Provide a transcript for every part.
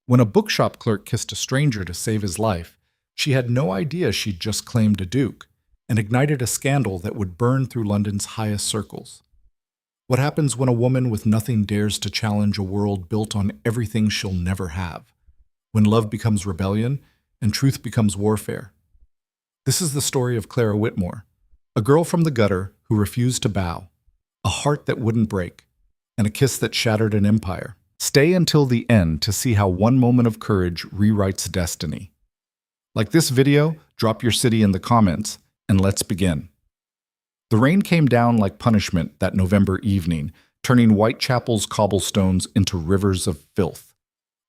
When a bookshop clerk kissed a stranger to save his life, she had no idea she'd just claimed a duke and ignited a scandal that would burn through London's highest circles. What happens when a woman with nothing dares to challenge a world built on everything she'll never have? When love becomes rebellion and truth becomes warfare? This is the story of Clara Whitmore, a girl from the gutter who refused to bow, a heart that wouldn't break, and a kiss that shattered an empire. Stay until the end to see how one moment of courage rewrites destiny. Like this video, drop your city in the comments, and let's begin. The rain came down like punishment that November evening, turning Whitechapel's cobblestones into rivers of filth.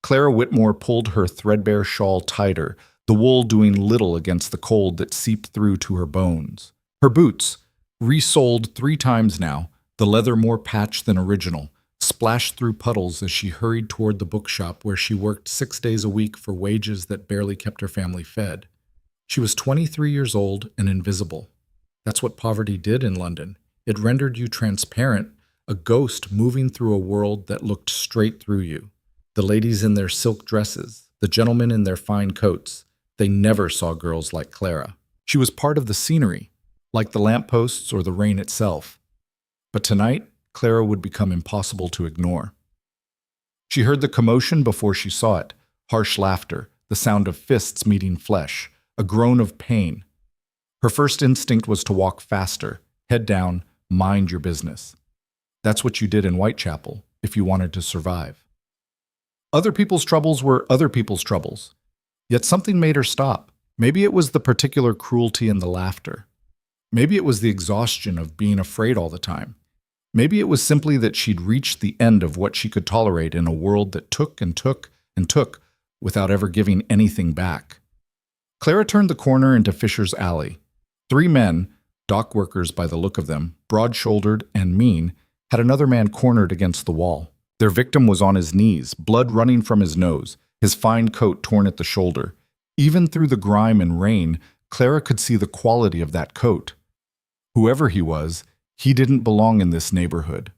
Clara Whitmore pulled her threadbare shawl tighter, the wool doing little against the cold that seeped through to her bones. Her boots, resoled 3 times now, the leather more patched than original, splashed through puddles as she hurried toward the bookshop where she worked 6 days a week for wages that barely kept her family fed. She was 23 years old and invisible. That's what poverty did in London. It rendered you transparent, a ghost moving through a world that looked straight through you. The ladies in their silk dresses, the gentlemen in their fine coats, they never saw girls like Clara. She was part of the scenery, like the lampposts or the rain itself. But tonight, Clara would become impossible to ignore. She heard the commotion before she saw it, harsh laughter, the sound of fists meeting flesh, a groan of pain. Her first instinct was to walk faster, head down, mind your business. That's what you did in Whitechapel, if you wanted to survive. Other people's troubles were other people's troubles. Yet something made her stop. Maybe it was the particular cruelty in the laughter. Maybe it was the exhaustion of being afraid all the time. Maybe it was simply that she'd reached the end of what she could tolerate in a world that took and took and took without ever giving anything back. Clara turned the corner into Fisher's Alley. 3 men, dock workers by the look of them, broad-shouldered and mean, had another man cornered against the wall. Their victim was on his knees, blood running from his nose, his fine coat torn at the shoulder. Even through the grime and rain, Clara could see the quality of that coat. Whoever he was, he didn't belong in this neighborhood.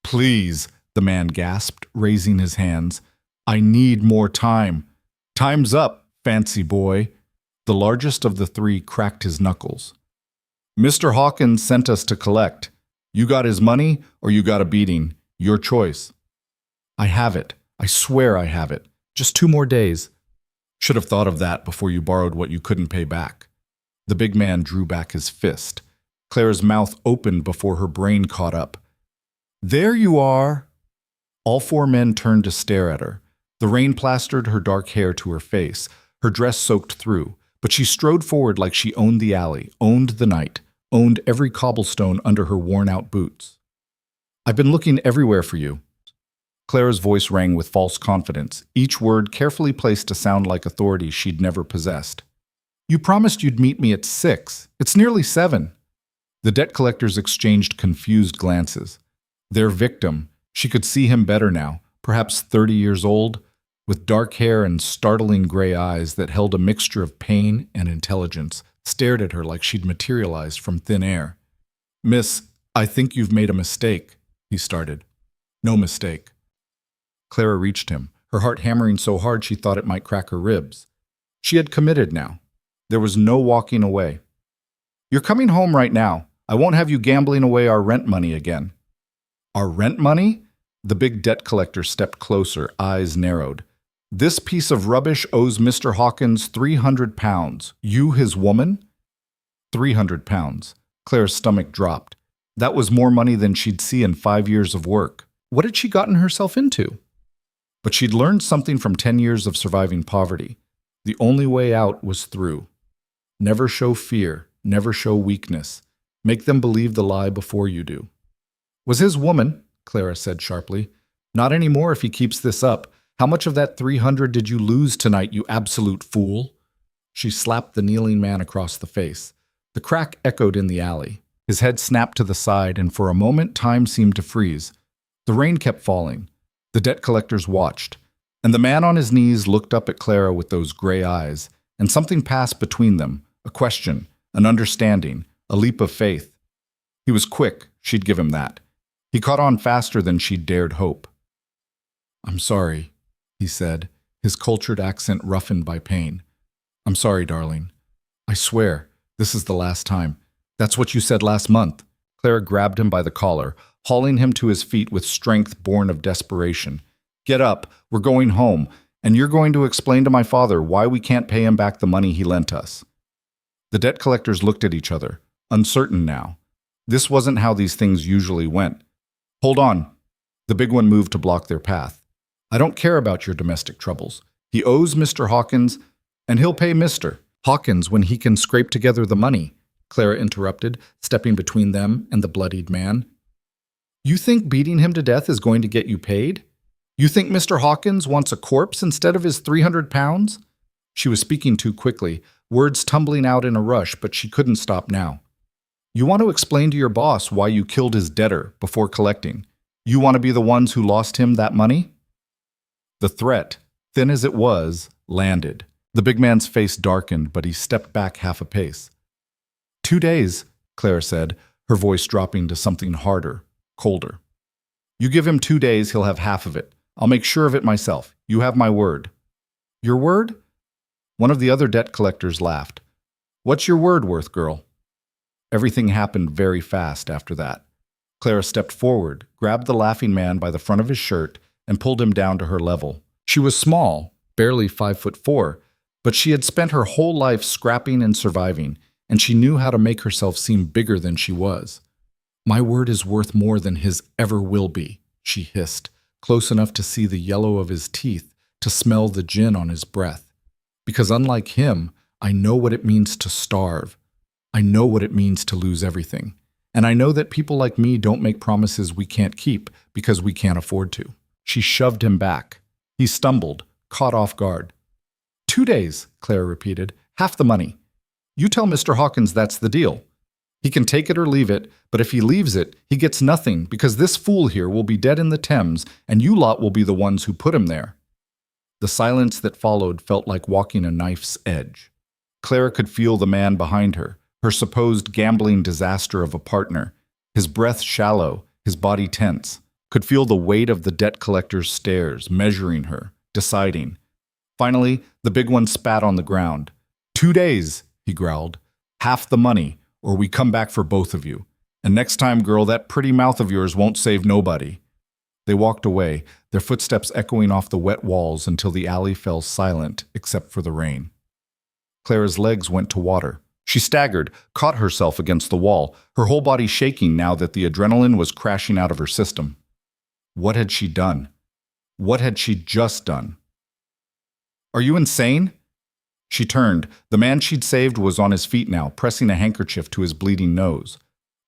"Please," the man gasped, raising his hands. "I need more time." "Time's up, fancy boy." The largest of the 3 cracked his knuckles. "Mr. Hawkins sent us to collect. You got his money or you got a beating. Your choice." "I have it. I swear I have it. Just 2 more days." "Should have thought of that before you borrowed what you couldn't pay back." The big man drew back his fist. Clara's mouth opened before her brain caught up. "There you are!" All 4 men turned to stare at her. The rain plastered her dark hair to her face, her dress soaked through, but she strode forward like she owned the alley, owned the night, owned every cobblestone under her worn-out boots. "I've been looking everywhere for you." Clara's voice rang with false confidence, each word carefully placed to sound like authority she'd never possessed. "You promised you'd meet me at 6. It's nearly 7. The debt collectors exchanged confused glances. Their victim, she could see him better now, perhaps 30 years old, with dark hair and startling gray eyes that held a mixture of pain and intelligence, stared at her like she'd materialized from thin air. "Miss, I think you've made a mistake," he started. "No mistake." Clara reached him, her heart hammering so hard she thought it might crack her ribs. She had committed now. There was no walking away. "You're coming home right now. I won't have you gambling away our rent money again." "Our rent money?" The big debt collector stepped closer, eyes narrowed. "This piece of rubbish owes Mr. Hawkins £300. You his woman?" £300. Clara's stomach dropped. That was more money than she'd see in 5 years of work. What had she gotten herself into? But she'd learned something from 10 years of surviving poverty. The only way out was through. Never show fear, never show weakness. Make them believe the lie before you do. "Was his woman," Clara said sharply. "Not anymore if he keeps this up. How much of that 300 did you lose tonight, you absolute fool?" She slapped the kneeling man across the face. The crack echoed in the alley. His head snapped to the side, and for a moment time seemed to freeze. The rain kept falling. The debt collectors watched, and the man on his knees looked up at Clara with those gray eyes, and something passed between them, a question, an understanding, a leap of faith. He was quick, she'd give him that. He caught on faster than she'd dared hope. "I'm sorry," he said, his cultured accent roughened by pain. "I'm sorry, darling. I swear, this is the last time. That's what you said last month." Clara grabbed him by the collar, hauling him to his feet with strength born of desperation. "Get up, we're going home, and you're going to explain to my father why we can't pay him back the money he lent us." The debt collectors looked at each other, uncertain now. This wasn't how these things usually went. "Hold on." The big one moved to block their path. "I don't care about your domestic troubles. He owes Mr. Hawkins, and he'll pay Mr. Hawkins when he can scrape together the money," Clara interrupted, stepping between them and the bloodied man. "You think beating him to death is going to get you paid? You think Mr. Hawkins wants a corpse instead of his 300 pounds? She was speaking too quickly, words tumbling out in a rush, but she couldn't stop now. "You want to explain to your boss why you killed his debtor before collecting? You want to be the ones who lost him that money?" The threat, thin as it was, landed. The big man's face darkened, but he stepped back half a pace. 2 days, Clara said, her voice dropping to something harder, colder. "You give him 2 days, he'll have half of it. I'll make sure of it myself. You have my word." "Your word?" One of the other debt collectors laughed. "What's your word worth, girl?" Everything happened very fast after that. Clara stepped forward, grabbed the laughing man by the front of his shirt, and pulled him down to her level. She was small, barely 5'4", but she had spent her whole life scrapping and surviving, and she knew how to make herself seem bigger than she was. "My word is worth more than his ever will be," she hissed, close enough to see the yellow of his teeth, to smell the gin on his breath. "Because unlike him, I know what it means to starve. I know what it means to lose everything. And I know that people like me don't make promises we can't keep because we can't afford to." She shoved him back. He stumbled, caught off guard. 2 days, Clara repeated. "Half the money. You tell Mr. Hawkins that's the deal. He can take it or leave it, but if he leaves it, he gets nothing because this fool here will be dead in the Thames and you lot will be the ones who put him there." The silence that followed felt like walking a knife's edge. Clara could feel the man behind her, her supposed gambling disaster of a partner, his breath shallow, his body tense, could feel the weight of the debt collector's stares, measuring her, deciding. Finally, the big one spat on the ground. 2 days, he growled. "Half the money, or we come back for both of you. And next time, girl, that pretty mouth of yours won't save nobody." They walked away, their footsteps echoing off the wet walls until the alley fell silent except for the rain. Clara's legs went to water. She staggered, caught herself against the wall, her whole body shaking now that the adrenaline was crashing out of her system. What had she done? What had she just done? "Are you insane?" She turned. The man she'd saved was on his feet now, pressing a handkerchief to his bleeding nose.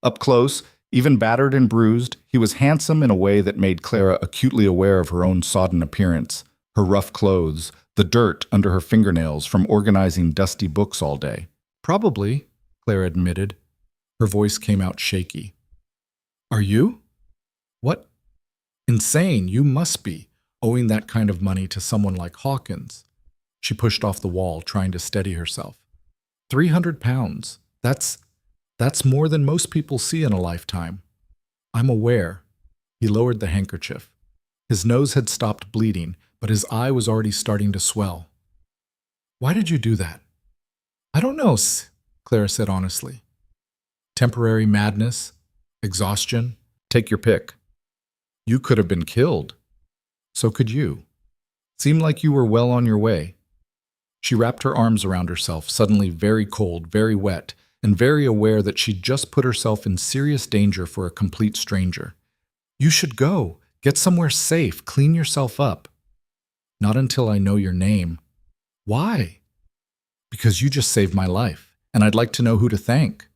Up close, even battered and bruised, he was handsome in a way that made Clara acutely aware of her own sodden appearance, her rough clothes, the dirt under her fingernails from organizing dusty books all day. "Probably," Clara admitted. Her voice came out shaky. "Are you? What? Insane, you must be, owing that kind of money to someone like Hawkins." She pushed off the wall, trying to steady herself. 300 pounds. That's more than most people see in a lifetime. "I'm aware." He lowered the handkerchief. His nose had stopped bleeding, but his eye was already starting to swell. "Why did you do that?" "I don't know," Clara said honestly. "Temporary madness? Exhaustion? Take your pick. You could have been killed. So could you. Seemed like you were well on your way." She wrapped her arms around herself, suddenly very cold, very wet, and very aware that she'd just put herself in serious danger for a complete stranger. "You should go. Get somewhere safe. Clean yourself up." "Not until I know your name." "Why?" "Because you just saved my life, and I'd like to know who to thank."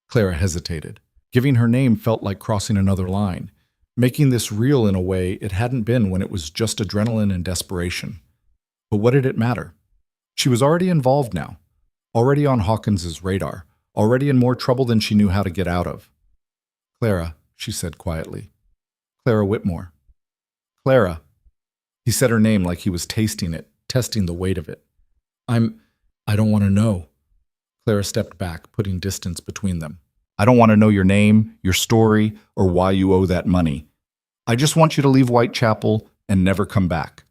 Clara hesitated. Giving her name felt like crossing another line, making this real in a way it hadn't been when it was just adrenaline and desperation. But what did it matter? She was already involved now, already on Hawkins's radar, already in more trouble than she knew how to get out of. "Clara," she said quietly. "Clara Whitmore." "Clara." He said her name like he was tasting it, testing the weight of it. I don't want to know." Clara stepped back, putting distance between them. "I don't want to know your name, your story, or why you owe that money. I just want you to leave Whitechapel and never come back.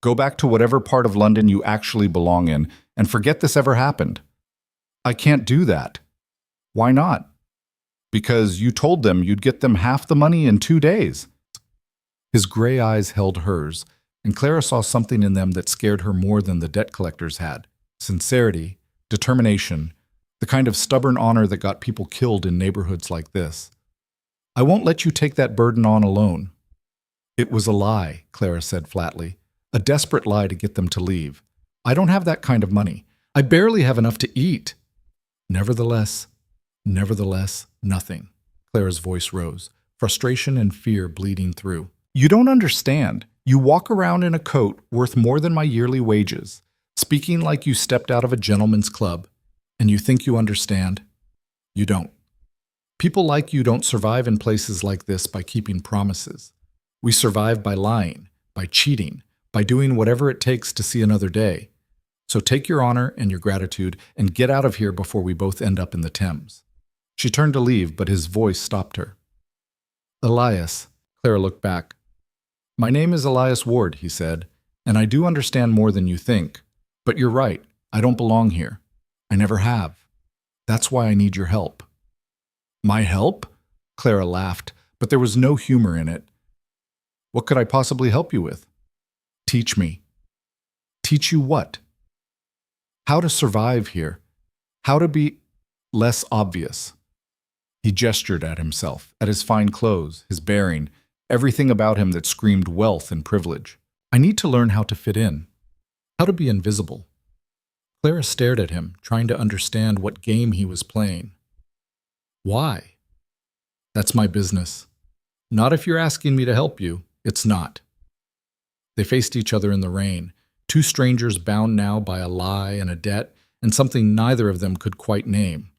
Go back to whatever part of London you actually belong in and forget this ever happened. I can't do that. Why not? Because you told them you'd get them half the money in 2 days. His gray eyes held hers, and Clara saw something in them that scared her more than the debt collectors had. Sincerity, determination, the kind of stubborn honor that got people killed in neighborhoods like this. I won't let you take that burden on alone. It was a lie, Clara said flatly, a desperate lie to get them to leave. I don't have that kind of money. I barely have enough to eat. Nevertheless, nothing. Clara's voice rose, frustration and fear bleeding through. You don't understand. You walk around in a coat worth more than my yearly wages, speaking like you stepped out of a gentleman's club, and you think you understand? You don't. People like you don't survive in places like this by keeping promises. We survive by lying, by cheating, by doing whatever it takes to see another day. So take your honor and your gratitude and get out of here before we both end up in the Thames. She turned to leave, but his voice stopped her. Elias, Clara looked back. My name is Elias Ward, he said, and I do understand more than you think. But you're right, I don't belong here. I never have. That's why I need your help. My help? Clara laughed, but there was no humor in it. What could I possibly help you with? Teach me. Teach you what? How to survive here. How to be less obvious. He gestured at himself, at his fine clothes, his bearing, everything about him that screamed wealth and privilege. I need to learn how to fit in. How to be invisible. Clara stared at him, trying to understand what game he was playing. Why? That's my business. Not if you're asking me to help you. It's not. They faced each other in the rain, two strangers bound now by a lie and a debt, and something neither of them could quite name.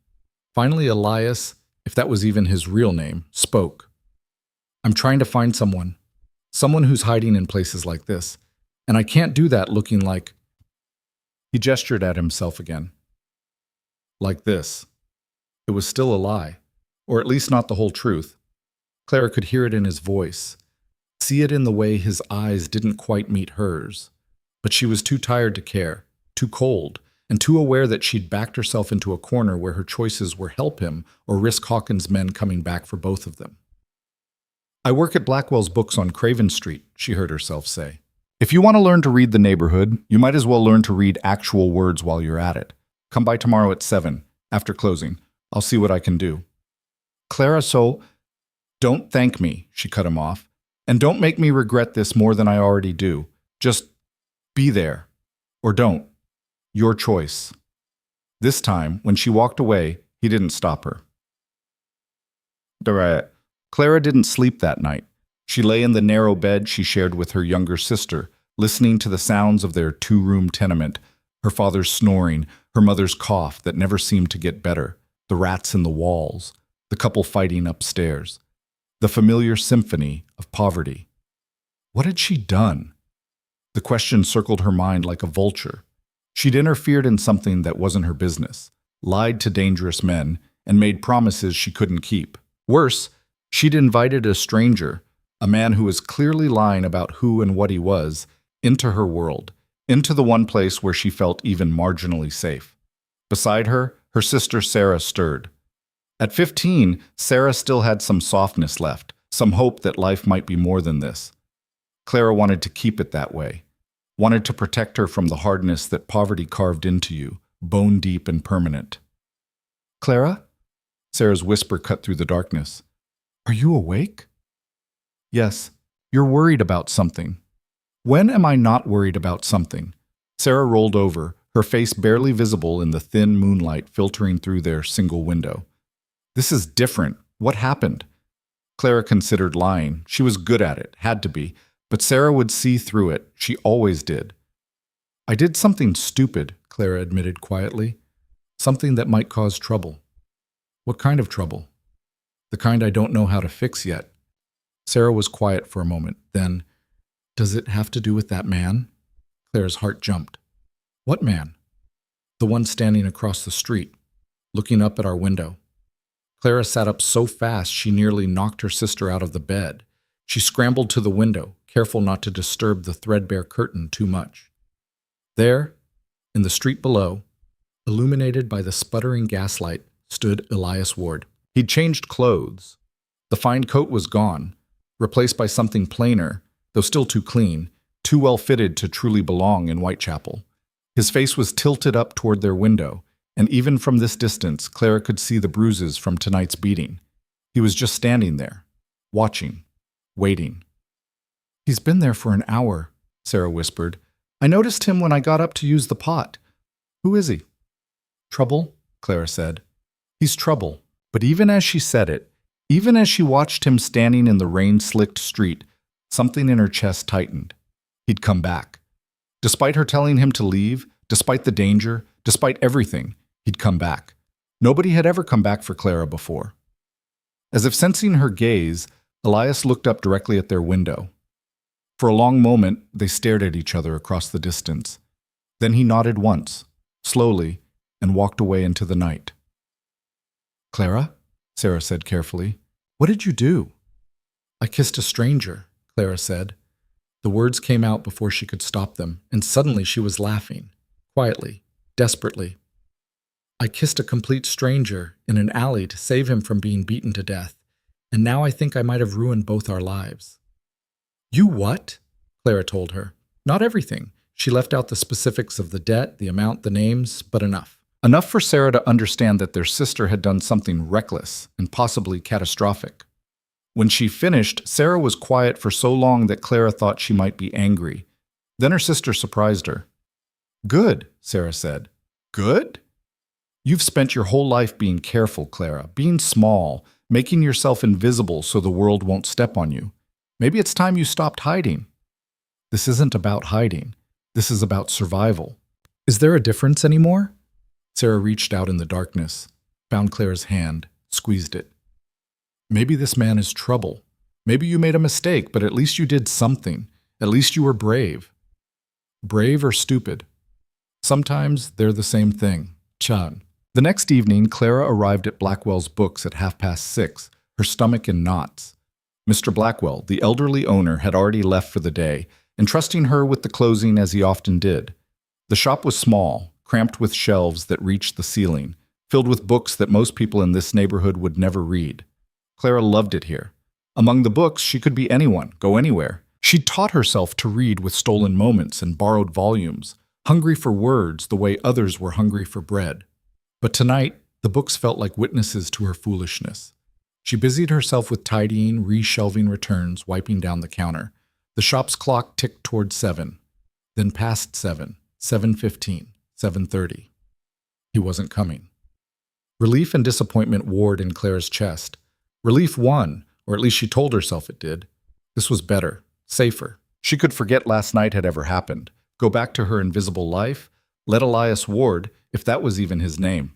Finally, Elias, if that was even his real name, spoke. I'm trying to find someone who's hiding in places like this, and I can't do that looking like... He gestured at himself again. Like this. It was still a lie, or at least not the whole truth. Clara could hear it in his voice, see it in the way his eyes didn't quite meet hers. But she was too tired to care, too cold, and too aware that she'd backed herself into a corner where her choices were help him or risk Hawkins' men coming back for both of them. I work at Blackwell's Books on Craven Street, she heard herself say. If you want to learn to read the neighborhood, you might as well learn to read actual words while you're at it. Come by tomorrow at 7, after closing. I'll see what I can do. Clara, don't thank me, she cut him off. And don't make me regret this more than I already do. Just be there. Or don't. Your choice. This time, when she walked away, he didn't stop her. Clara didn't sleep that night. She lay in the narrow bed she shared with her younger sister, listening to the sounds of their two-room tenement, her father's snoring, her mother's cough that never seemed to get better, the rats in the walls, the couple fighting upstairs, the familiar symphony of poverty. What had she done? The question circled her mind like a vulture. She'd interfered in something that wasn't her business, lied to dangerous men, and made promises she couldn't keep. Worse, she'd invited a stranger, a man who was clearly lying about who and what he was, into her world, into the one place where she felt even marginally safe. Beside her, her sister Sarah stirred. At 15, Sarah still had some softness left, some hope that life might be more than this. Clara wanted to keep it that way, wanted to protect her from the hardness that poverty carved into you, bone deep and permanent. Clara? Sarah's whisper cut through the darkness. Are you awake? Yes, you're worried about something. When am I not worried about something? Sarah rolled over, her face barely visible in the thin moonlight filtering through their single window. This is different. What happened? Clara considered lying. She was good at it, had to be, but Sarah would see through it. She always did. I did something stupid, Clara admitted quietly. Something that might cause trouble. What kind of trouble? The kind I don't know how to fix yet. Sarah was quiet for a moment. Then, does it have to do with that man? Clara's heart jumped. What man? The one standing across the street, looking up at our window. Clara sat up so fast she nearly knocked her sister out of the bed. She scrambled to the window, careful not to disturb the threadbare curtain too much. There, in the street below, illuminated by the sputtering gaslight, stood Elias Ward. He'd changed clothes. The fine coat was gone, replaced by something plainer, though still too clean, too well fitted to truly belong in Whitechapel. His face was tilted up toward their window, and even from this distance, Clara could see the bruises from tonight's beating. He was just standing there, watching, waiting. "He's been there for an hour," Sarah whispered. "I noticed him when I got up to use the pot. Who is he?" "Trouble," Clara said. "He's trouble." But even as she said it, even as she watched him standing in the rain-slicked street, something in her chest tightened. He'd come back. Despite her telling him to leave, despite the danger, despite everything, he'd come back. Nobody had ever come back for Clara before. As if sensing her gaze, Elias looked up directly at their window. For a long moment, they stared at each other across the distance. Then he nodded once, slowly, and walked away into the night. "Clara?" Sarah said carefully. "What did you do?" "I kissed a stranger," Clara said. The words came out before she could stop them, and suddenly she was laughing, quietly, desperately. "I kissed a complete stranger in an alley to save him from being beaten to death, and now I think I might have ruined both our lives." "You what?" Clara told her. Not everything. She left out the specifics of the debt, the amount, the names, but enough. Enough for Sarah to understand that their sister had done something reckless and possibly catastrophic. When she finished, Sarah was quiet for so long that Clara thought she might be angry. Then her sister surprised her. "Good," Sarah said. "Good? You've spent your whole life being careful, Clara, being small, making yourself invisible so the world won't step on you. Maybe it's time you stopped hiding." "This isn't about hiding. This is about survival." "Is there a difference anymore?" Sarah reached out in the darkness, found Clara's hand, squeezed it. "Maybe this man is trouble. Maybe you made a mistake, but at least you did something. At least you were brave." Brave or stupid? Sometimes they're the same thing. Chan. The next evening, Clara arrived at Blackwell's Books at 6:30, her stomach in knots. Mr. Blackwell, the elderly owner, had already left for the day, entrusting her with the closing as he often did. The shop was small, cramped with shelves that reached the ceiling, filled with books that most people in this neighborhood would never read. Clara loved it here. Among the books, she could be anyone, go anywhere. She'd taught herself to read with stolen moments and borrowed volumes, hungry for words the way others were hungry for bread. But tonight, the books felt like witnesses to her foolishness. She busied herself with tidying, reshelving returns, wiping down the counter. The shop's clock ticked toward 7, then past 7, 7:15, 7:30. He wasn't coming. Relief and disappointment warred in Clara's chest. Relief won, or at least she told herself it did. This was better, safer. She could forget last night had ever happened, go back to her invisible life, let Elias Ward, if that was even his name,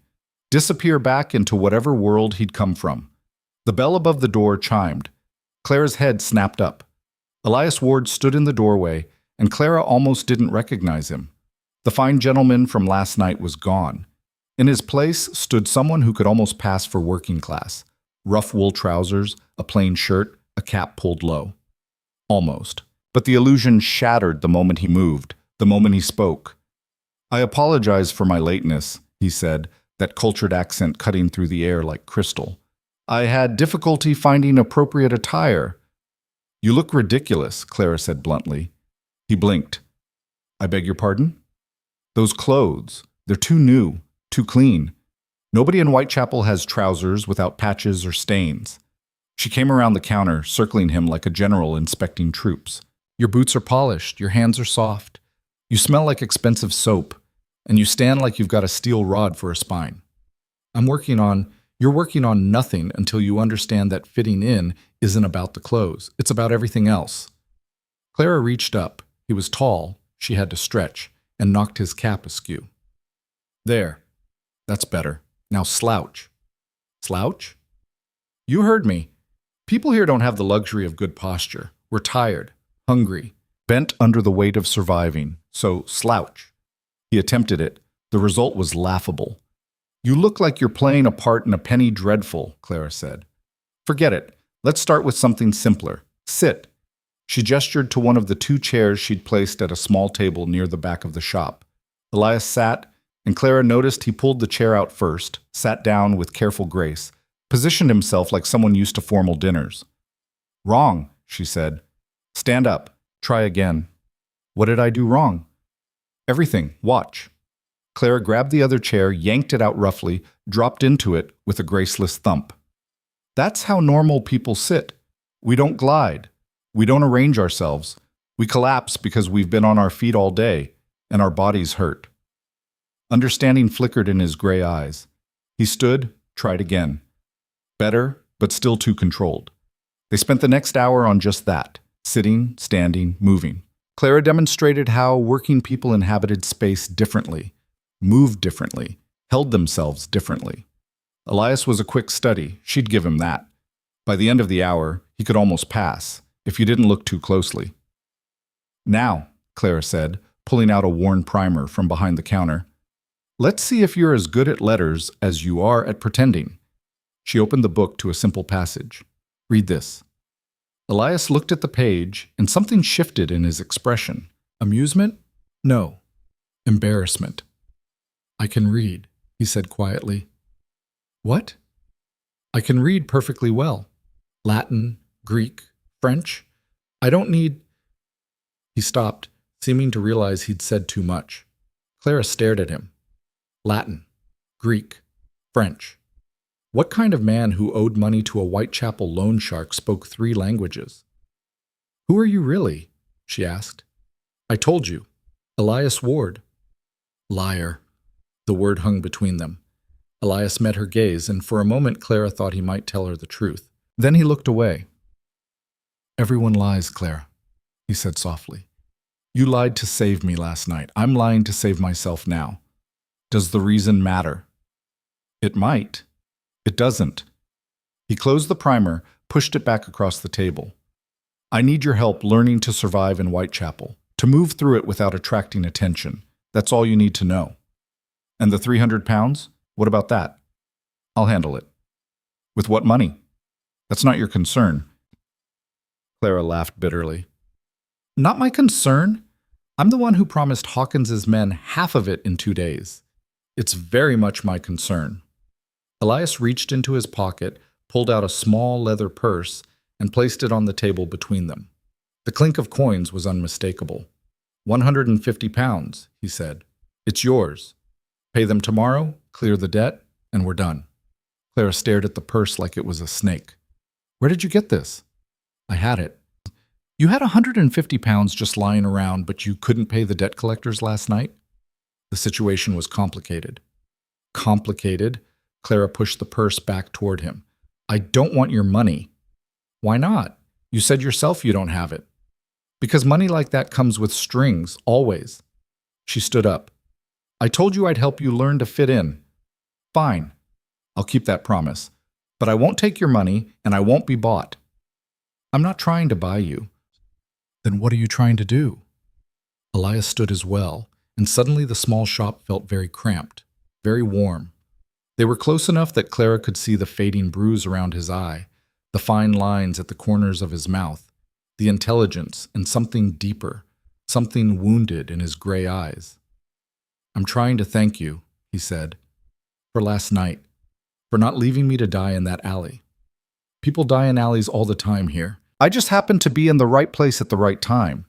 disappear back into whatever world he'd come from. The bell above the door chimed. Clara's head snapped up. Elias Ward stood in the doorway, and Clara almost didn't recognize him. The fine gentleman from last night was gone. In his place stood someone who could almost pass for working class. Rough wool trousers, a plain shirt, a cap pulled low. Almost. But the illusion shattered the moment he moved, the moment he spoke. "I apologize for my lateness," he said, that cultured accent cutting through the air like crystal. "I had difficulty finding appropriate attire." "You look ridiculous," Clara said bluntly. He blinked. "I beg your pardon?" "Those clothes, they're too new, too clean. Nobody in Whitechapel has trousers without patches or stains." She came around the counter, circling him like a general inspecting troops. "Your boots are polished, your hands are soft. You smell like expensive soap, and you stand like you've got a steel rod for a spine. You're working on nothing until you understand that fitting in isn't about the clothes. It's about everything else." Clara reached up. He was tall, she had to stretch, and knocked his cap askew. "There. That's better. Now slouch." "Slouch?" "You heard me. People here don't have the luxury of good posture. We're tired, hungry, bent under the weight of surviving. So slouch." He attempted it. The result was laughable. "You look like you're playing a part in a penny dreadful," Clara said. "Forget it. Let's start with something simpler. Sit. She gestured to one of the 2 chairs she'd placed at a small table near the back of the shop. Elias sat, and Clara noticed he pulled the chair out first, sat down with careful grace, positioned himself like someone used to formal dinners. Wrong, she said. Stand up. Try again. What did I do wrong? Everything. Watch. Clara grabbed the other chair, yanked it out roughly, dropped into it with a graceless thump. That's how normal people sit. We don't glide. We don't arrange ourselves. We collapse because we've been on our feet all day, and our bodies hurt. Understanding flickered in his gray eyes. He stood, tried again. Better, but still too controlled. They spent the next hour on just that, sitting, standing, moving. Clara demonstrated how working people inhabited space differently, moved differently, held themselves differently. Elias was a quick study, she'd give him that. By the end of the hour, he could almost pass, if you didn't look too closely. Now, Clara said, pulling out a worn primer from behind the counter, let's see if you're as good at letters as you are at pretending. She opened the book to a simple passage. Read this. Elias looked at the page, and something shifted in his expression. Amusement? No. Embarrassment. I can read, he said quietly. What? I can read perfectly well. Latin, Greek, French. I don't need... He stopped, seeming to realize he'd said too much. Clara stared at him. Latin, Greek, French. What kind of man who owed money to a Whitechapel loan shark spoke 3 languages? Who are you really? She asked. I told you. Elias Ward. Liar. The word hung between them. Elias met her gaze, and for a moment Clara thought he might tell her the truth. Then he looked away. Everyone lies, Clara, he said softly. You lied to save me last night. I'm lying to save myself now. Does the reason matter? It might. It doesn't. He closed the primer, pushed it back across the table. I need your help learning to survive in Whitechapel, to move through it without attracting attention. That's all you need to know. And the 300 pounds? What about that? I'll handle it. With what money? That's not your concern. Clara laughed bitterly. Not my concern. I'm the one who promised Hawkins's men half of it in 2 days. It's very much my concern. Elias reached into his pocket, pulled out a small leather purse, and placed it on the table between them. The clink of coins was unmistakable. 150 pounds, he said. It's yours. Pay them tomorrow, clear the debt, and we're done. Clara stared at the purse like it was a snake. Where did you get this? I had it. You had 150 pounds just lying around, but you couldn't pay the debt collectors last night? The situation was complicated. Complicated? Clara pushed the purse back toward him. I don't want your money. Why not? You said yourself you don't have it. Because money like that comes with strings, always. She stood up. I told you I'd help you learn to fit in. Fine. I'll keep that promise. But I won't take your money, and I won't be bought. I'm not trying to buy you. Then what are you trying to do? Elias stood as well, and suddenly the small shop felt very cramped, very warm. They were close enough that Clara could see the fading bruise around his eye, the fine lines at the corners of his mouth, the intelligence and something deeper, something wounded in his gray eyes. I'm trying to thank you, he said, for last night, for not leaving me to die in that alley. People die in alleys all the time here. I just happened to be in the right place at the right time.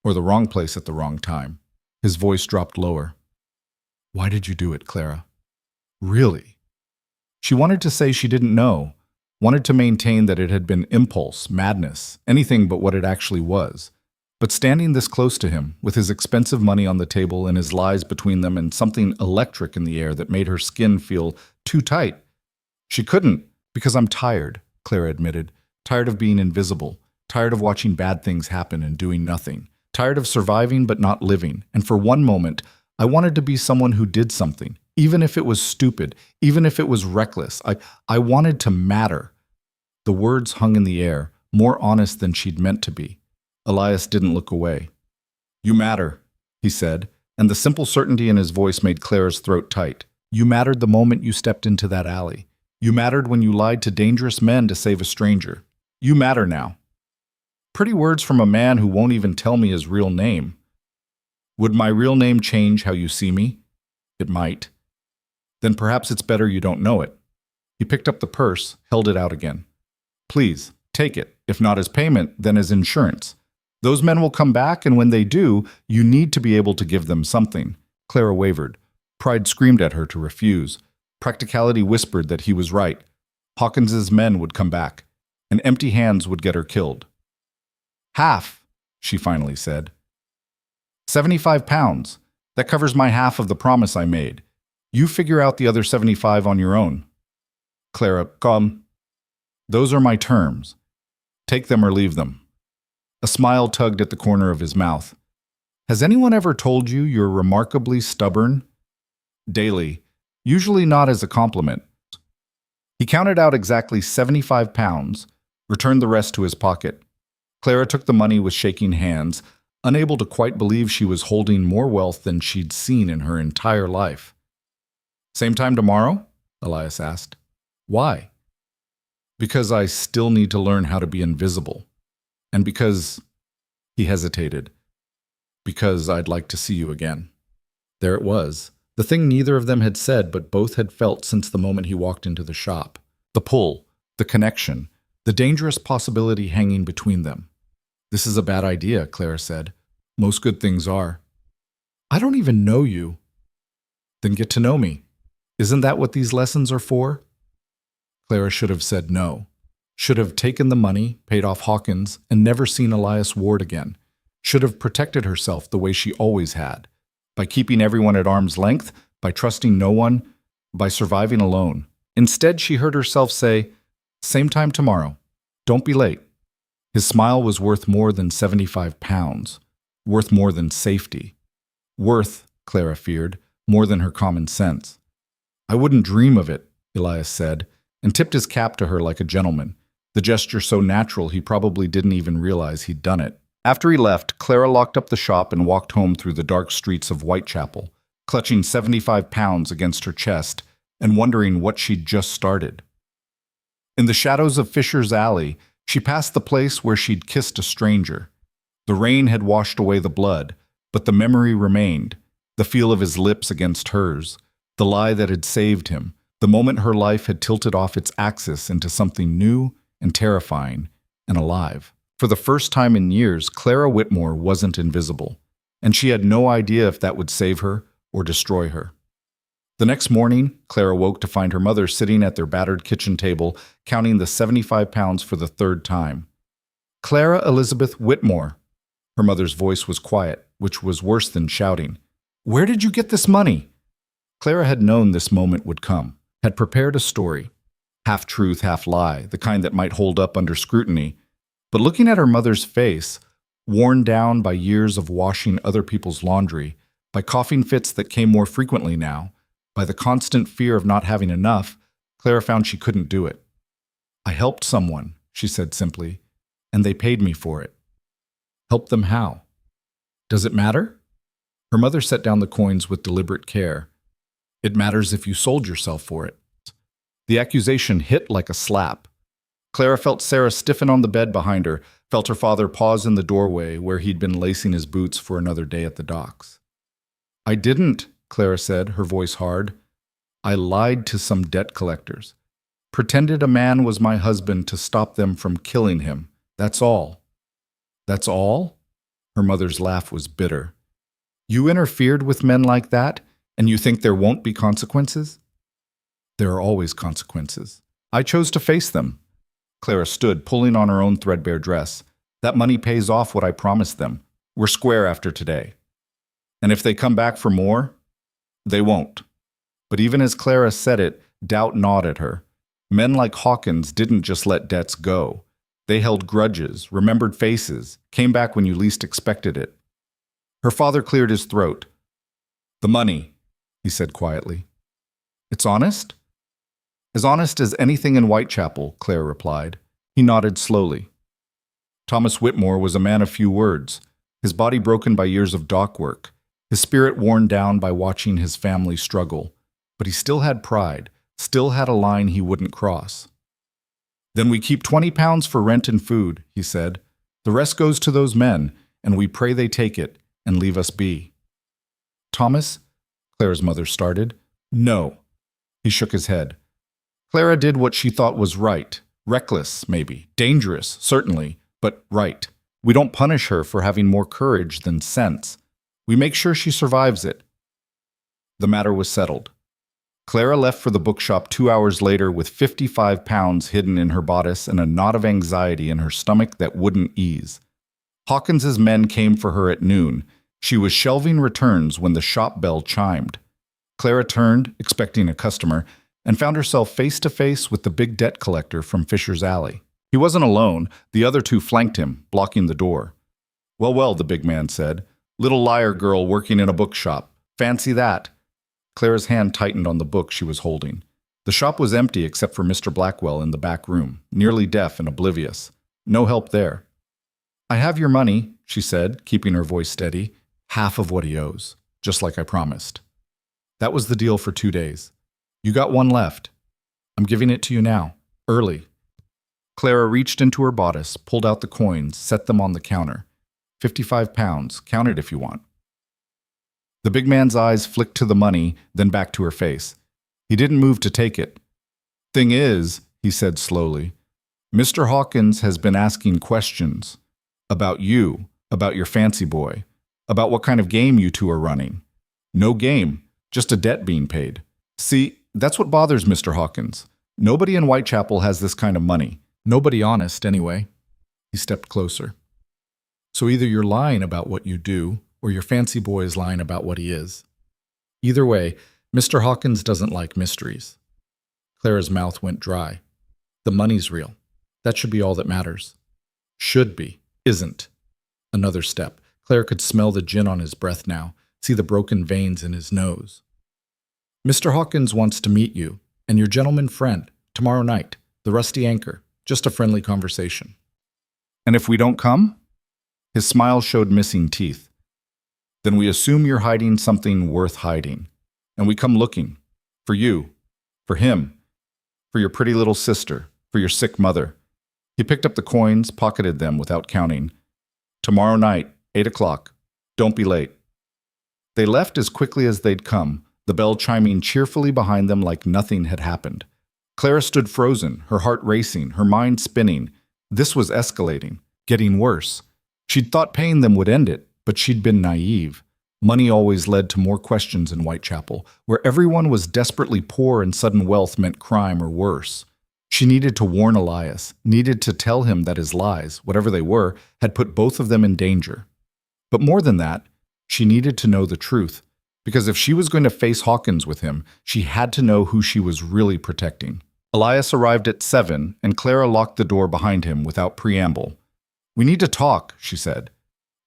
Or the wrong place at the wrong time. His voice dropped lower. Why did you do it, Clara? Really? She wanted to say she didn't know, wanted to maintain that it had been impulse, madness, anything but what it actually was. But standing this close to him, with his expensive money on the table and his lies between them and something electric in the air that made her skin feel too tight, she couldn't, because I'm tired, Clara admitted. Tired of being invisible, tired of watching bad things happen and doing nothing, tired of surviving but not living, and for one moment, I wanted to be someone who did something, even if it was stupid, even if it was reckless. I wanted to matter. The words hung in the air, more honest than she'd meant to be. Elias didn't look away. You matter, he said, and the simple certainty in his voice made Clara's throat tight. You mattered the moment you stepped into that alley. You mattered when you lied to dangerous men to save a stranger. You matter now. Pretty words from a man who won't even tell me his real name. Would my real name change how you see me? It might. Then perhaps it's better you don't know it. He picked up the purse, held it out again. Please, take it. If not as payment, then as insurance. Those men will come back, and when they do, you need to be able to give them something. Clara wavered. Pride screamed at her to refuse. Practicality whispered that he was right. Hawkins's men would come back, and empty hands would get her killed. Half, she finally said. 75 pounds. That covers my half of the promise I made. You figure out the other 75 on your own. Clara, come. Those are my terms. Take them or leave them. A smile tugged at the corner of his mouth. Has anyone ever told you you're remarkably stubborn? Daily, usually not as a compliment. He counted out exactly 75 pounds, returned the rest to his pocket. Clara took the money with shaking hands, unable to quite believe she was holding more wealth than she'd seen in her entire life. Same time tomorrow? Elias asked. Why? Because I still need to learn how to be invisible. And because, he hesitated, because I'd like to see you again. There it was, the thing neither of them had said but both had felt since the moment he walked into the shop. The pull, the connection, the dangerous possibility hanging between them. This is a bad idea, Clara said. Most good things are. I don't even know you. Then get to know me. Isn't that what these lessons are for? Clara should have said no. Should have taken the money, paid off Hawkins, and never seen Elias Ward again. Should have protected herself the way she always had. By keeping everyone at arm's length, by trusting no one, by surviving alone. Instead, she heard herself say, same time tomorrow. Don't be late. His smile was worth more than 75 pounds. Worth more than safety. Worth, Clara feared, more than her common sense. I wouldn't dream of it, Elias said, and tipped his cap to her like a gentleman. The gesture so natural he probably didn't even realize he'd done it. After he left, Clara locked up the shop and walked home through the dark streets of Whitechapel, clutching 75 pounds against her chest and wondering what she'd just started. In the shadows of Fisher's Alley, she passed the place where she'd kissed a stranger. The rain had washed away the blood, but the memory remained, the feel of his lips against hers, the lie that had saved him, the moment her life had tilted off its axis into something new and terrifying and alive. For the first time in years, Clara Whitmore wasn't invisible, and she had no idea if that would save her or destroy her. The next morning, Clara woke to find her mother sitting at their battered kitchen table, counting the 75 pounds for the third time. Clara Elizabeth Whitmore. Her mother's voice was quiet, which was worse than shouting. Where did you get this money? Clara had known this moment would come, had prepared a story. Half truth, half lie, the kind that might hold up under scrutiny. But looking at her mother's face, worn down by years of washing other people's laundry, by coughing fits that came more frequently now, by the constant fear of not having enough, Clara found she couldn't do it. I helped someone, she said simply, and they paid me for it. Help them how? Does it matter? Her mother set down the coins with deliberate care. It matters if you sold yourself for it. The accusation hit like a slap. Clara felt Sarah stiffen on the bed behind her, felt her father pause in the doorway where he'd been lacing his boots for another day at the docks. I didn't, Clara said, her voice hard. I lied to some debt collectors. Pretended a man was my husband to stop them from killing him. That's all. That's all? Her mother's laugh was bitter. You interfered with men like that, and you think there won't be consequences? There are always consequences. I chose to face them. Clara stood, pulling on her own threadbare dress. That money pays off what I promised them. We're square after today. And if they come back for more, they won't. But even as Clara said it, doubt gnawed at her. Men like Hawkins didn't just let debts go. They held grudges, remembered faces, came back when you least expected it. Her father cleared his throat. The money, he said quietly. It's honest? As honest as anything in Whitechapel, Clara replied. He nodded slowly. Thomas Whitmore was a man of few words, his body broken by years of dock work, his spirit worn down by watching his family struggle. But he still had pride, still had a line he wouldn't cross. Then we keep 20 pounds for rent and food, he said. The rest goes to those men, and we pray they take it and leave us be." "Thomas?" Clara's mother started. "No." He shook his head. "Clara did what she thought was right. Reckless, maybe. Dangerous, certainly, but right. We don't punish her for having more courage than sense. We make sure she survives it." The matter was settled. Clara left for the bookshop 2 hours later with 55 pounds hidden in her bodice and a knot of anxiety in her stomach that wouldn't ease. Hawkins's men came for her at noon. She was shelving returns when the shop bell chimed. Clara turned, expecting a customer, and found herself face to face with the big debt collector from Fisher's Alley. He wasn't alone. The other two flanked him, blocking the door. "Well, well," the big man said. "Little liar girl working in a bookshop. Fancy that." Clara's hand tightened on the book she was holding. The shop was empty except for Mr. Blackwell in the back room, nearly deaf and oblivious. No help there. "I have your money," she said, keeping her voice steady. "Half of what he owes, just like I promised. That was the deal for 2 days. You got one left. I'm giving it to you now, early." Clara reached into her bodice, pulled out the coins, set them on the counter. 55 pounds. Count it if you want. The big man's eyes flicked to the money, then back to her face. He didn't move to take it. "Thing is," he said slowly, "Mr. Hawkins has been asking questions. About you, about your fancy boy, about what kind of game you two are running. No game, just a debt being paid. See, that's what bothers Mr. Hawkins. Nobody in Whitechapel has this kind of money. Nobody honest, anyway." He stepped closer. "So either you're lying about what you do, or your fancy boy is lying about what he is. Either way, Mr. Hawkins doesn't like mysteries." Clara's mouth went dry. "The money's real. That should be all that matters." "Should be. Isn't." Another step. Clara could smell the gin on his breath now, see the broken veins in his nose. "Mr. Hawkins wants to meet you, and your gentleman friend, tomorrow night, the Rusty Anchor. Just a friendly conversation." "And if we don't come?" His smile showed missing teeth. "Then we assume you're hiding something worth hiding. And we come looking. For you. For him. For your pretty little sister. For your sick mother." He picked up the coins, pocketed them without counting. "Tomorrow night, 8 o'clock. Don't be late." They left as quickly as they'd come, the bell chiming cheerfully behind them like nothing had happened. Clara stood frozen, her heart racing, her mind spinning. This was escalating, getting worse. She'd thought paying them would end it, but she'd been naive. Money always led to more questions in Whitechapel, where everyone was desperately poor and sudden wealth meant crime or worse. She needed to warn Elias, needed to tell him that his lies, whatever they were, had put both of them in danger. But more than that, she needed to know the truth, because if she was going to face Hawkins with him, she had to know who she was really protecting. Elias arrived at 7, and Clara locked the door behind him without preamble. "We need to talk," she said.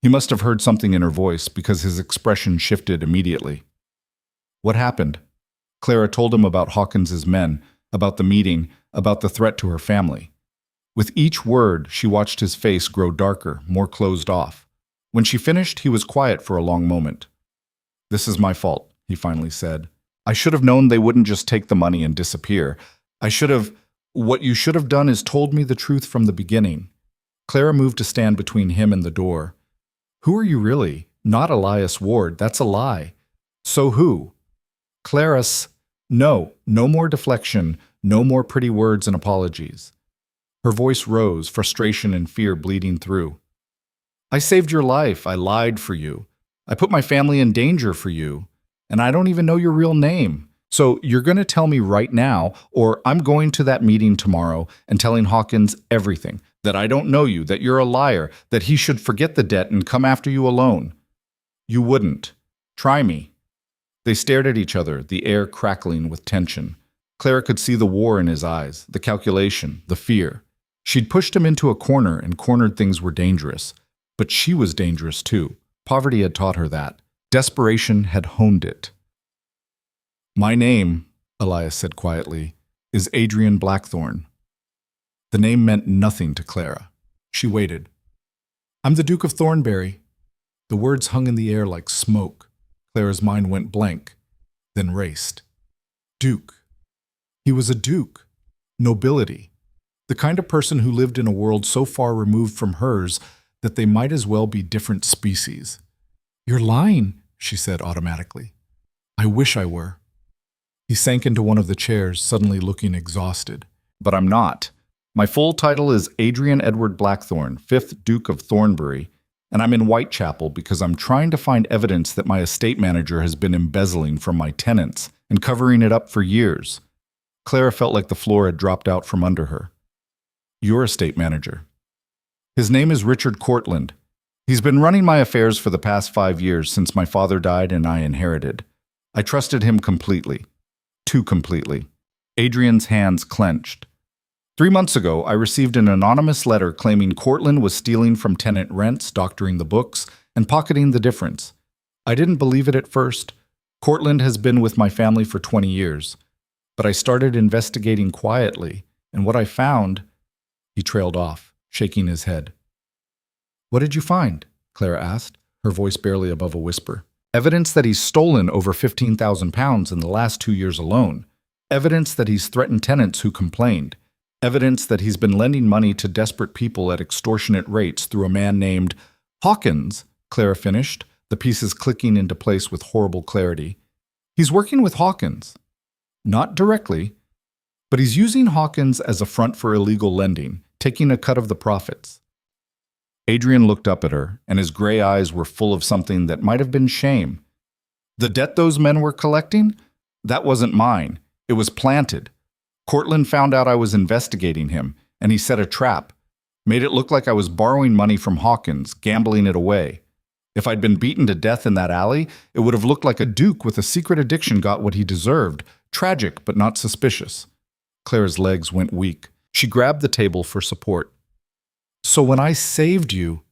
He must have heard something in her voice because his expression shifted immediately. "What happened?" Clara told him about Hawkins's men, about the meeting, about the threat to her family. With each word, she watched his face grow darker, more closed off. When she finished, he was quiet for a long moment. "This is my fault," he finally said. "I should have known they wouldn't just take the money and disappear. What you should have done is told me the truth from the beginning." Clara moved to stand between him and the door. "Who are you really? Not Elias Ward. That's a lie." "So who?" "Clara's." No more deflection, no more pretty words and apologies. Her voice rose, frustration and fear bleeding through. "I saved your life. I lied for you. I put my family in danger for you. And I don't even know your real name. So you're going to tell me right now, or I'm going to that meeting tomorrow and telling Hawkins everything, that I don't know you, that you're a liar, that he should forget the debt and come after you alone." "You wouldn't. Try me." They stared at each other, the air crackling with tension. Clara could see the war in his eyes, the calculation, the fear. She'd pushed him into a corner and cornered things were dangerous. But she was dangerous too. Poverty had taught her that. Desperation had honed it. "My name," Elias said quietly, "is Adrian Blackthorne." The name meant nothing to Clara. She waited. "I'm the Duke of Thornbury." The words hung in the air like smoke. Clara's mind went blank, then raced. Duke. He was a duke. Nobility. The kind of person who lived in a world so far removed from hers that they might as well be different species. "You're lying," she said automatically. "I wish I were." He sank into one of the chairs, suddenly looking exhausted. "But I'm not. My full title is Adrian Edward Blackthorne, 5th Duke of Thornbury, and I'm in Whitechapel because I'm trying to find evidence that my estate manager has been embezzling from my tenants and covering it up for years." Clara felt like the floor had dropped out from under her. "Your estate manager?" "His name is Richard Cortland. He's been running my affairs for the past 5 years since my father died and I inherited. I trusted him completely. Too completely." Adrian's hands clenched. 3 months ago, I received an anonymous letter claiming Cortland was stealing from tenant rents, doctoring the books, and pocketing the difference. I didn't believe it at first. Cortland has been with my family for 20 years. But I started investigating quietly, and what I found... He trailed off, shaking his head. "What did you find?" Clara asked, her voice barely above a whisper. "Evidence that he's stolen over £15,000 in the last 2 years alone. Evidence that he's threatened tenants who complained. Evidence that he's been lending money to desperate people at extortionate rates through a man named Hawkins," Clara finished, the pieces clicking into place with horrible clarity. "He's working with Hawkins. Not directly, but he's using Hawkins as a front for illegal lending, taking a cut of the profits." Adrian looked up at her, and his gray eyes were full of something that might have been shame. "The debt those men were collecting? That wasn't mine. It was planted. Cortland found out I was investigating him, and he set a trap. Made it look like I was borrowing money from Hawkins, gambling it away. If I'd been beaten to death in that alley, it would have looked like a duke with a secret addiction got what he deserved. Tragic, but not suspicious." Clara's legs went weak. She grabbed the table for support. "So when I saved you,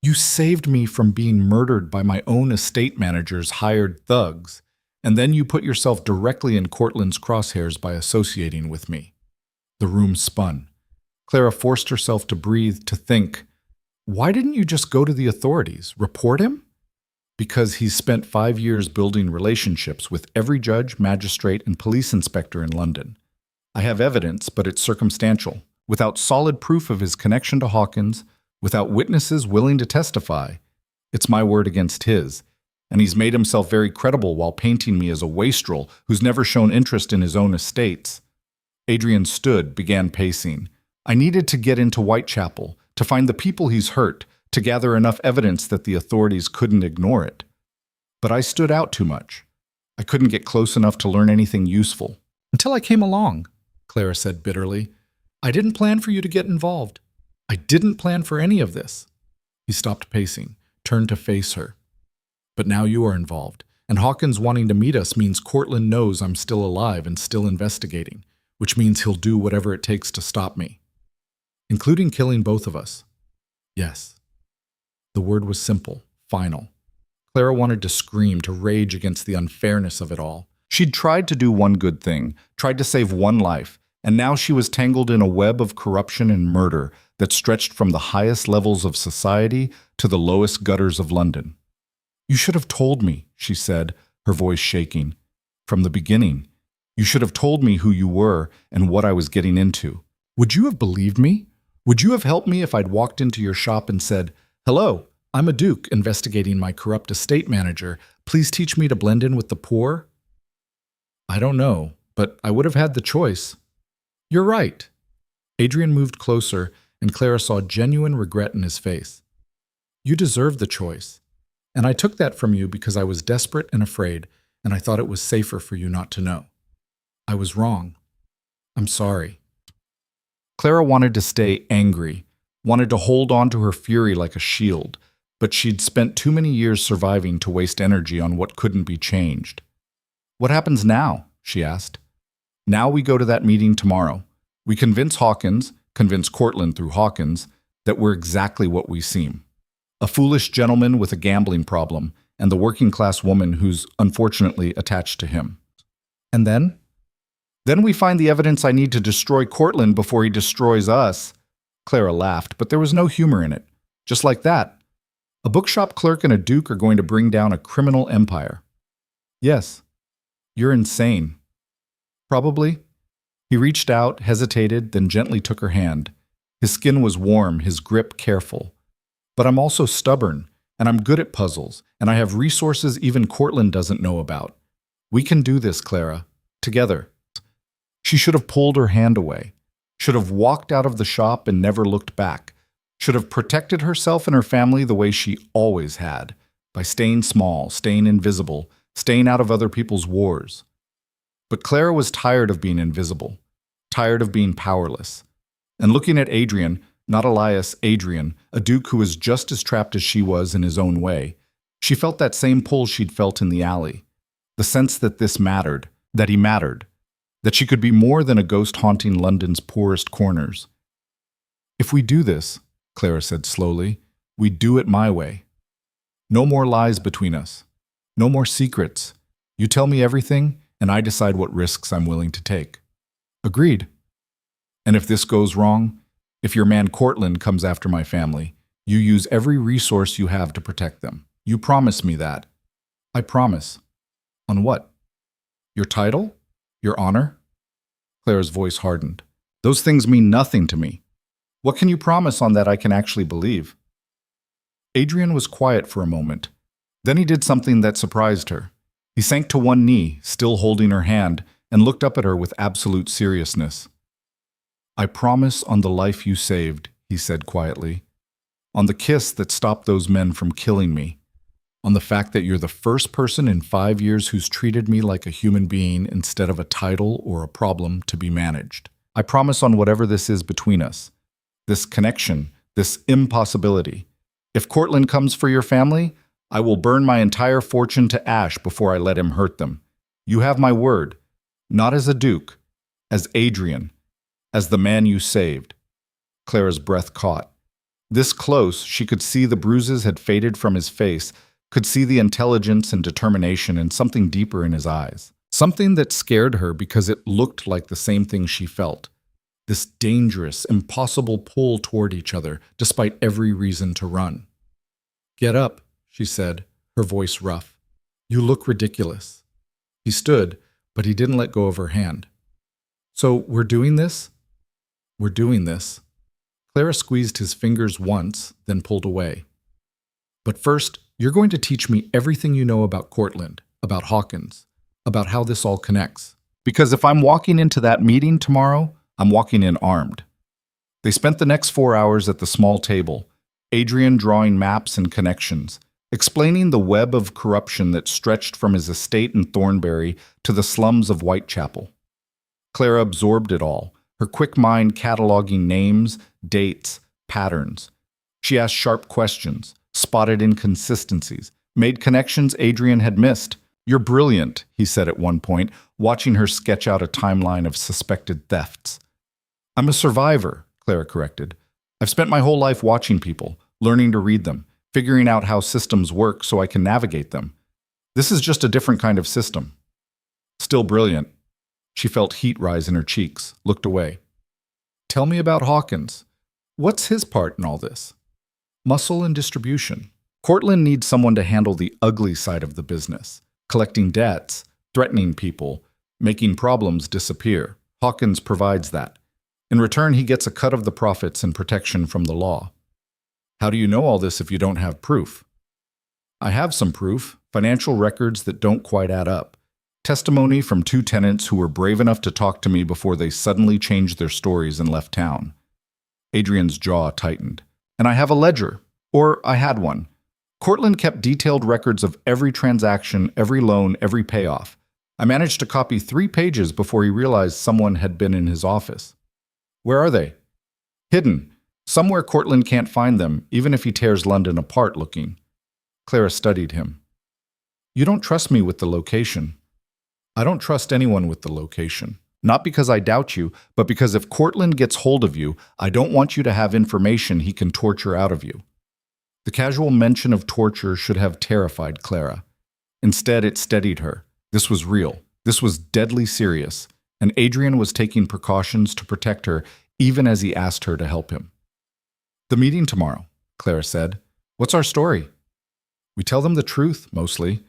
you saved me from being murdered by my own estate manager's hired thugs, and then you put yourself directly in Cortland's crosshairs by associating with me." The room spun. Clara forced herself to breathe, to think, why didn't you just go to the authorities, report him? Because he's spent 5 years building relationships with every judge, magistrate, and police inspector in London. I have evidence, but it's circumstantial. Without solid proof of his connection to Hawkins, without witnesses willing to testify, it's my word against his. And he's made himself very credible while painting me as a wastrel who's never shown interest in his own estates. Adrian stood, began pacing. I needed to get into Whitechapel, to find the people he's hurt, to gather enough evidence that the authorities couldn't ignore it. But I stood out too much. I couldn't get close enough to learn anything useful. Until I came along, Clara said bitterly. I didn't plan for you to get involved. I didn't plan for any of this. He stopped pacing, turned to face her. But now you are involved, and Hawkins wanting to meet us means Cortland knows I'm still alive and still investigating, which means he'll do whatever it takes to stop me. Including killing both of us. Yes. The word was simple, final. Clara wanted to scream, to rage against the unfairness of it all. She'd tried to do one good thing, tried to save one life, and now she was tangled in a web of corruption and murder that stretched from the highest levels of society to the lowest gutters of London. You should have told me, she said, her voice shaking. From the beginning. You should have told me who you were and what I was getting into. Would you have believed me? Would you have helped me if I'd walked into your shop and said, Hello, I'm a duke investigating my corrupt estate manager. Please teach me to blend in with the poor? I don't know, but I would have had the choice. You're right. Adrian moved closer, and Clara saw genuine regret in his face. You deserved the choice. And I took that from you because I was desperate and afraid, and I thought it was safer for you not to know. I was wrong. I'm sorry. Clara wanted to stay angry, wanted to hold on to her fury like a shield, but she'd spent too many years surviving to waste energy on what couldn't be changed. What happens now? She asked. Now we go to that meeting tomorrow. We convince Hawkins, convince Cortland through Hawkins, that we're exactly what we seem. A foolish gentleman with a gambling problem, and the working-class woman who's unfortunately attached to him. And then? Then we find the evidence I need to destroy Cortland before he destroys us. Clara laughed, but there was no humor in it. Just like that. A bookshop clerk and a duke are going to bring down a criminal empire. Yes. You're insane. Probably. He reached out, hesitated, then gently took her hand. His skin was warm, his grip careful. But I'm also stubborn, and I'm good at puzzles, and I have resources even Cortland doesn't know about. We can do this, Clara. Together." She should have pulled her hand away, should have walked out of the shop and never looked back, should have protected herself and her family the way she always had, by staying small, staying invisible, staying out of other people's wars. But Clara was tired of being invisible, tired of being powerless. And looking at Adrian, not Elias, Adrian, a duke who was just as trapped as she was in his own way, she felt that same pull she'd felt in the alley. The sense that this mattered, that he mattered, that she could be more than a ghost haunting London's poorest corners. "If we do this," Clara said slowly, "we do it my way. No more lies between us. No more secrets. You tell me everything, and I decide what risks I'm willing to take." "Agreed. And if this goes wrong, if your man Cortland comes after my family, you use every resource you have to protect them. You promise me that." "I promise." "On what? Your title? Your honor?" Clara's voice hardened. "Those things mean nothing to me. What can you promise on that I can actually believe?" Adrian was quiet for a moment. Then he did something that surprised her. He sank to one knee, still holding her hand, and looked up at her with absolute seriousness. "I promise on the life you saved," he said quietly. "On the kiss that stopped those men from killing me. On the fact that you're the first person in 5 years who's treated me like a human being instead of a title or a problem to be managed. I promise on whatever this is between us. This connection, this impossibility. If Cortland comes for your family, I will burn my entire fortune to ash before I let him hurt them. You have my word, not as a duke, as Adrian, as the man you saved." Clara's breath caught. This close, she could see the bruises had faded from his face, could see the intelligence and determination and something deeper in his eyes. Something that scared her because it looked like the same thing she felt. This dangerous, impossible pull toward each other, despite every reason to run. "Get up," she said, her voice rough. "You look ridiculous." He stood, but he didn't let go of her hand. "So we're doing this?" "We're doing this." Clara squeezed his fingers once, then pulled away. "But first, you're going to teach me everything you know about Cortland, about Hawkins, about how this all connects. Because if I'm walking into that meeting tomorrow, I'm walking in armed." They spent the next 4 hours at the small table, Adrian drawing maps and connections, explaining the web of corruption that stretched from his estate in Thornbury to the slums of Whitechapel. Clara absorbed it all, her quick mind cataloging names, dates, patterns. She asked sharp questions, spotted inconsistencies, made connections Adrian had missed. "You're brilliant," he said at one point, watching her sketch out a timeline of suspected thefts. "I'm a survivor," Clara corrected. "I've spent my whole life watching people, learning to read them, figuring out how systems work so I can navigate them. This is just a different kind of system." "Still brilliant." She felt heat rise in her cheeks, looked away. "Tell me about Hawkins. What's his part in all this?" "Muscle and distribution. Cortland needs someone to handle the ugly side of the business, collecting debts, threatening people, making problems disappear. Hawkins provides that. In return, he gets a cut of the profits and protection from the law." "How do you know all this if you don't have proof?" "I have some proof, financial records that don't quite add up. Testimony from 2 tenants who were brave enough to talk to me before they suddenly changed their stories and left town." Adrian's jaw tightened. "And I have a ledger, or I had one. Cortland kept detailed records of every transaction, every loan, every payoff. I managed to copy 3 pages before he realized someone had been in his office." "Where are they?" "Hidden. Somewhere Cortland can't find them, even if he tears London apart looking." Clara studied him. "You don't trust me with the location." "I don't trust anyone with the location. Not because I doubt you, but because if Cortland gets hold of you, I don't want you to have information he can torture out of you." The casual mention of torture should have terrified Clara. Instead, it steadied her. This was real. This was deadly serious. And Adrian was taking precautions to protect her, even as he asked her to help him. "The meeting tomorrow," Clara said. "What's our story?" "We tell them the truth, mostly.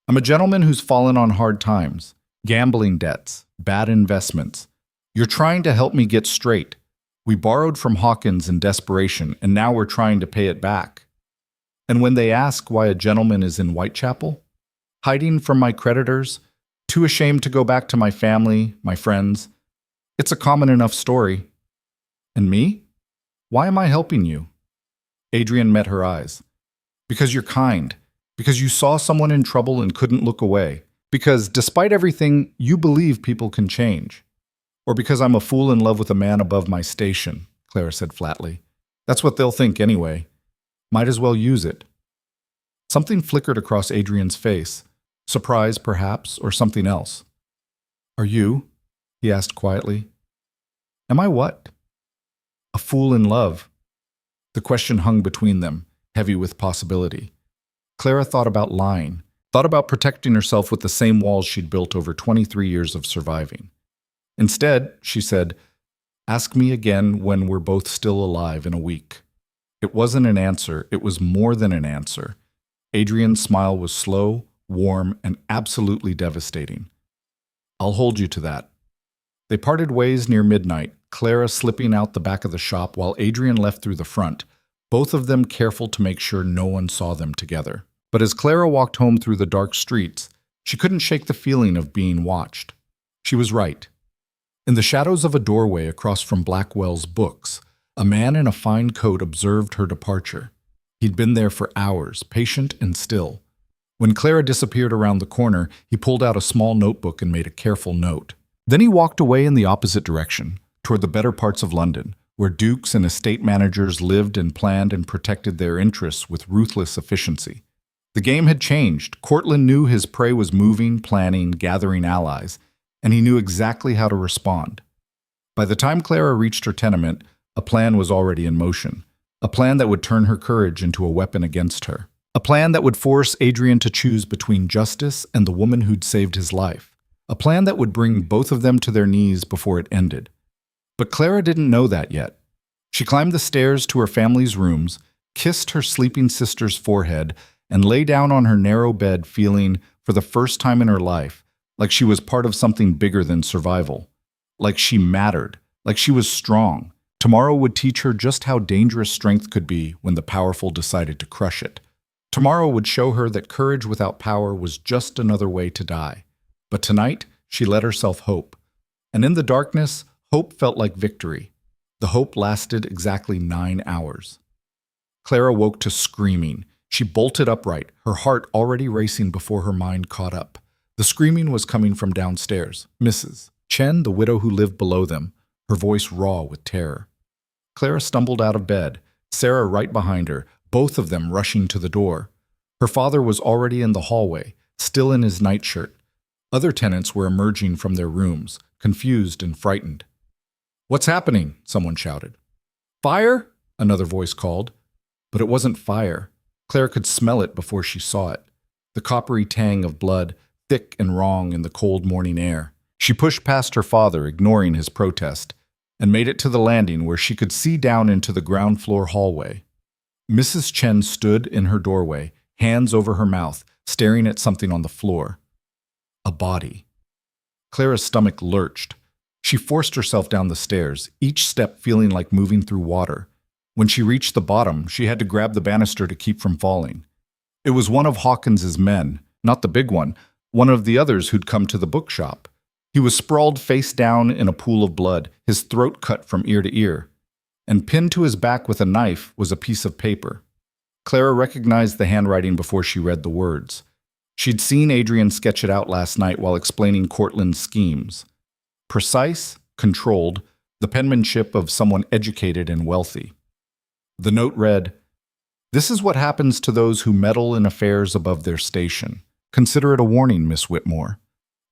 I'm a gentleman who's fallen on hard times, gambling debts, bad investments. You're trying to help me get straight. We borrowed from Hawkins in desperation, and now we're trying to pay it back. And when they ask why a gentleman is in Whitechapel, hiding from my creditors, too ashamed to go back to my family, my friends, it's a common enough story. And me? Why am I helping you? Adrian met her eyes. Because you're kind. Because you saw someone in trouble and couldn't look away. Because, despite everything, you believe people can change. Or because I'm a fool in love with a man above my station, Clara said flatly. That's what they'll think anyway. Might as well use it. Something flickered across Adrian's face. Surprise, perhaps, or something else. Are you? He asked quietly. Am I what? A fool in love. The question hung between them, heavy with possibility. Clara thought about lying, thought about protecting herself with the same walls she'd built over 23 years of surviving. Instead, she said, ask me again when we're both still alive in a week. It wasn't an answer, it was more than an answer. Adrian's smile was slow, warm, and absolutely devastating. I'll hold you to that. They parted ways near midnight, Clara slipping out the back of the shop while Adrian left through the front, both of them careful to make sure no one saw them together. But as Clara walked home through the dark streets, she couldn't shake the feeling of being watched. She was right. In the shadows of a doorway across from Blackwell's books, a man in a fine coat observed her departure. He'd been there for hours, patient and still. When Clara disappeared around the corner, he pulled out a small notebook and made a careful note. Then he walked away in the opposite direction, toward the better parts of London, where dukes and estate managers lived and planned and protected their interests with ruthless efficiency. The game had changed. Cortland knew his prey was moving, planning, gathering allies, and he knew exactly how to respond. By the time Clara reached her tenement, a plan was already in motion. A plan that would turn her courage into a weapon against her. A plan that would force Adrian to choose between justice and the woman who'd saved his life. A plan that would bring both of them to their knees before it ended. But Clara didn't know that yet. She climbed the stairs to her family's rooms, kissed her sleeping sister's forehead, and lay down on her narrow bed feeling, for the first time in her life, like she was part of something bigger than survival. Like she mattered. Like she was strong. Tomorrow would teach her just how dangerous strength could be when the powerful decided to crush it. Tomorrow would show her that courage without power was just another way to die. But tonight, she let herself hope. And in the darkness, hope felt like victory. The hope lasted exactly 9 hours. Clara woke to screaming. She bolted upright, her heart already racing before her mind caught up. The screaming was coming from downstairs. Mrs. Chen, the widow who lived below them, her voice raw with terror. Clara stumbled out of bed, Sarah right behind her, both of them rushing to the door. Her father was already in the hallway, still in his nightshirt. Other tenants were emerging from their rooms, confused and frightened. "What's happening?" someone shouted. "Fire?" another voice called. But it wasn't fire. Claire could smell it before she saw it. The coppery tang of blood, thick and wrong in the cold morning air. She pushed past her father, ignoring his protest, and made it to the landing where she could see down into the ground floor hallway. Mrs. Chen stood in her doorway, hands over her mouth, staring at something on the floor. A body. Clara's stomach lurched. She forced herself down the stairs, each step feeling like moving through water. When she reached the bottom, she had to grab the banister to keep from falling. It was one of Hawkins's men, not the big one of the others who'd come to the bookshop. He was sprawled face down in a pool of blood, his throat cut from ear to ear. And pinned to his back with a knife was a piece of paper. Clara recognized the handwriting before she read the words. She'd seen Adrian sketch it out last night while explaining Cortland's schemes. Precise, controlled, the penmanship of someone educated and wealthy. The note read, "This is what happens to those who meddle in affairs above their station. Consider it a warning, Miss Whitmore.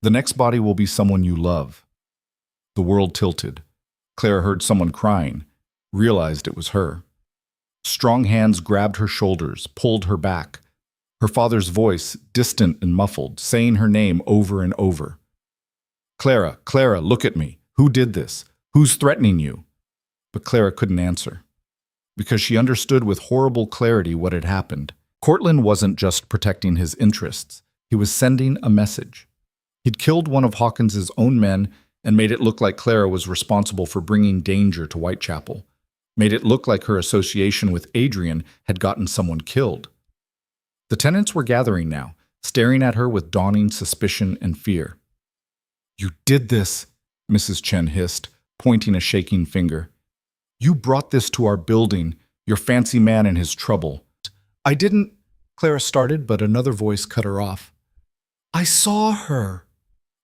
The next body will be someone you love." The world tilted. Clara heard someone crying, realized it was her. Strong hands grabbed her shoulders, pulled her back. Her father's voice, distant and muffled, saying her name over and over. "Clara, Clara, look at me. Who did this? Who's threatening you?" But Clara couldn't answer. Because she understood with horrible clarity what had happened. Cortland wasn't just protecting his interests. He was sending a message. He'd killed one of Hawkins's own men, and made it look like Clara was responsible for bringing danger to Whitechapel, made it look like her association with Adrian had gotten someone killed. The tenants were gathering now, staring at her with dawning suspicion and fear. "You did this," Mrs. Chen hissed, pointing a shaking finger. "You brought this to our building, your fancy man and his trouble." "I didn't," Clara started, but another voice cut her off. "I saw her."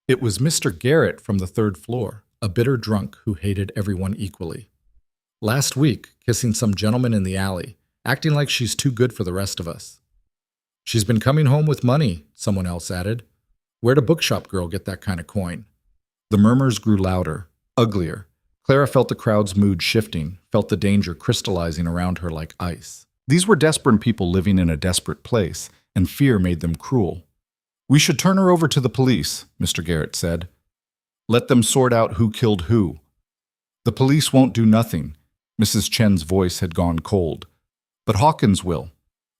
It was Mr. Garrett from the third floor, a bitter drunk who hated everyone equally. "Last week, kissing some gentleman in the alley, acting like she's too good for the rest of us." "She's been coming home with money," someone else added. "Where'd a bookshop girl get that kind of coin?" The murmurs grew louder, uglier. Clara felt the crowd's mood shifting, felt the danger crystallizing around her like ice. These were desperate people living in a desperate place, and fear made them cruel. "We should turn her over to the police," Mr. Garrett said. "Let them sort out who killed who." "The police won't do nothing." Mrs. Chen's voice had gone cold. "But Hawkins will.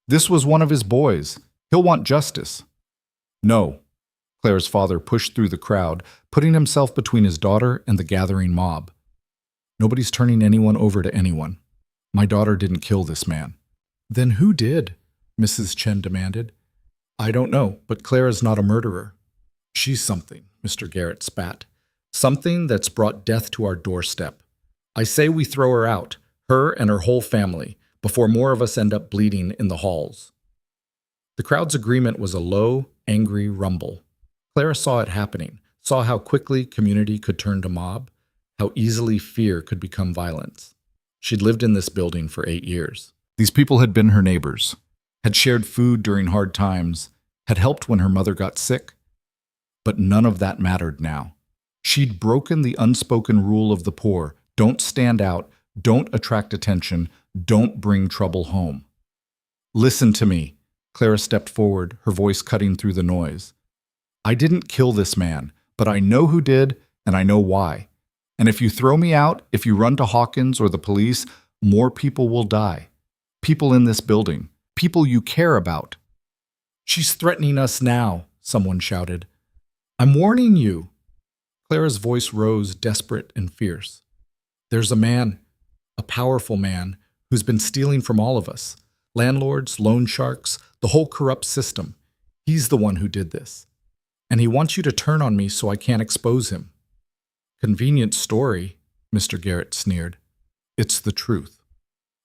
This was one of his boys. He'll want justice." "No." Clara's father pushed through the crowd, putting himself between his daughter and the gathering mob. "Nobody's turning anyone over to anyone. My daughter didn't kill this man." "Then who did?" Mrs. Chen demanded. "I don't know, but Clara's not a murderer." "She's something," Mr. Garrett spat. "Something that's brought death to our doorstep. I say we throw her out, her and her whole family, before more of us end up bleeding in the halls." The crowd's agreement was a low, angry rumble. Clara saw it happening, saw how quickly community could turn to mob, how easily fear could become violence. She'd lived in this building for 8 years. These people had been her neighbors, had shared food during hard times, had helped when her mother got sick. But none of that mattered now. She'd broken the unspoken rule of the poor: don't stand out, don't attract attention, don't bring trouble home. "Listen to me." Clara stepped forward, her voice cutting through the noise. "I didn't kill this man, but I know who did, and I know why. And if you throw me out, if you run to Hawkins or the police, more people will die. People in this building, people you care about." "She's threatening us now," someone shouted. "I'm warning you." Clara's voice rose, desperate and fierce. "There's a man, a powerful man, who's been stealing from all of us. Landlords, loan sharks, the whole corrupt system. He's the one who did this. And he wants you to turn on me so I can't expose him." "Convenient story," Mr. Garrett sneered. "It's the truth.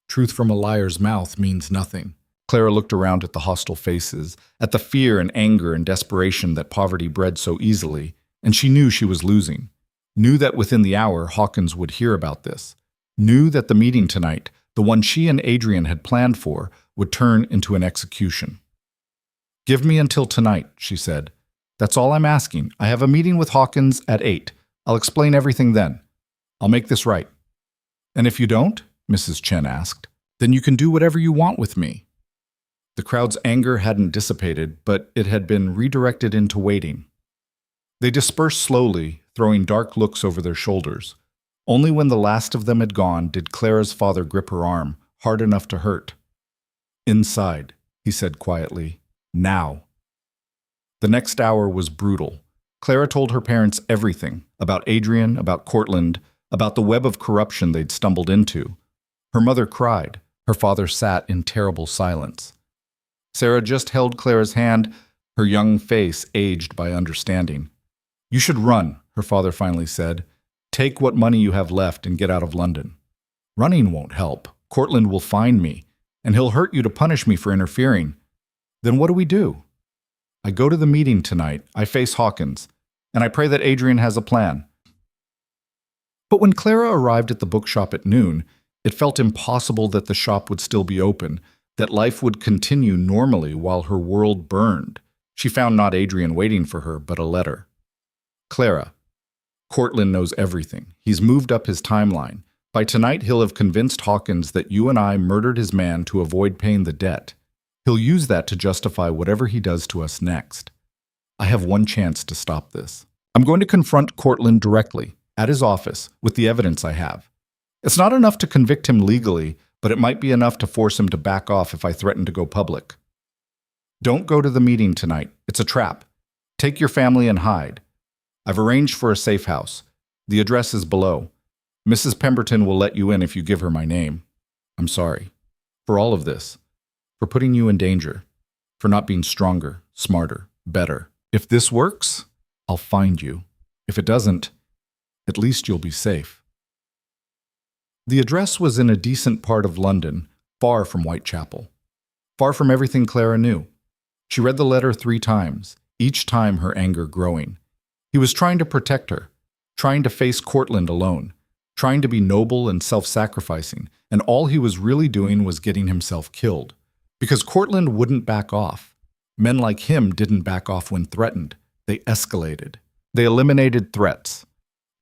Truth from a liar's mouth means nothing." Clara looked around at the hostile faces, at the fear and anger and desperation that poverty bred so easily, and she knew she was losing. Knew that within the hour Hawkins would hear about this. Knew that the meeting tonight, the one she and Adrian had planned for, would turn into an execution. "Give me until tonight," she said. "That's all I'm asking. I have a meeting with Hawkins at 8. I'll explain everything then. I'll make this right." "And if you don't?" Mrs. Chen asked. "Then you can do whatever you want with me." The crowd's anger hadn't dissipated, but it had been redirected into waiting. They dispersed slowly, throwing dark looks over their shoulders. Only when the last of them had gone did Clara's father grip her arm, hard enough to hurt. "Inside," he said quietly. "Now." The next hour was brutal. Clara told her parents everything, about Adrian, about Cortland, about the web of corruption they'd stumbled into. Her mother cried. Her father sat in terrible silence. Sarah just held Clara's hand, her young face aged by understanding. "You should run," her father finally said. "Take what money you have left and get out of London." "Running won't help. Cortland will find me, and he'll hurt you to punish me for interfering. Then what do we do?" "I go to the meeting tonight. I face Hawkins, and I pray that Adrian has a plan." But when Clara arrived at the bookshop at noon, it felt impossible that the shop would still be open, that life would continue normally while her world burned. She found not Adrian waiting for her, but a letter. "Clara, Cortland knows everything. He's moved up his timeline. By tonight, he'll have convinced Hawkins that you and I murdered his man to avoid paying the debt. He'll use that to justify whatever he does to us next. I have one chance to stop this. I'm going to confront Cortland directly, at his office, with the evidence I have. It's not enough to convict him legally, but it might be enough to force him to back off if I threaten to go public. Don't go to the meeting tonight. It's a trap. Take your family and hide. I've arranged for a safe house. The address is below. Mrs. Pemberton will let you in if you give her my name. I'm sorry. For all of this. For putting you in danger. For not being stronger, smarter, better. If this works, I'll find you. If it doesn't, at least you'll be safe. The address was in a decent part of London, far from Whitechapel. Far from everything Clara knew. She read the letter 3 times, each time her anger growing. He was trying to protect her, trying to face Cortland alone, trying to be noble and self-sacrificing, and all he was really doing was getting himself killed. Because Cortland wouldn't back off. Men like him didn't back off when threatened. They escalated. They eliminated threats.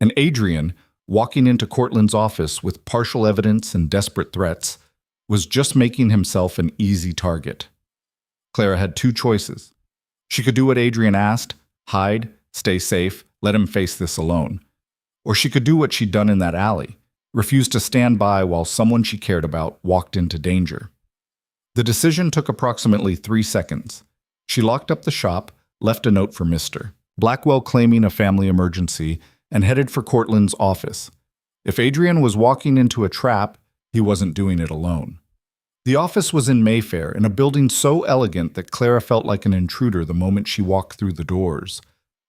And Adrian, walking into Cortland's office with partial evidence and desperate threats, was just making himself an easy target. Clara had 2 choices. She could do what Adrian asked, hide, stay safe, let him face this alone. Or she could do what she'd done in that alley, refuse to stand by while someone she cared about walked into danger. The decision took approximately 3 seconds. She locked up the shop, left a note for Mr. Blackwell claiming a family emergency, and headed for Cortland's office. If Adrian was walking into a trap, he wasn't doing it alone. The office was in Mayfair, in a building so elegant that Clara felt like an intruder the moment she walked through the doors.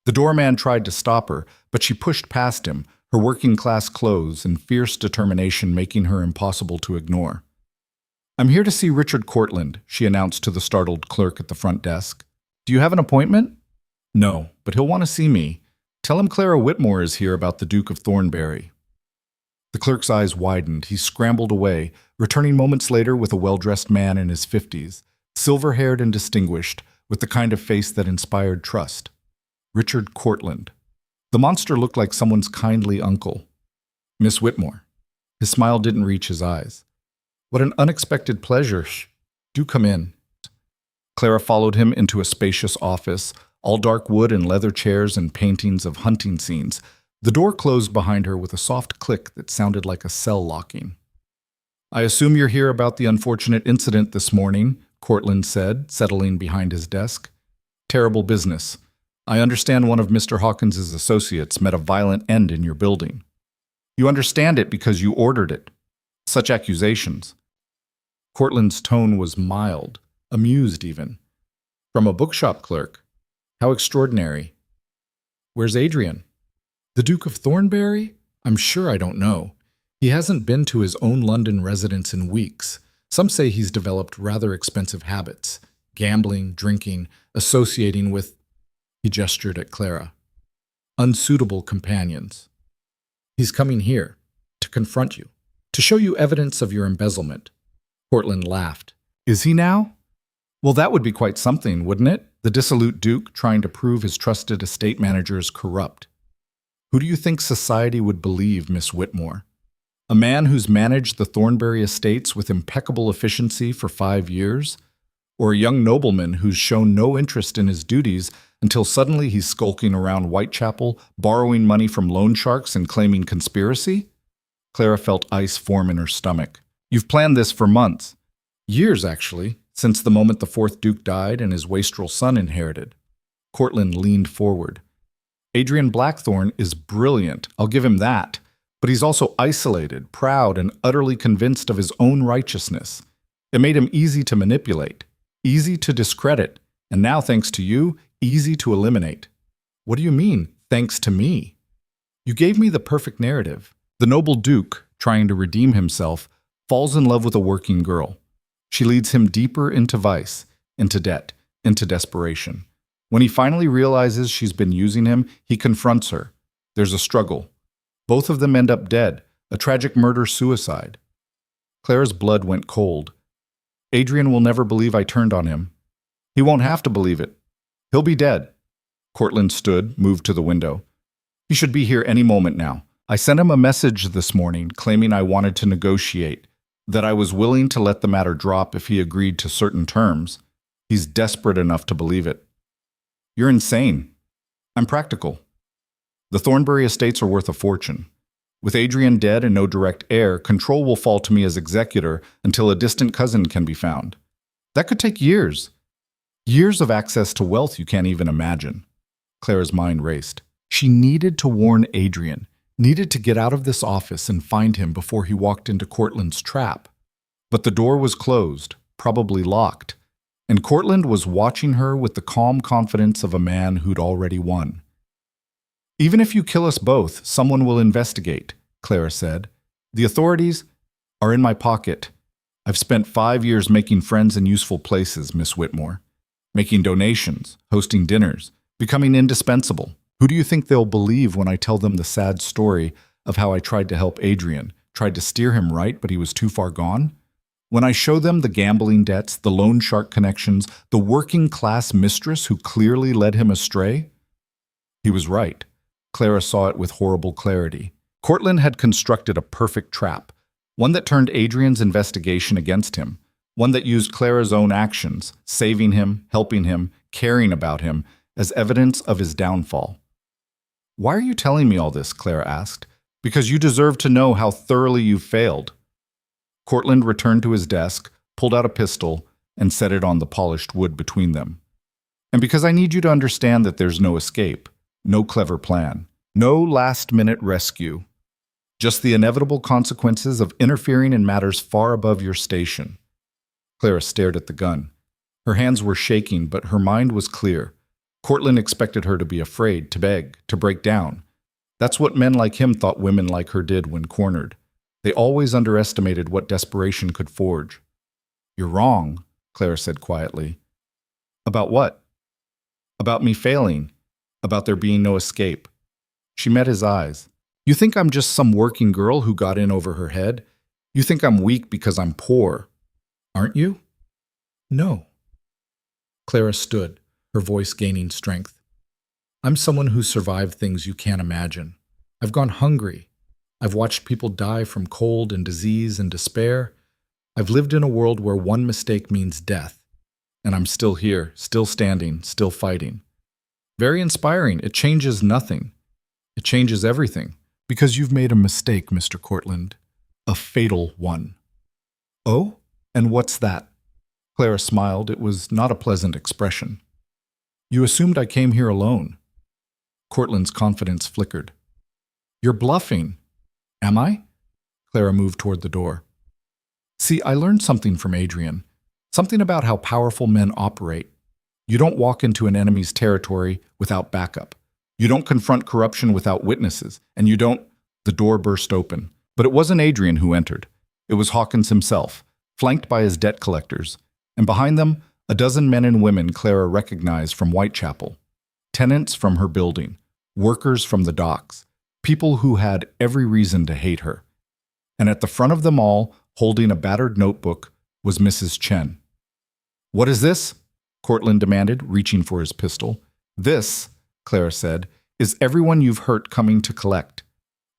The doorman tried to stop her, but she pushed past him, her working-class clothes and fierce determination making her impossible to ignore. "I'm here to see Richard Cortland," she announced to the startled clerk at the front desk. "Do you have an appointment?" "No, but he'll want to see me. Tell him Clara Whitmore is here about the Duke of Thornbury." The clerk's eyes widened. He scrambled away, returning moments later with a well-dressed man in his 50s, silver-haired and distinguished, with the kind of face that inspired trust. Richard Cortland. The monster looked like someone's kindly uncle. "Miss Whitmore." His smile didn't reach his eyes. "What an unexpected pleasure. Do come in." Clara followed him into a spacious office, all dark wood and leather chairs and paintings of hunting scenes. The door closed behind her with a soft click that sounded like a cell locking. "I assume you're here about the unfortunate incident this morning," Cortland said, settling behind his desk. "Terrible business. I understand one of Mr. Hawkins's associates met a violent end in your building. You understand it because you ordered it. Such accusations." Cortland's tone was mild, amused even. "From a bookshop clerk? How extraordinary. Where's Adrian?" "The Duke of Thornbury? I'm sure I don't know. He hasn't been to his own London residence in weeks. Some say he's developed rather expensive habits. Gambling, drinking, associating with," he gestured at Clara, "unsuitable companions. He's coming here, to confront you, to show you evidence of your embezzlement." Cortland laughed. "Is he now? Well, that would be quite something, wouldn't it? The dissolute Duke trying to prove his trusted estate manager is corrupt. Who do you think society would believe, Miss Whitmore? A man who's managed the Thornbury estates with impeccable efficiency for 5 years? Or a young nobleman who's shown no interest in his duties until suddenly he's skulking around Whitechapel, borrowing money from loan sharks and claiming conspiracy?" Clara felt ice form in her stomach. "You've planned this for months. Years, actually, since the moment the 4th Duke died and his wastrel son inherited." Cortland leaned forward. "Adrian Blackthorne is brilliant, I'll give him that. But he's also isolated, proud, and utterly convinced of his own righteousness. It made him easy to manipulate, easy to discredit, and now, thanks to you, easy to eliminate." "What do you mean, thanks to me?" "You gave me the perfect narrative. The noble Duke, trying to redeem himself, falls in love with a working girl. She leads him deeper into vice, into debt, into desperation. When he finally realizes she's been using him, he confronts her. There's a struggle. Both of them end up dead, a tragic murder-suicide." Clara's blood went cold. "Adrian will never believe I turned on him. He won't have to believe it. He'll be dead." Cortland stood, moved to the window. "He should be here any moment now. I sent him a message this morning claiming I wanted to negotiate, that I was willing to let the matter drop if he agreed to certain terms. He's desperate enough to believe it." "You're insane." "I'm practical. The Thornbury estates are worth a fortune. With Adrian dead and no direct heir, control will fall to me as executor until a distant cousin can be found. That could take years. Years of access to wealth you can't even imagine." Clara's mind raced. She needed to warn Adrian. Needed to get out of this office and find him before he walked into Cortland's trap. But the door was closed, probably locked, and Cortland was watching her with the calm confidence of a man who'd already won. "Even if you kill us both, someone will investigate," Clara said. "The authorities are in my pocket. I've spent 5 years making friends in useful places, Miss Whitmore. Making donations, hosting dinners, becoming indispensable. Who do you think they'll believe when I tell them the sad story of how I tried to help Adrian, tried to steer him right, but he was too far gone? When I show them the gambling debts, the loan shark connections, the working-class mistress who clearly led him astray?" He was right. Clara saw it with horrible clarity. Cortland had constructed a perfect trap, one that turned Adrian's investigation against him, one that used Clara's own actions, saving him, helping him, caring about him, as evidence of his downfall. "Why are you telling me all this?" Clara asked. "Because you deserve to know how thoroughly you've failed." Cortland returned to his desk, pulled out a pistol, and set it on the polished wood between them. "And because I need you to understand that there's no escape, no clever plan, no last-minute rescue. Just the inevitable consequences of interfering in matters far above your station." Clara stared at the gun. Her hands were shaking, but her mind was clear. Cortland expected her to be afraid, to beg, to break down. That's what men like him thought women like her did when cornered. They always underestimated what desperation could forge. "You're wrong," Clara said quietly. "About what?" "About me failing. About there being no escape." She met his eyes. "You think I'm just some working girl who got in over her head? You think I'm weak because I'm poor, aren't you?" "No." Clara stood, her voice gaining strength. "I'm someone who survived things you can't imagine. I've gone hungry. I've watched people die from cold and disease and despair. I've lived in a world where one mistake means death. And I'm still here, still standing, still fighting. Very inspiring. It changes nothing. It changes everything. Because you've made a mistake, Mr. Cortland. A fatal one." "Oh? And what's that?" Clara smiled. It was not a pleasant expression. "You assumed I came here alone." Cortland's confidence flickered. "You're bluffing." "Am I?" Clara moved toward the door. "See, I learned something from Adrian. Something about how powerful men operate. You don't walk into an enemy's territory without backup. You don't confront corruption without witnesses. And you don't—" The door burst open. But it wasn't Adrian who entered. It was Hawkins himself, flanked by his debt collectors. And behind them, a dozen men and women Clara recognized from Whitechapel. Tenants from her building. Workers from the docks. People who had every reason to hate her. And at the front of them all, holding a battered notebook, was Mrs. Chen. "What is this?" Cortland demanded, reaching for his pistol. "This," Clara said, "is everyone you've hurt coming to collect."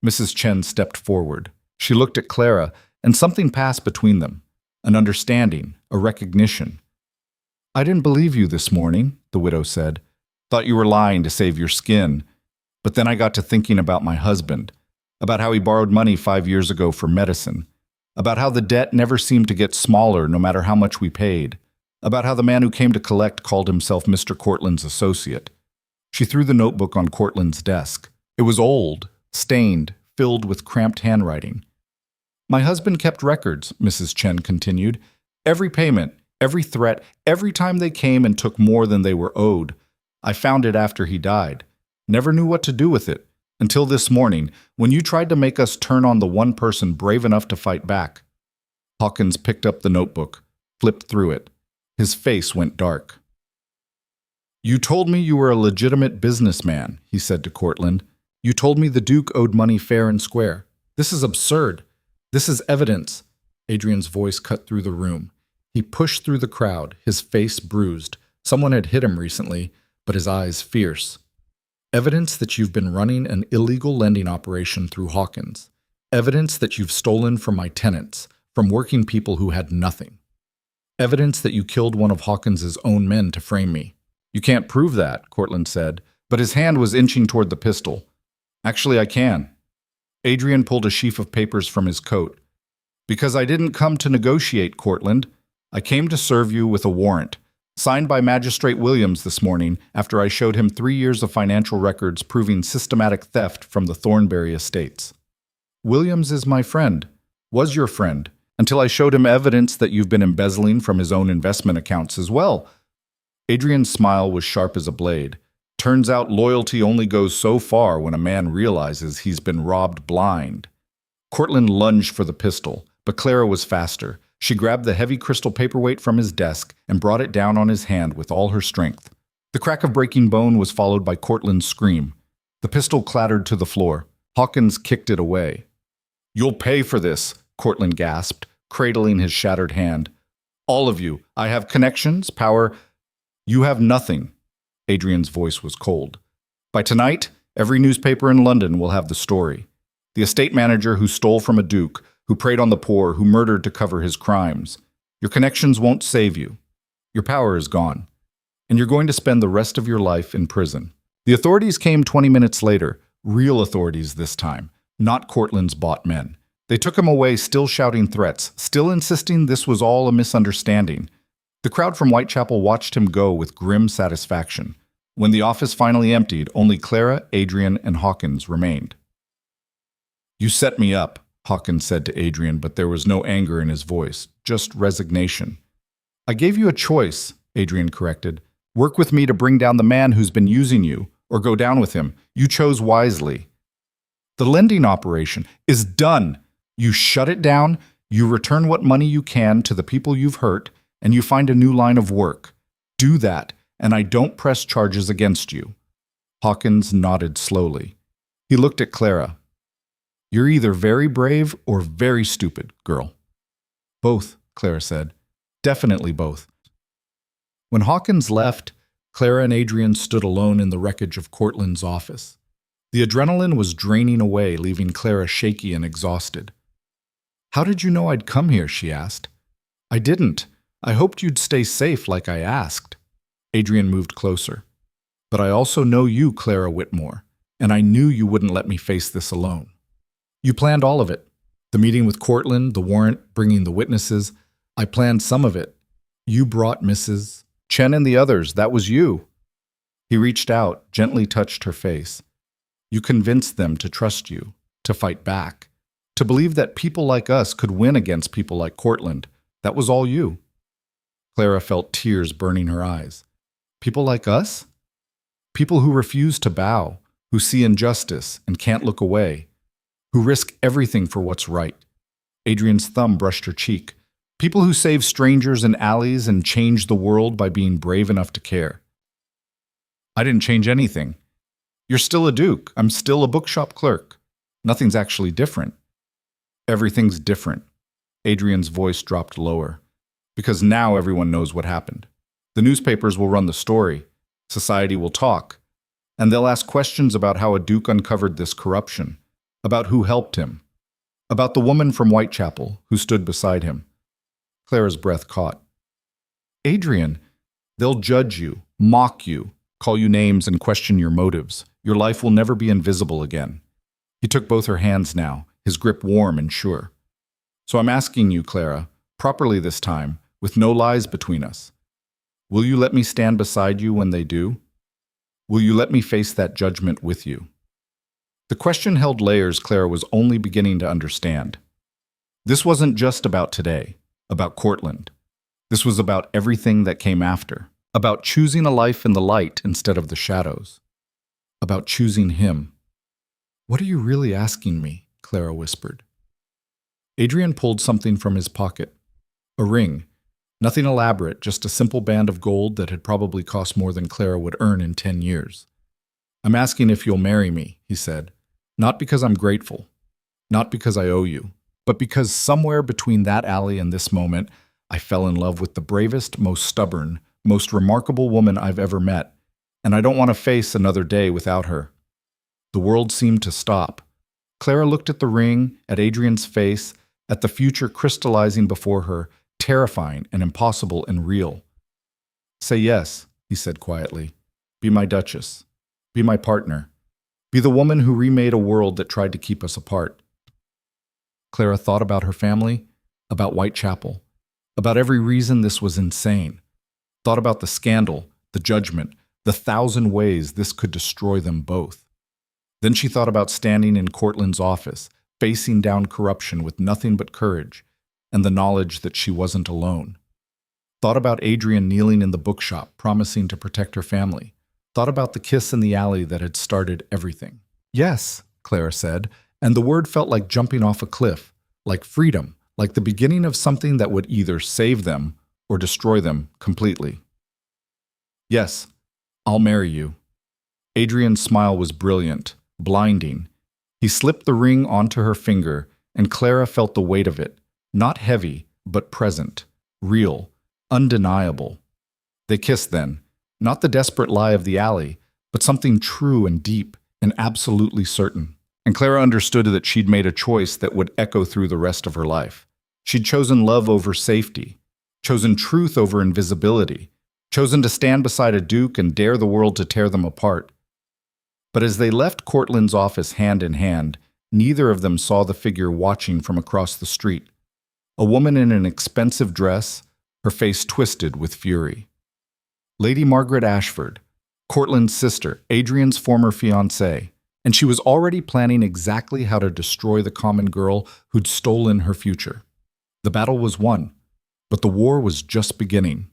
Mrs. Chen stepped forward. She looked at Clara, and something passed between them. An understanding, a recognition. "I didn't believe you this morning," the widow said. "Thought you were lying to save your skin. But then I got to thinking about my husband, about how he borrowed money 5 years ago for medicine, about how the debt never seemed to get smaller no matter how much we paid, about how the man who came to collect called himself Mr. Cortland's associate." She threw the notebook on Cortland's desk. It was old, stained, filled with cramped handwriting. "My husband kept records," Mrs. Chen continued. "Every payment, every threat, every time they came and took more than they were owed. I found it after he died. Never knew what to do with it, until this morning, when you tried to make us turn on the one person brave enough to fight back." Hawkins picked up the notebook, flipped through it. His face went dark. "You told me you were a legitimate businessman," he said to Cortland. "You told me the Duke owed money fair and square. This is absurd. This is evidence." Adrian's voice cut through the room. He pushed through the crowd, his face bruised. Someone had hit him recently, but his eyes fierce. "Evidence that you've been running an illegal lending operation through Hawkins. Evidence that you've stolen from my tenants, from working people who had nothing. Evidence that you killed one of Hawkins's own men to frame me." "You can't prove that," Cortland said, but his hand was inching toward the pistol. "Actually, I can." Adrian pulled a sheaf of papers from his coat. "Because I didn't come to negotiate, Cortland. I came to serve you with a warrant. Signed by Magistrate Williams this morning after I showed him 3 years of financial records proving systematic theft from the Thornberry estates. Williams is my friend, was your friend, until I showed him evidence that you've been embezzling from his own investment accounts as well. Adrian's smile was sharp as a blade. Turns out loyalty only goes so far when a man realizes he's been robbed blind. Cortland lunged for the pistol, but Clara was faster. She grabbed the heavy crystal paperweight from his desk and brought it down on his hand with all her strength. The crack of breaking bone was followed by Cortland's scream. The pistol clattered to the floor. Hawkins kicked it away. "You'll pay for this," Cortland gasped, cradling his shattered hand. "All of you. I have connections, power. You have nothing." Adrian's voice was cold. "By tonight, every newspaper in London will have the story. The estate manager who stole from a duke, who preyed on the poor, who murdered to cover his crimes. Your connections won't save you. Your power is gone. And you're going to spend the rest of your life in prison." The authorities came 20 minutes later, real authorities this time, not Cortland's bought men. They took him away still shouting threats, still insisting this was all a misunderstanding. The crowd from Whitechapel watched him go with grim satisfaction. When the office finally emptied, only Clara, Adrian, and Hawkins remained. "You set me up," Hawkins said to Adrian, but there was no anger in his voice, just resignation. "I gave you a choice," Adrian corrected. "Work with me to bring down the man who's been using you, or go down with him. You chose wisely. The lending operation is done. You shut it down, you return what money you can to the people you've hurt, and you find a new line of work. Do that, and I don't press charges against you." Hawkins nodded slowly. He looked at Clara. "You're either very brave or very stupid, girl." "Both," Clara said. "Definitely both." When Hawkins left, Clara and Adrian stood alone in the wreckage of Cortland's office. The adrenaline was draining away, leaving Clara shaky and exhausted. "How did you know I'd come here?" she asked. "I didn't. I hoped you'd stay safe like I asked." Adrian moved closer. "But I also know you, Clara Whitmore, and I knew you wouldn't let me face this alone. You planned all of it. The meeting with Cortland, the warrant, bringing the witnesses. I planned some of it. You brought Mrs. Chen and the others. That was you." He reached out, gently touched her face. "You convinced them to trust you, to fight back, to believe that people like us could win against people like Cortland. That was all you." Clara felt tears burning her eyes. "People like us? People who refuse to bow, who see injustice and can't look away, who risk everything for what's right." Adrian's thumb brushed her cheek. "People who save strangers in alleys and change the world by being brave enough to care." "I didn't change anything. You're still a duke. I'm still a bookshop clerk. Nothing's actually different." "Everything's different." Adrian's voice dropped lower. "Because now everyone knows what happened. The newspapers will run the story. Society will talk. And they'll ask questions about how a duke uncovered this corruption, about who helped him, about the woman from Whitechapel who stood beside him." Clara's breath caught. "Adrian, they'll judge you, mock you, call you names and question your motives. Your life will never be invisible again." He took both her hands now, his grip warm and sure. "So I'm asking you, Clara, properly this time, with no lies between us. Will you let me stand beside you when they do? Will you let me face that judgment with you?" The question held layers Clara was only beginning to understand. This wasn't just about today, about Cortland. This was about everything that came after, about choosing a life in the light instead of the shadows, about choosing him. "What are you really asking me?" Clara whispered. Adrian pulled something from his pocket. A ring. Nothing elaborate, just a simple band of gold that had probably cost more than Clara would earn in 10 years. "I'm asking if you'll marry me," he said. "Not because I'm grateful, not because I owe you, but because somewhere between that alley and this moment, I fell in love with the bravest, most stubborn, most remarkable woman I've ever met, and I don't want to face another day without her." The world seemed to stop. Clara looked at the ring, at Adrian's face, at the future crystallizing before her, terrifying and impossible and real. "Say yes," he said quietly. "Be my duchess. Be my partner. Be the woman who remade a world that tried to keep us apart." Clara thought about her family, about Whitechapel, about every reason this was insane. thought about the scandal, the judgment, the thousand ways this could destroy them both. Then she thought about standing in Cortland's office, facing down corruption with nothing but courage, and the knowledge that she wasn't alone. Thought about Adrian kneeling in the bookshop, promising to protect her family. Thought about the kiss in the alley that had started everything. Yes, Clara said, and the word felt like jumping off a cliff, like freedom, like the beginning of something that would either save them or destroy them completely. Yes, I'll marry you. Adrian's smile was brilliant, blinding. He slipped the ring onto her finger, and Clara felt the weight of it, not heavy, but present, real, undeniable. They kissed then, not the desperate lie of the alley, but something true and deep and absolutely certain. And Clara understood that she'd made a choice that would echo through the rest of her life. She'd chosen love over safety, chosen truth over invisibility, chosen to stand beside a duke and dare the world to tear them apart. But as they left Cortland's office hand in hand, neither of them saw the figure watching from across the street. A woman in an expensive dress, her face twisted with fury. Lady Margaret Ashford, Cortland's sister, Adrian's former fiancée, and she was already planning exactly how to destroy the common girl who'd stolen her future. The battle was won, but the war was just beginning.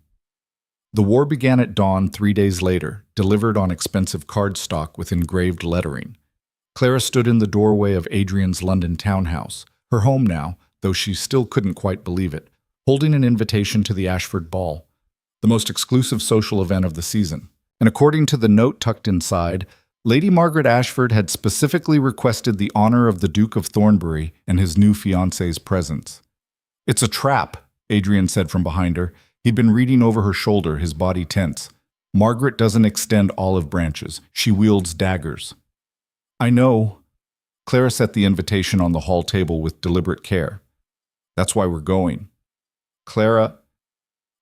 The war began at dawn 3 days later, delivered on expensive cardstock with engraved lettering. Clara stood in the doorway of Adrian's London townhouse, her home now, though she still couldn't quite believe it, holding an invitation to the Ashford Ball, the most exclusive social event of the season. And according to the note tucked inside, Lady Margaret Ashford had specifically requested the honor of the Duke of Thornbury and his new fiancé's presence. "It's a trap," Adrian said from behind her. He'd been reading over her shoulder, his body tense. "Margaret doesn't extend olive branches. She wields daggers." "I know." Clara set the invitation on the hall table with deliberate care. "That's why we're going." "Clara,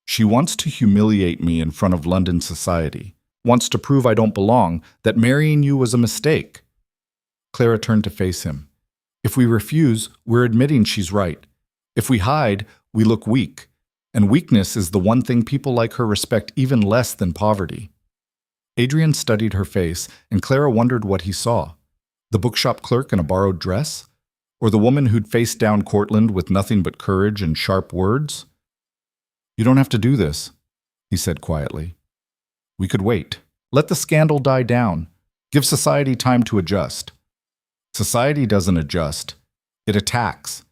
she wants to humiliate me in front of London society, wants to prove I don't belong, that marrying you was a mistake." Clara turned to face him. "If we refuse, we're admitting she's right. If we hide, we look weak. And weakness is the one thing people like her respect even less than poverty." Adrian studied her face, and Clara wondered what he saw. The bookshop clerk in a borrowed dress? Or the woman who'd faced down Cortland with nothing but courage and sharp words? "You don't have to do this," he said quietly. "We could wait. Let the scandal die down. Give society time to adjust." Society doesn't adjust. It attacks.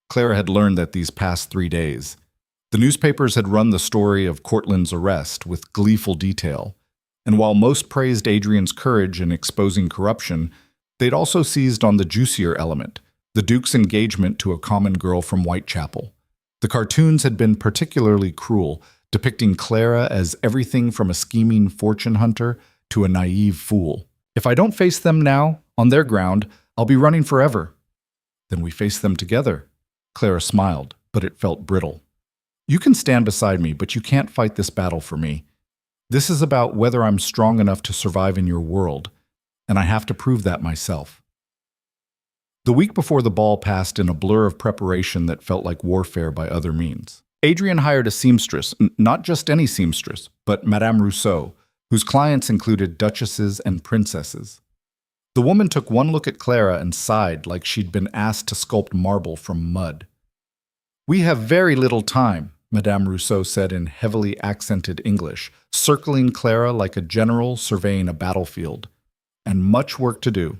Clara had learned that these past 3 days. The newspapers had run the story of Cortland's arrest with gleeful detail, and while most praised Adrian's courage in exposing corruption, they'd also seized on the juicier element, the Duke's engagement to a common girl from Whitechapel. The cartoons had been particularly cruel, depicting Clara as everything from a scheming fortune hunter to a naive fool. "If I don't face them now, on their ground, I'll be running forever." "Then we face them together." Clara smiled, but it felt brittle. "You can stand beside me, but you can't fight this battle for me. This is about whether I'm strong enough to survive in your world, and I have to prove that myself." The week before the ball passed in a blur of preparation that felt like warfare by other means. Adrian hired a seamstress, not just any seamstress, but Madame Rousseau, whose clients included duchesses and princesses. The woman took one look at Clara and sighed like she'd been asked to sculpt marble from mud. "We have very little time," Madame Rousseau said in heavily accented English, circling Clara like a general surveying a battlefield. "And much work to do."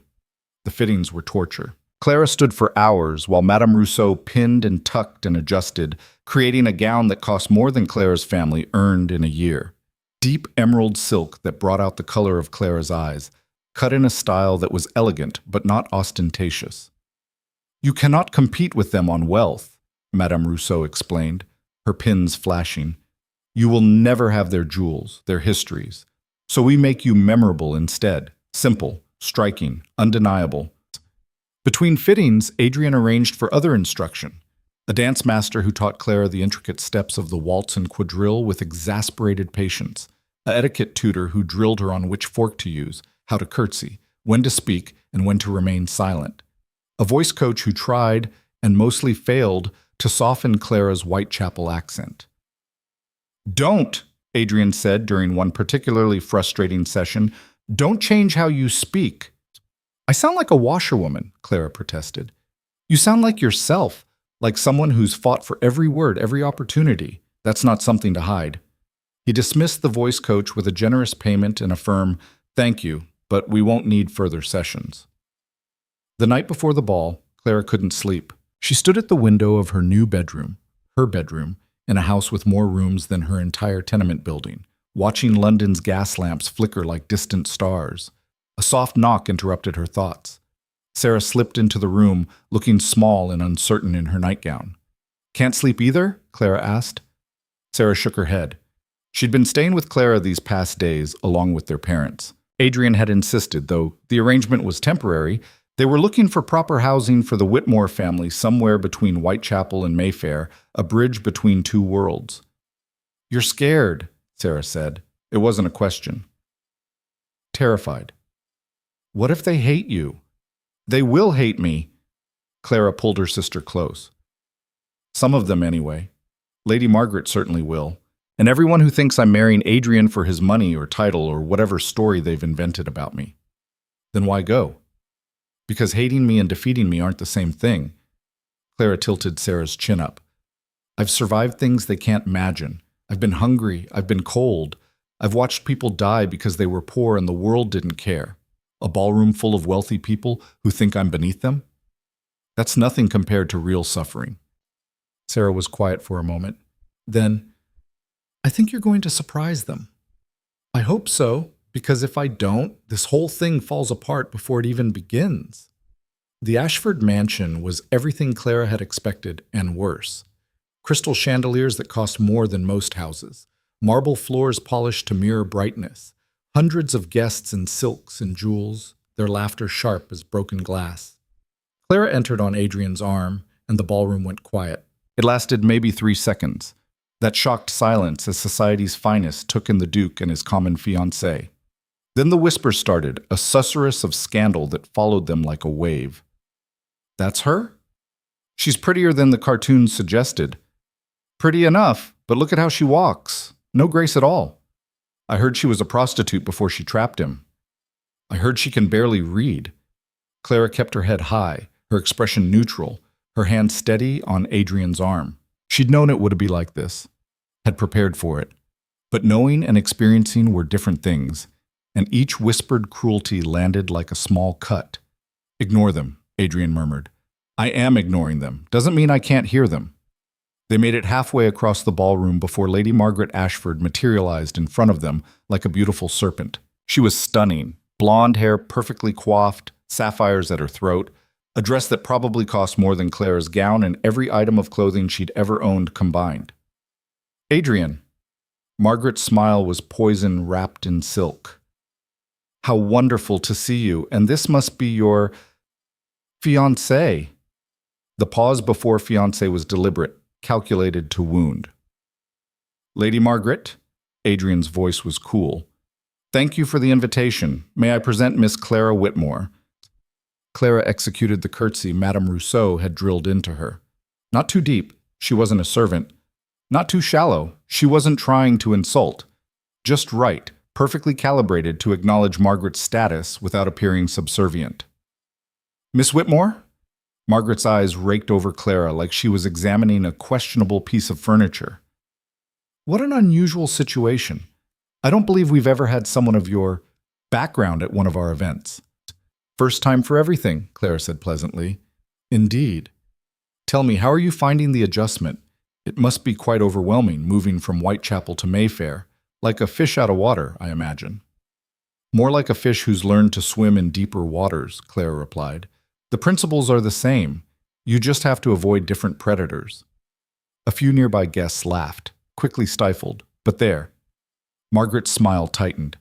The fittings were torture. Clara stood for hours while Madame Rousseau pinned and tucked and adjusted, creating a gown that cost more than Clara's family earned in a year. Deep emerald silk that brought out the color of Clara's eyes, cut in a style that was elegant but not ostentatious. "You cannot compete with them on wealth," Madame Rousseau explained, her pins flashing. "You will never have their jewels, their histories. So we make you memorable instead, simple, striking, undeniable." Between fittings, Adrian arranged for other instruction. A dance master who taught Clara the intricate steps of the waltz and quadrille with exasperated patience. A etiquette tutor who drilled her on which fork to use, how to curtsy, when to speak, and when to remain silent. A voice coach who tried, and mostly failed, to soften Clara's Whitechapel accent. "Don't!" Adrian said during one particularly frustrating session. Don't change how you speak. I sound like a washerwoman, Clara protested. You sound like yourself, like someone who's fought for every word, every opportunity. That's not something to hide. He dismissed the voice coach with a generous payment and a firm, "Thank you, but we won't need further sessions." The night before the ball, Clara couldn't sleep. She stood at the window of her new bedroom, her bedroom, in a house with more rooms than her entire tenement building, watching London's gas lamps flicker like distant stars. A soft knock interrupted her thoughts. Sarah slipped into the room, looking small and uncertain in her nightgown. "Can't sleep either?" Clara asked. Sarah shook her head. She'd been staying with Clara these past days, along with their parents. Adrian had insisted, though the arrangement was temporary. They were looking for proper housing for the Whitmore family somewhere between Whitechapel and Mayfair, a bridge between two worlds. "You're scared," Sarah said. It wasn't a question. Terrified. "What if they hate you?" "They will hate me." Clara pulled her sister close. "Some of them, anyway. Lady Margaret certainly will. And everyone who thinks I'm marrying Adrian for his money or title or whatever story they've invented about me. Then why go? Because hating me and defeating me aren't the same thing." Clara tilted Sarah's chin up. "I've survived things they can't imagine. I've been hungry. I've been cold. I've watched people die because they were poor and the world didn't care. A ballroom full of wealthy people who think I'm beneath them? That's nothing compared to real suffering." Sarah was quiet for a moment. Then, "I think you're going to surprise them." "I hope so, because if I don't, this whole thing falls apart before it even begins." The Ashford mansion was everything Clara had expected and worse. Crystal chandeliers that cost more than most houses, marble floors polished to mirror brightness, hundreds of guests in silks and jewels, their laughter sharp as broken glass. Clara entered on Adrian's arm, and the ballroom went quiet. It lasted maybe 3 seconds. That shocked silence as society's finest took in the Duke and his common fiancée. Then the whispers started, a susurrus of scandal that followed them like a wave. "That's her? She's prettier than the cartoons suggested." "Pretty enough, but look at how she walks. No grace at all. I heard she was a prostitute before she trapped him. I heard she can barely read." Clara kept her head high, her expression neutral, her hand steady on Adrian's arm. She'd known it would be like this, had prepared for it. But knowing and experiencing were different things, and each whispered cruelty landed like a small cut. "Ignore them," Adrian murmured. "I am ignoring them. Doesn't mean I can't hear them." They made it halfway across the ballroom before Lady Margaret Ashford materialized in front of them like a beautiful serpent. She was stunning, blonde hair perfectly coiffed, sapphires at her throat, a dress that probably cost more than Clara's gown and every item of clothing she'd ever owned combined. "Adrian." Margaret's smile was poison wrapped in silk. "How wonderful to see you, and this must be your fiancé." The pause before fiancé was deliberate, calculated to wound. "Lady Margaret," Adrian's voice was cool. "Thank you for the invitation. May I present Miss Clara Whitmore?" Clara executed the curtsy Madame Rousseau had drilled into her. Not too deep, she wasn't a servant. Not too shallow, she wasn't trying to insult. Just right, perfectly calibrated to acknowledge Margaret's status without appearing subservient. "Miss Whitmore?" Margaret's eyes raked over Clara like she was examining a questionable piece of furniture. "What an unusual situation. I don't believe we've ever had someone of your background at one of our events." "First time for everything," Clara said pleasantly. "Indeed. Tell me, how are you finding the adjustment? It must be quite overwhelming, moving from Whitechapel to Mayfair. Like a fish out of water, I imagine." "More like a fish who's learned to swim in deeper waters," Clara replied. "The principles are the same. You just have to avoid different predators." A few nearby guests laughed, quickly stifled, but there. Margaret's smile tightened.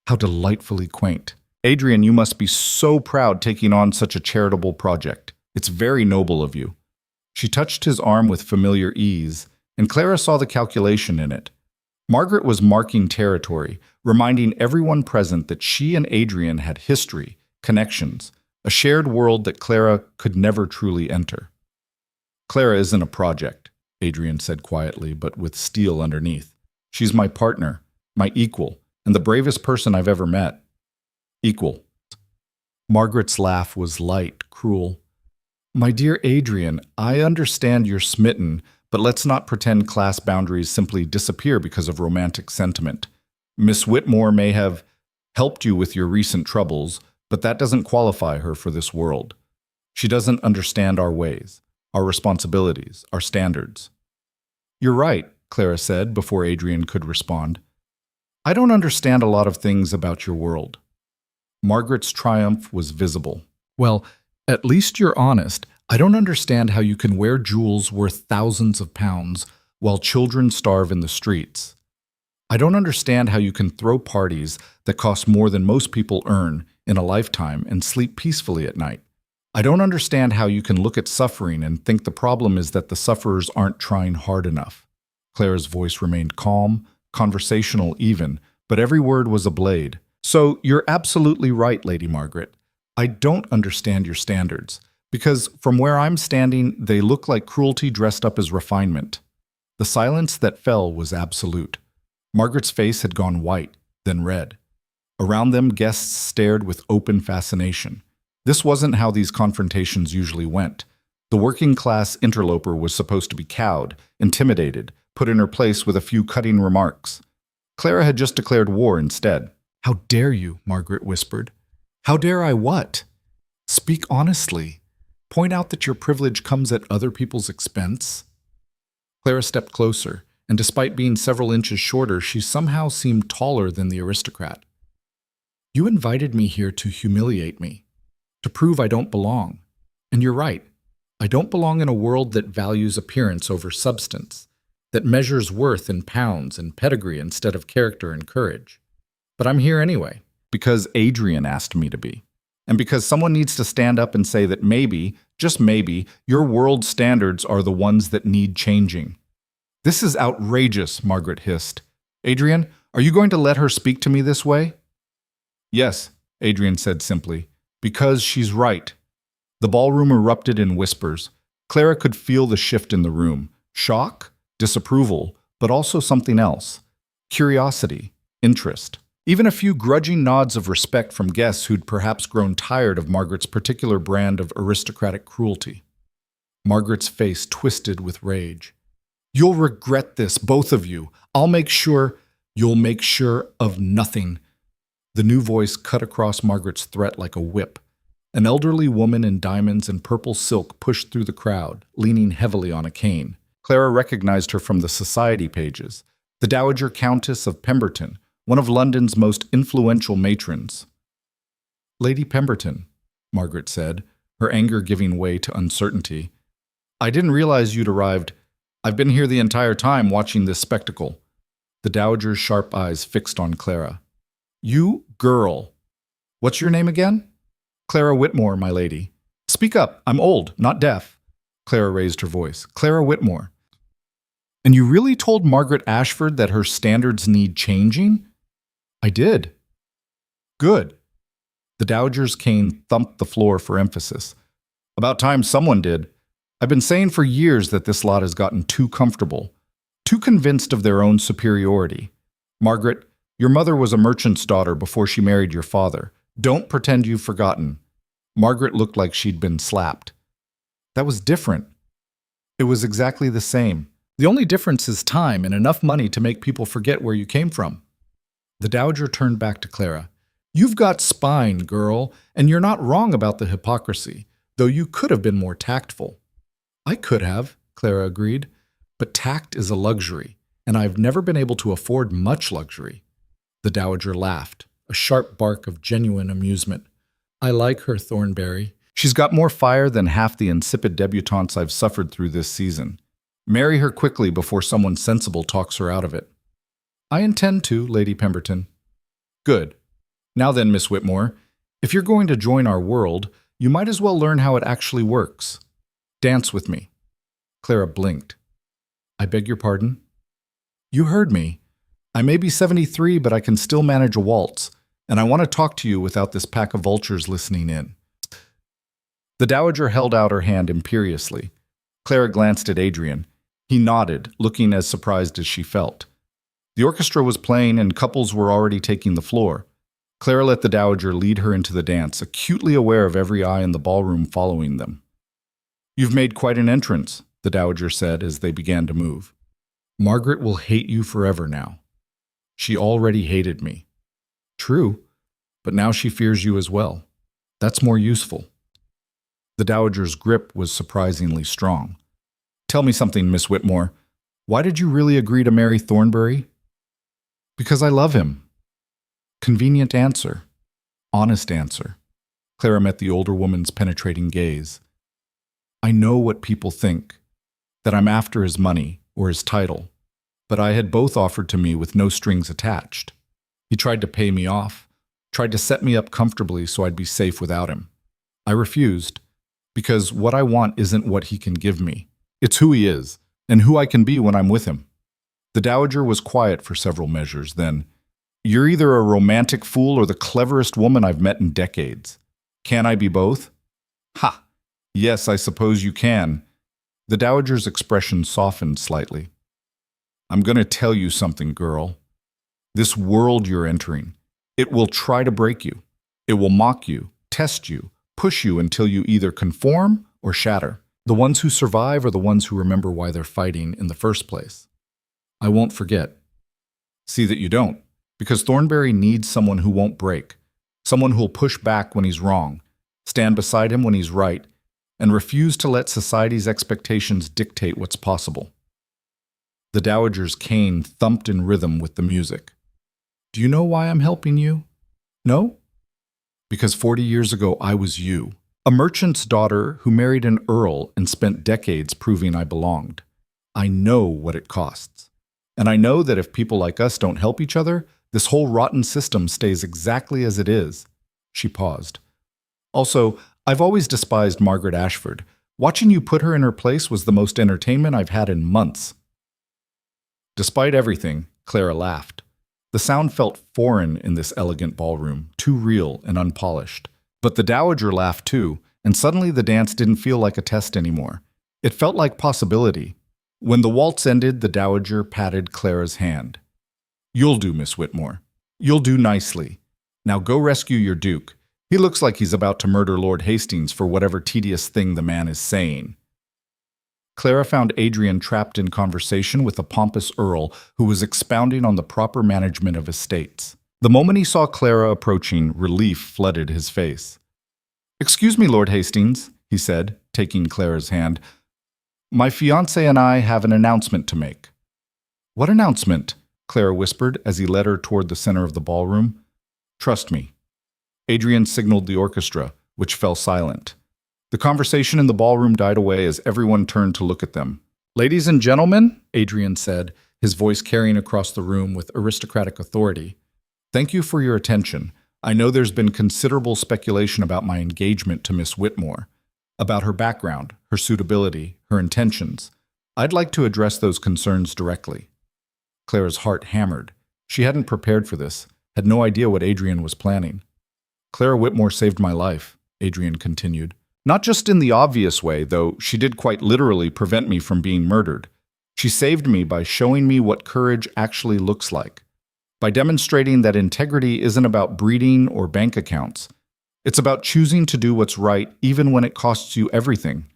How delightfully quaint. "Adrian, you must be so proud taking on such a charitable project. It's very noble of you." She touched his arm with familiar ease, and Clara saw the calculation in it. Margaret was marking territory, reminding everyone present that she and Adrian had history, connections, a shared world that Clara could never truly enter. "Clara isn't a project," Adrian said quietly, but with steel underneath. "She's my partner, My equal, and the bravest person I've ever met. Equal. Margaret's laugh was light, cruel. My dear Adrian, I understand you're smitten, but let's not pretend class boundaries simply disappear because of romantic sentiment. Miss Whitmore may have helped you with your recent troubles, but that doesn't qualify her for this world. She doesn't understand our ways, our responsibilities, our standards. You're right, Clara said before Adrian could respond. I don't understand a lot of things about your world. Margaret's triumph was visible. Well, at least you're honest. I don't understand how you can wear jewels worth thousands of pounds while children starve in the streets. I don't understand how you can throw parties that cost more than most people earn in a lifetime and sleep peacefully at night. I don't understand how you can look at suffering and think the problem is that the sufferers aren't trying hard enough. Clara's voice remained calm, conversational even, but every word was a blade. So you're absolutely right, Lady Margaret. I don't understand your standards, because from where I'm standing, they look like cruelty dressed up as refinement. The silence that fell was absolute. Margaret's face had gone white, then red. Around them, guests stared with open fascination. This wasn't how these confrontations usually went. The working-class interloper was supposed to be cowed, intimidated, put in her place with a few cutting remarks. Clara had just declared war instead. How dare you, Margaret whispered. How dare I what? Speak honestly. Point out that your privilege comes at other people's expense. Clara stepped closer, and despite being several inches shorter, she somehow seemed taller than the aristocrat. You invited me here to humiliate me, to prove I don't belong. And you're right. I don't belong in a world that values appearance over substance, that measures worth in pounds and pedigree instead of character and courage. But I'm here anyway, because Adrian asked me to be. And because someone needs to stand up and say that maybe, just maybe, your world standards are the ones that need changing. This is outrageous, Margaret hissed. Adrian, are you going to let her speak to me this way? Yes, Adrian said simply, because she's right. The ballroom erupted in whispers. Clara could feel the shift in the room. Shock, disapproval, but also something else. Curiosity, interest. Even a few grudging nods of respect from guests who'd perhaps grown tired of Margaret's particular brand of aristocratic cruelty. Margaret's face twisted with rage. You'll regret this, both of you. I'll make sure you'll make sure of nothing. The new voice cut across Margaret's threat like a whip. An elderly woman in diamonds and purple silk pushed through the crowd, leaning heavily on a cane. Clara recognized her from the society pages. The Dowager Countess of Pemberton, one of London's most influential matrons. Lady Pemberton, Margaret said, her anger giving way to uncertainty. I didn't realize you'd arrived. I've been here the entire time watching this spectacle. The Dowager's sharp eyes fixed on Clara. You girl. What's your name again? Clara Whitmore, my lady. Speak up. I'm old, not deaf. Clara raised her voice. Clara Whitmore. And you really told Margaret Ashford that her standards need changing? I did. Good. The Dowager's cane thumped the floor for emphasis. About time someone did. I've been saying for years that this lot has gotten too comfortable, too convinced of their own superiority. Margaret, your mother was a merchant's daughter before she married your father. Don't pretend you've forgotten. Margaret looked like she'd been slapped. That was different. It was exactly the same. The only difference is time and enough money to make people forget where you came from. The Dowager turned back to Clara. You've got spine, girl, and you're not wrong about the hypocrisy, though you could have been more tactful. I could have, Clara agreed, but tact is a luxury, and I've never been able to afford much luxury. The Dowager laughed, a sharp bark of genuine amusement. I like her, Thornberry. She's got more fire than half the insipid debutantes I've suffered through this season. Marry her quickly before someone sensible talks her out of it. I intend to, Lady Pemberton. Good. Now then, Miss Whitmore, if you're going to join our world, you might as well learn how it actually works. Dance with me. Clara blinked. I beg your pardon? You heard me. I may be 73, but I can still manage a waltz, and I want to talk to you without this pack of vultures listening in. The Dowager held out her hand imperiously. Clara glanced at Adrian. He nodded, looking as surprised as she felt. The orchestra was playing and couples were already taking the floor. Clara let the dowager lead her into the dance, acutely aware of every eye in the ballroom following them. "You've made quite an entrance," the dowager said as they began to move. "Margaret will hate you forever now. She already hated me." "True, but now she fears you as well. That's more useful." The dowager's grip was surprisingly strong. "Tell me something, Miss Whitmore. Why did you really agree to marry Thornbury?" "Because I love him." Convenient answer. Honest answer. Clara met the older woman's penetrating gaze. "I know what people think, that I'm after his money or his title, but I had both offered to me with no strings attached. He tried to pay me off, tried to set me up comfortably so I'd be safe without him. I refused, because what I want isn't what he can give me. It's who he is, and who I can be when I'm with him." The dowager was quiet for several measures, then, "You're either a romantic fool or the cleverest woman I've met in decades. Can I be both?" "Ha! Yes, I suppose you can." The dowager's expression softened slightly. "I'm going to tell you something, girl. This world you're entering, it will try to break you. It will mock you, test you, push you until you either conform or shatter. The ones who survive are the ones who remember why they're fighting in the first place. I won't forget. See that you don't, because Thornbury needs someone who won't break, someone who'll push back when he's wrong, stand beside him when he's right, and refuse to let society's expectations dictate what's possible." The dowager's cane thumped in rhythm with the music. "Do you know why I'm helping you? No? Because 40 years ago I was you, a merchant's daughter who married an earl and spent decades proving I belonged. I know what it costs. And I know that if people like us don't help each other, this whole rotten system stays exactly as it is." She paused. "Also, I've always despised Margaret Ashford. Watching you put her in her place was the most entertainment I've had in months." Despite everything, Clara laughed. The sound felt foreign in this elegant ballroom, too real and unpolished. But the dowager laughed too, and suddenly the dance didn't feel like a test anymore. It felt like possibility. When the waltz ended, the dowager patted Clara's hand. "You'll do, Miss Whitmore. You'll do nicely. Now go rescue your duke. He looks like he's about to murder Lord Hastings for whatever tedious thing the man is saying." Clara found Adrian trapped in conversation with a pompous earl who was expounding on the proper management of estates. The moment he saw Clara approaching, relief flooded his face. "Excuse me, Lord Hastings," he said, taking Clara's hand. "My fiancé and I have an announcement to make." "What announcement?" Clara whispered as he led her toward the center of the ballroom. "Trust me." Adrian signaled the orchestra, which fell silent. The conversation in the ballroom died away as everyone turned to look at them. "Ladies and gentlemen," Adrian said, his voice carrying across the room with aristocratic authority, "thank you for your attention. I know there's been considerable speculation about my engagement to Miss Whitmore, about her background, her suitability, her intentions. I'd like to address those concerns directly." Clara's heart hammered. She hadn't prepared for this, had no idea what Adrian was planning. "Clara Whitmore saved my life," Adrian continued. "Not just in the obvious way, though she did quite literally prevent me from being murdered. She saved me by showing me what courage actually looks like, by demonstrating that integrity isn't about breeding or bank accounts. It's about choosing to do what's right even when it costs you everything."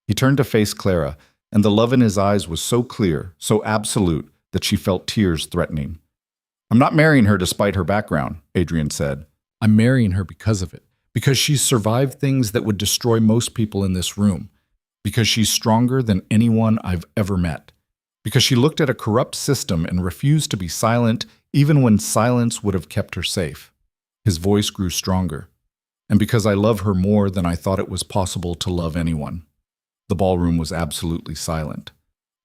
He turned to face Clara, and the love in his eyes was so clear, so absolute, that she felt tears threatening. "I'm not marrying her despite her background," Adrian said. "I'm marrying her because of it. Because she's survived things that would destroy most people in this room. Because she's stronger than anyone I've ever met. Because she looked at a corrupt system and refused to be silent even when silence would have kept her safe." His voice grew stronger. "And because I love her more than I thought it was possible to love anyone." The ballroom was absolutely silent.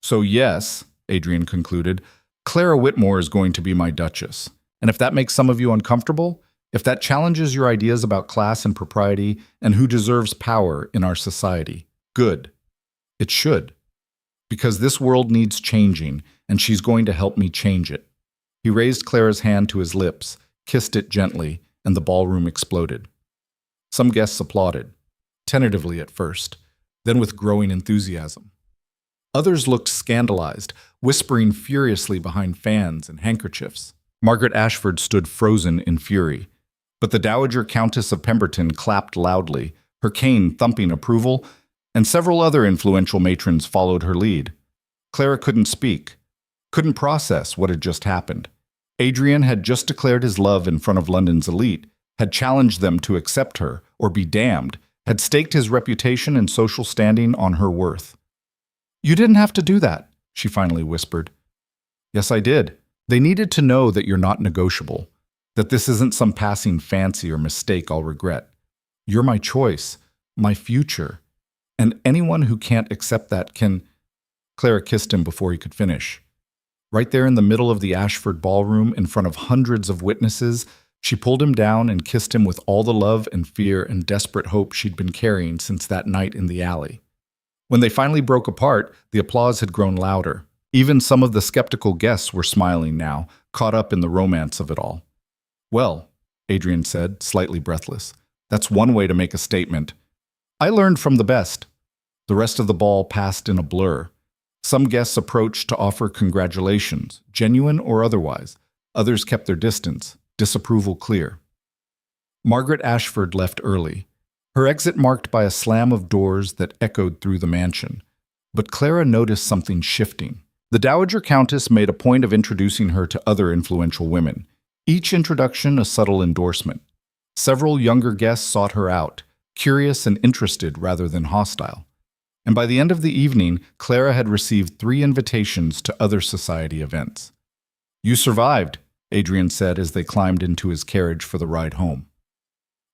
"So yes," Adrian concluded, "Clara Whitmore is going to be my duchess. And if that makes some of you uncomfortable, if that challenges your ideas about class and propriety and who deserves power in our society, good. It should. Because this world needs changing, and she's going to help me change it." He raised Clara's hand to his lips, kissed it gently, and the ballroom exploded. Some guests applauded, tentatively at first, then with growing enthusiasm. Others looked scandalized. whispering furiously behind fans and handkerchiefs. Margaret Ashford stood frozen in fury, but the Dowager Countess of Pemberton clapped loudly, her cane thumping approval, and several other influential matrons followed her lead. Clara couldn't speak, couldn't process what had just happened. Adrian had just declared his love in front of London's elite, had challenged them to accept her or be damned, had staked his reputation and social standing on her worth. "You didn't have to do that," she finally whispered. "Yes, I did. They needed to know that you're not negotiable, that this isn't some passing fancy or mistake I'll regret. You're my choice, my future, and anyone who can't accept that can—" Clara kissed him before he could finish. Right there in the middle of the Ashford ballroom, in front of hundreds of witnesses, she pulled him down and kissed him with all the love and fear and desperate hope she'd been carrying since that night in the alley. When they finally broke apart, the applause had grown louder. Even some of the skeptical guests were smiling now, caught up in the romance of it all. "Well," Adrian said, slightly breathless, "that's one way to make a statement. I learned from the best." The rest of the ball passed in a blur. Some guests approached to offer congratulations, genuine or otherwise. Others kept their distance, disapproval clear. Margaret Ashford left early, her exit marked by a slam of doors that echoed through the mansion. But Clara noticed something shifting. The Dowager Countess made a point of introducing her to other influential women, each introduction a subtle endorsement. Several younger guests sought her out, curious and interested rather than hostile. And by the end of the evening, Clara had received 3 invitations to other society events. "You survived," Adrian said as they climbed into his carriage for the ride home.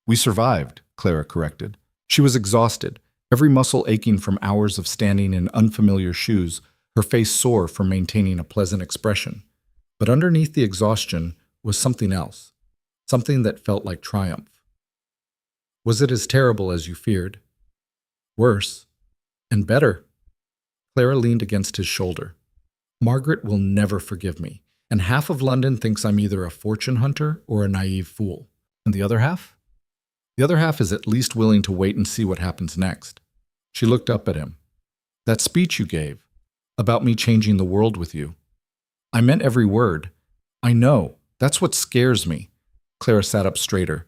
"We survived," Clara corrected. She was exhausted, every muscle aching from hours of standing in unfamiliar shoes, her face sore from maintaining a pleasant expression. But underneath the exhaustion was something else, something that felt like triumph. "Was it as terrible as you feared?" "Worse. And better." Clara leaned against his shoulder. "Margaret will never forgive me, and half of London thinks I'm either a fortune hunter or a naive fool. And the other half? The other half is at least willing to wait and see what happens next." She looked up at him. "That speech you gave, about me changing the world with you. I meant every word. I know. That's what scares me." Clara sat up straighter.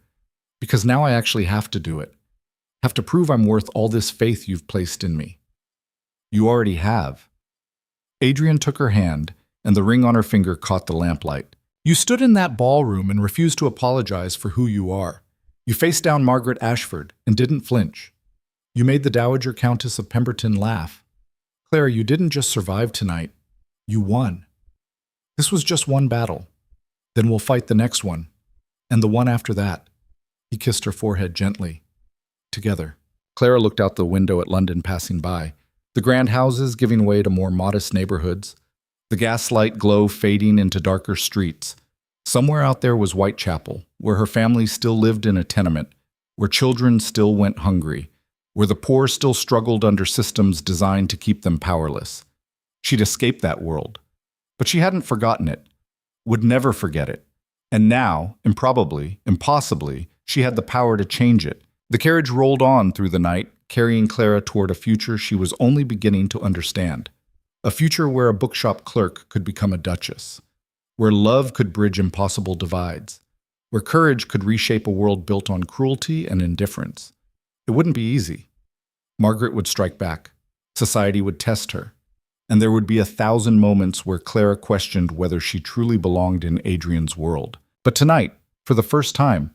"Because now I actually have to do it. Have to prove I'm worth all this faith you've placed in me." "You already have." Adrian took her hand, and the ring on her finger caught the lamplight. "You stood in that ballroom and refused to apologize for who you are. You faced down Margaret Ashford and didn't flinch. You made the Dowager Countess of Pemberton laugh. Clara, you didn't just survive tonight. You won. This was just one battle. Then we'll fight the next one, and the one after that." He kissed her forehead gently. "Together." Clara looked out the window at London passing by, the grand houses giving way to more modest neighborhoods, the gaslight glow fading into darker streets. Somewhere out there was Whitechapel, where her family still lived in a tenement, where children still went hungry, where the poor still struggled under systems designed to keep them powerless. She'd escaped that world, but she hadn't forgotten it, would never forget it. And now, improbably, impossibly, she had the power to change it. The carriage rolled on through the night, carrying Clara toward a future she was only beginning to understand. A future where a bookshop clerk could become a duchess, where love could bridge impossible divides, where courage could reshape a world built on cruelty and indifference. It wouldn't be easy. Margaret would strike back. Society would test her. And there would be 1,000 moments where Clara questioned whether she truly belonged in Adrian's world. But tonight, for the first time,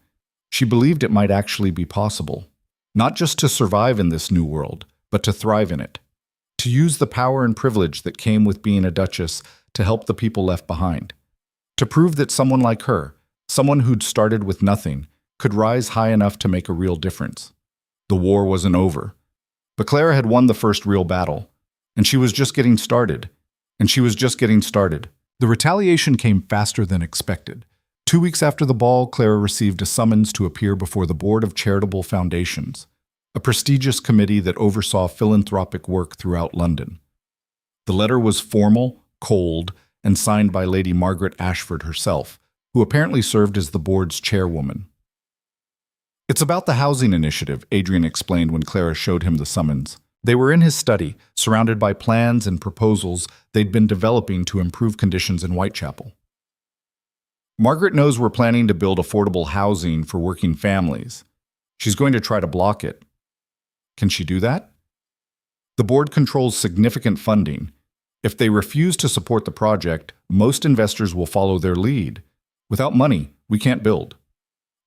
she believed it might actually be possible, not just to survive in this new world, but to thrive in it, to use the power and privilege that came with being a duchess to help the people left behind, to prove that someone like her, someone who'd started with nothing, could rise high enough to make a real difference. The war wasn't over, but Clara had won the first real battle, and she was just getting started, The retaliation came faster than expected. 2 weeks after the ball, Clara received a summons to appear before the Board of Charitable Foundations, a prestigious committee that oversaw philanthropic work throughout London. The letter was formal, cold, and signed by Lady Margaret Ashford herself, who apparently served as the board's chairwoman. "It's about the housing initiative," Adrian explained when Clara showed him the summons. They were in his study, surrounded by plans and proposals they'd been developing to improve conditions in Whitechapel. Margaret knows we're planning to build affordable housing for working families. She's going to try to block it. Can she do that? The board controls significant funding. If they refuse to support the project, most investors will follow their lead. Without money, we can't build.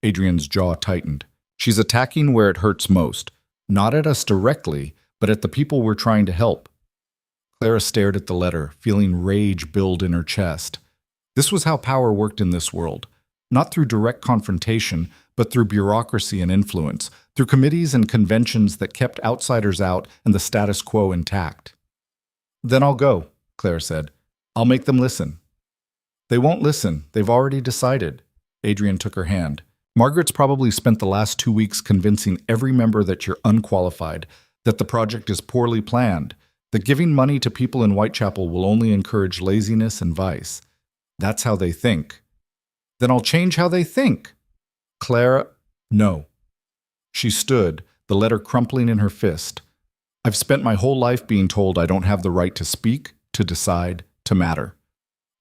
Adrian's jaw tightened. She's attacking where it hurts most, not at us directly, but at the people we're trying to help. Clara stared at the letter, feeling rage build in her chest. This was how power worked in this world, not through direct confrontation, but through bureaucracy and influence, through committees and conventions that kept outsiders out and the status quo intact. Then I'll go, Clara said. I'll make them listen. They won't listen. They've already decided. Adrian took her hand. Margaret's probably spent the last 2 weeks convincing every member that you're unqualified, that the project is poorly planned, that giving money to people in Whitechapel will only encourage laziness and vice. That's how they think. Then I'll change how they think. Clara, no. She stood, the letter crumpling in her fist. I've spent my whole life being told I don't have the right to speak, to decide, to matter.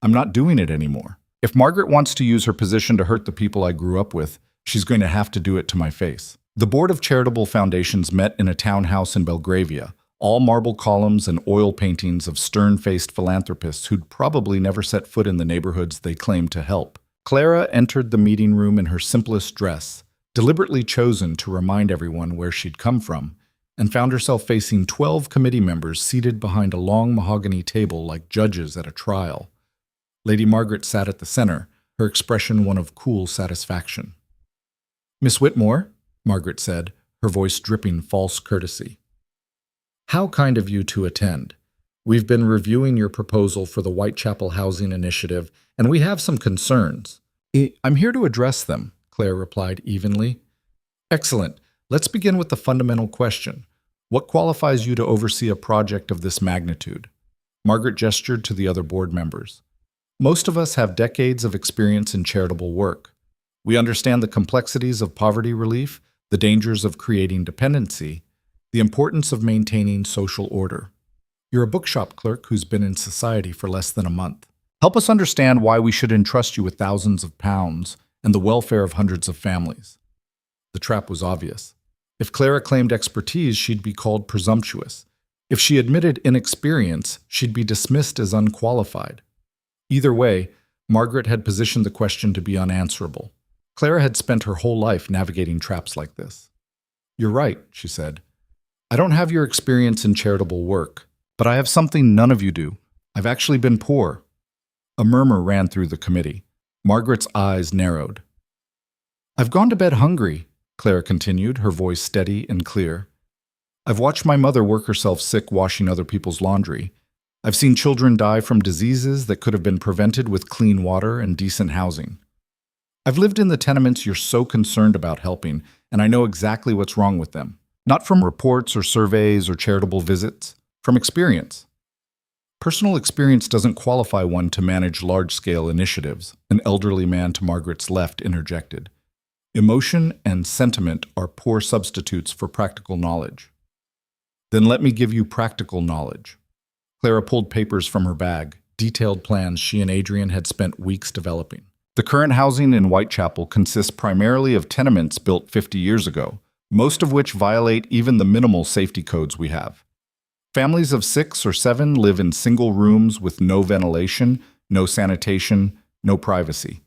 I'm not doing it anymore. If Margaret wants to use her position to hurt the people I grew up with, she's going to have to do it to my face. The Board of Charitable Foundations met in a townhouse in Belgravia, all marble columns and oil paintings of stern-faced philanthropists who'd probably never set foot in the neighborhoods they claimed to help. Clara entered the meeting room in her simplest dress, deliberately chosen to remind everyone where she'd come from, and found herself facing 12 committee members seated behind a long mahogany table like judges at a trial. Lady Margaret sat at the center, her expression one of cool satisfaction. "Miss Whitmore," Margaret said, her voice dripping false courtesy. "How kind of you to attend. We've been reviewing your proposal for the Whitechapel Housing Initiative, and we have some concerns." "I'm here to address them," Claire replied evenly. "Excellent. Let's begin with the fundamental question. What qualifies you to oversee a project of this magnitude?" Margaret gestured to the other board members. "Most of us have decades of experience in charitable work. We understand the complexities of poverty relief, the dangers of creating dependency, the importance of maintaining social order. You're a bookshop clerk who's been in society for less than a month. Help us understand why we should entrust you with thousands of pounds and the welfare of hundreds of families." The trap was obvious. If Clara claimed expertise, she'd be called presumptuous. If she admitted inexperience, she'd be dismissed as unqualified. Either way, Margaret had positioned the question to be unanswerable. Clara had spent her whole life navigating traps like this. "You're right," she said. "I don't have your experience in charitable work, but I have something none of you do. I've actually been poor." A murmur ran through the committee. Margaret's eyes narrowed. "I've gone to bed hungry," Clara continued, her voice steady and clear. "I've watched my mother work herself sick washing other people's laundry. I've seen children die from diseases that could have been prevented with clean water and decent housing. I've lived in the tenements you're so concerned about helping, and I know exactly what's wrong with them. Not from reports or surveys or charitable visits, from experience. Personal experience doesn't qualify one to manage large-scale initiatives," an elderly man to Margaret's left interjected. "Emotion and sentiment are poor substitutes for practical knowledge." "Then let me give you practical knowledge." Clara pulled papers from her bag, detailed plans she and Adrian had spent weeks developing. The current housing in Whitechapel consists primarily of tenements built 50 years ago, most of which violate even the minimal safety codes we have. Families of 6 or 7 live in single rooms with no ventilation, no sanitation, no privacy.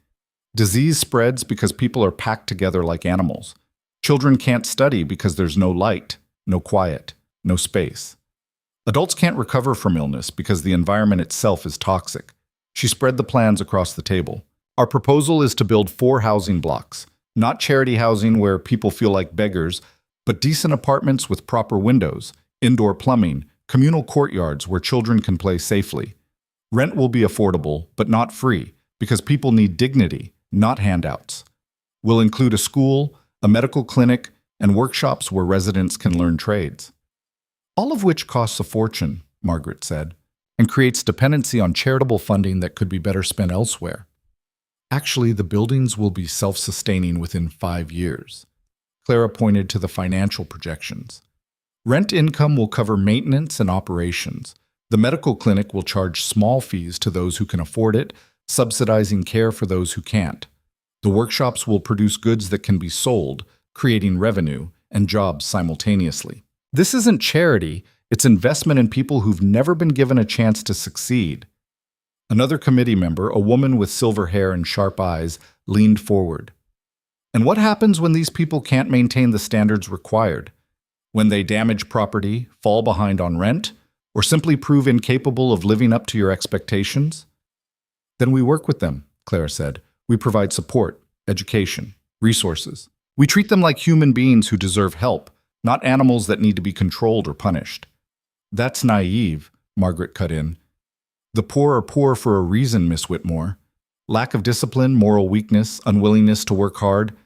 Disease spreads because people are packed together like animals. Children can't study because there's no light, no quiet, no space. Adults can't recover from illness because the environment itself is toxic. She spread the plans across the table. "Our proposal is to build 4 housing blocks, not charity housing where people feel like beggars, but decent apartments with proper windows, indoor plumbing, communal courtyards where children can play safely. Rent will be affordable, but not free, because people need dignity, not handouts. We'll include a school, a medical clinic, and workshops where residents can learn trades." "All of which costs a fortune," Margaret said, "and creates dependency on charitable funding that could be better spent elsewhere. Actually, the buildings will be self-sustaining within 5 years." Clara pointed to the financial projections. Rent income will cover maintenance and operations. The medical clinic will charge small fees to those who can afford it, subsidizing care for those who can't. The workshops will produce goods that can be sold, creating revenue and jobs simultaneously. This isn't charity, it's investment in people who've never been given a chance to succeed. Another committee member, a woman with silver hair and sharp eyes, leaned forward. And what happens when these people can't maintain the standards required? When they damage property, fall behind on rent, or simply prove incapable of living up to your expectations? Then we work with them, Clara said. We provide support, education, resources. We treat them like human beings who deserve help, not animals that need to be controlled or punished. That's naive, Margaret cut in. The poor are poor for a reason, Miss Whitmore. Lack of discipline, moral weakness, unwillingness to work hard.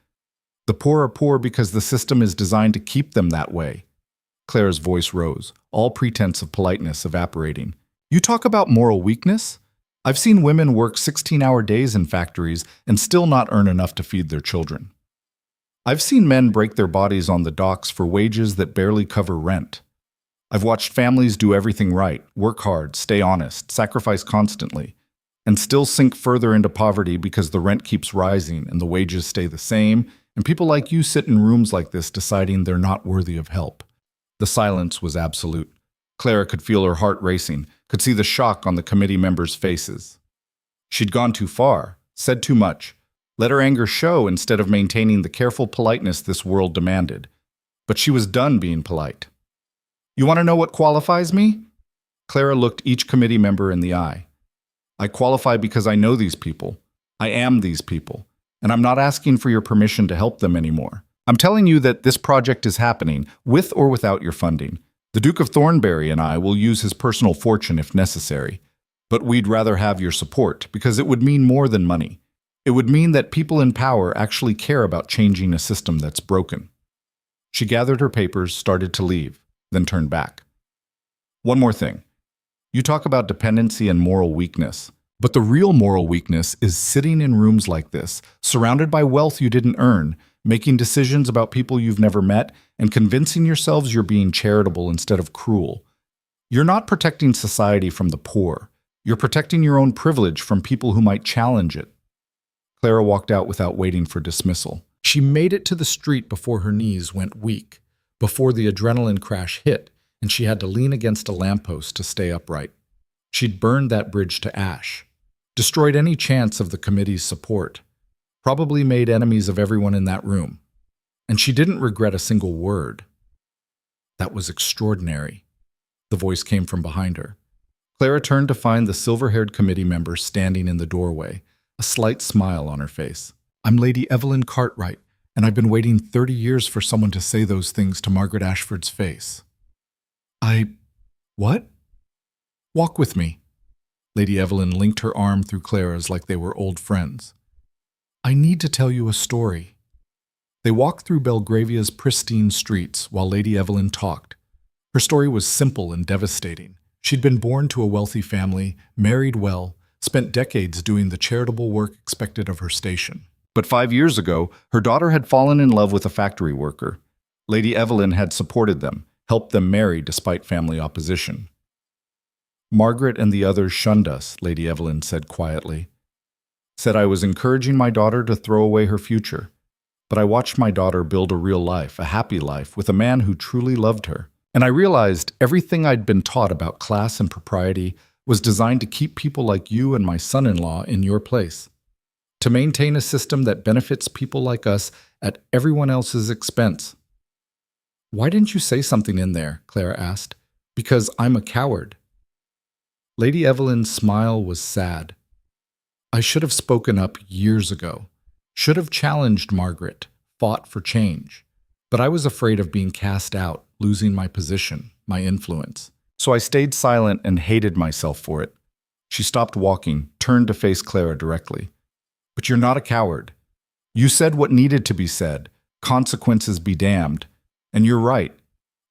The poor are poor because the system is designed to keep them that way. Clara's voice rose, all pretense of politeness evaporating. You talk about moral weakness? I've seen women work 16-hour days in factories and still not earn enough to feed their children. I've seen men break their bodies on the docks for wages that barely cover rent. I've watched families do everything right, work hard, stay honest, sacrifice constantly, and still sink further into poverty because the rent keeps rising and the wages stay the same, and people like you sit in rooms like this deciding they're not worthy of help. The silence was absolute. Clara could feel her heart racing, could see the shock on the committee members' faces. She'd gone too far, said too much, let her anger show instead of maintaining the careful politeness this world demanded. But she was done being polite. You want to know what qualifies me? Clara looked each committee member in the eye. I qualify because I know these people. I am these people. And I'm not asking for your permission to help them anymore. I'm telling you that this project is happening, with or without your funding. The Duke of Thornbury and I will use his personal fortune if necessary. But we'd rather have your support, because it would mean more than money. It would mean that people in power actually care about changing a system that's broken. She gathered her papers, started to leave, then turned back. One more thing. You talk about dependency and moral weakness. But the real moral weakness is sitting in rooms like this, surrounded by wealth you didn't earn, making decisions about people you've never met, and convincing yourselves you're being charitable instead of cruel. You're not protecting society from the poor. You're protecting your own privilege from people who might challenge it. Clara walked out without waiting for dismissal. She made it to the street before her knees went weak, before the adrenaline crash hit, and she had to lean against a lamppost to stay upright. She'd burned that bridge to ash. Destroyed any chance of the committee's support, probably made enemies of everyone in that room. And she didn't regret a single word. That was extraordinary. The voice came from behind her. Clara turned to find the silver-haired committee member standing in the doorway, a slight smile on her face. I'm Lady Evelyn Cartwright, and I've been waiting 30 years for someone to say those things to Margaret Ashford's face. What? Walk with me. Lady Evelyn linked her arm through Clara's like they were old friends. I need to tell you a story. They walked through Belgravia's pristine streets while Lady Evelyn talked. Her story was simple and devastating. She'd been born to a wealthy family, married well, spent decades doing the charitable work expected of her station. But 5 years ago, her daughter had fallen in love with a factory worker. Lady Evelyn had supported them, helped them marry despite family opposition. Margaret and the others shunned us, Lady Evelyn said quietly. Said I was encouraging my daughter to throw away her future. But I watched my daughter build a real life, a happy life, with a man who truly loved her. And I realized everything I'd been taught about class and propriety was designed to keep people like you and my son-in-law in your place. To maintain a system that benefits people like us at everyone else's expense. Why didn't you say something in there? Clara asked. Because I'm a coward. Lady Evelyn's smile was sad. I should have spoken up years ago. Should have challenged Margaret, fought for change. But I was afraid of being cast out, losing my position, my influence. So I stayed silent and hated myself for it. She stopped walking, turned to face Clara directly. But you're not a coward. You said what needed to be said. Consequences be damned. And you're right.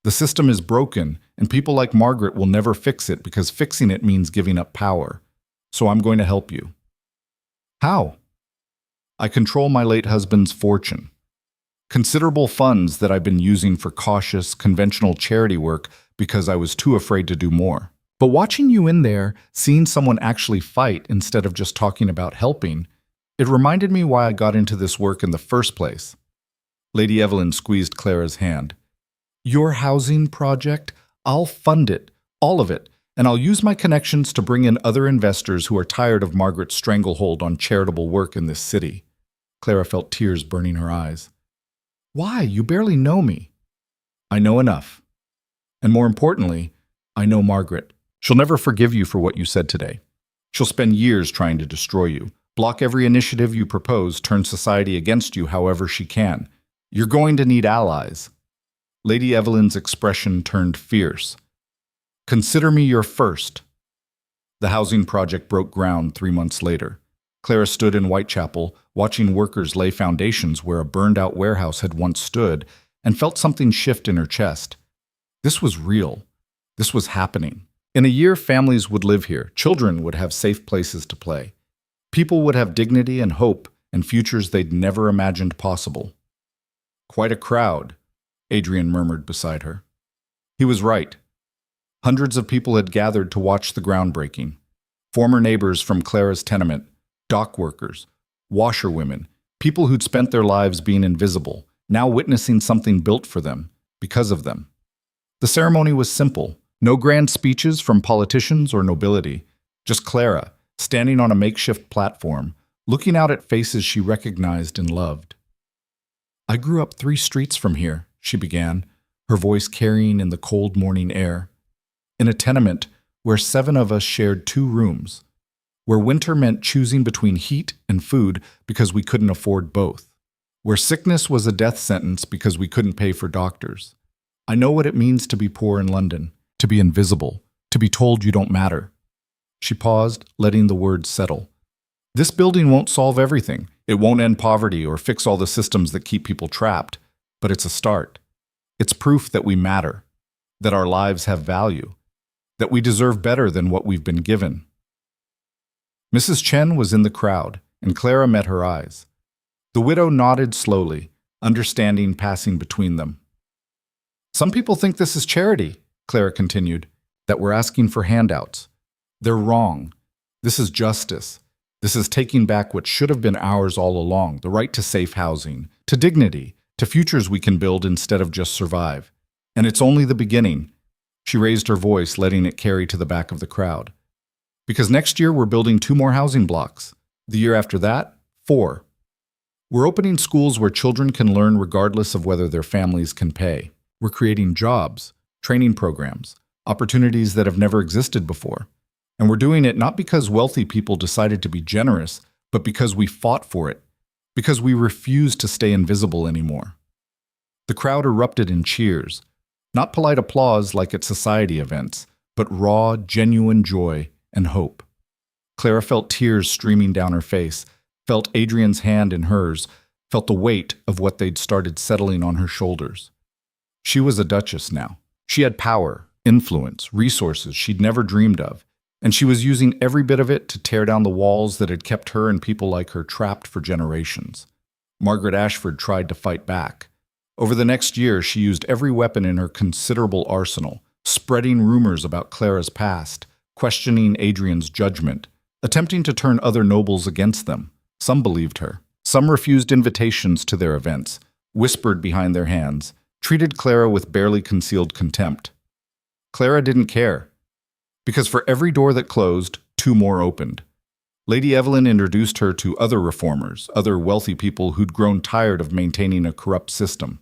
The system is broken, and people like Margaret will never fix it because fixing it means giving up power. So I'm going to help you. How? I control my late husband's fortune. Considerable funds that I've been using for cautious, conventional charity work because I was too afraid to do more. But watching you in there, seeing someone actually fight instead of just talking about helping, it reminded me why I got into this work in the first place. Lady Evelyn squeezed Clara's hand. Your housing project? I'll fund it, all of it, and I'll use my connections to bring in other investors who are tired of Margaret's stranglehold on charitable work in this city. Clara felt tears burning her eyes. Why? You barely know me. I know enough. And more importantly, I know Margaret. She'll never forgive you for what you said today. She'll spend years trying to destroy you, block every initiative you propose, turn society against you however she can. You're going to need allies. Lady Evelyn's expression turned fierce. Consider me your first. The housing project broke ground 3 months later. Clara stood in Whitechapel, watching workers lay foundations where a burned-out warehouse had once stood, and felt something shift in her chest. This was real. This was happening. In a year, families would live here. Children would have safe places to play. People would have dignity and hope and futures they'd never imagined possible. Quite a crowd, Adrian murmured beside her. He was right. Hundreds of people had gathered to watch the groundbreaking. Former neighbors from Clara's tenement, dock workers, washerwomen, people who'd spent their lives being invisible, now witnessing something built for them, because of them. The ceremony was simple. No grand speeches from politicians or nobility, just Clara, standing on a makeshift platform, looking out at faces she recognized and loved. I grew up 3 streets from here, she began, her voice carrying in the cold morning air. In a tenement where 7 of us shared 2 rooms, where winter meant choosing between heat and food because we couldn't afford both, where sickness was a death sentence because we couldn't pay for doctors. I know what it means to be poor in London. To be invisible, to be told you don't matter. She paused, letting the words settle. This building won't solve everything. It won't end poverty or fix all the systems that keep people trapped, but it's a start. It's proof that we matter, that our lives have value, that we deserve better than what we've been given. Mrs. Chen was in the crowd, and Clara met her eyes. The widow nodded slowly, understanding passing between them. Some people think this is charity, Clara continued, that we're asking for handouts. They're wrong. This is justice. This is taking back what should have been ours all along, the right to safe housing, to dignity, to futures we can build instead of just survive. And it's only the beginning. She raised her voice, letting it carry to the back of the crowd. Because next year we're building 2 more housing blocks. The year after that, 4. We're opening schools where children can learn regardless of whether their families can pay. We're creating jobs, training programs, opportunities that have never existed before. And we're doing it not because wealthy people decided to be generous, but because we fought for it, because we refused to stay invisible anymore. The crowd erupted in cheers, not polite applause like at society events, but raw, genuine joy and hope. Clara felt tears streaming down her face, felt Adrian's hand in hers, felt the weight of what they'd started settling on her shoulders. She was a duchess now. She had power, influence, resources she'd never dreamed of, and she was using every bit of it to tear down the walls that had kept her and people like her trapped for generations. Margaret Ashford tried to fight back. Over the next year, she used every weapon in her considerable arsenal, spreading rumors about Clara's past, questioning Adrian's judgment, attempting to turn other nobles against them. Some believed her. Some refused invitations to their events, whispered behind their hands, treated Clara with barely concealed contempt. Clara didn't care, because for every door that closed, 2 more opened. Lady Evelyn introduced her to other reformers, other wealthy people who'd grown tired of maintaining a corrupt system.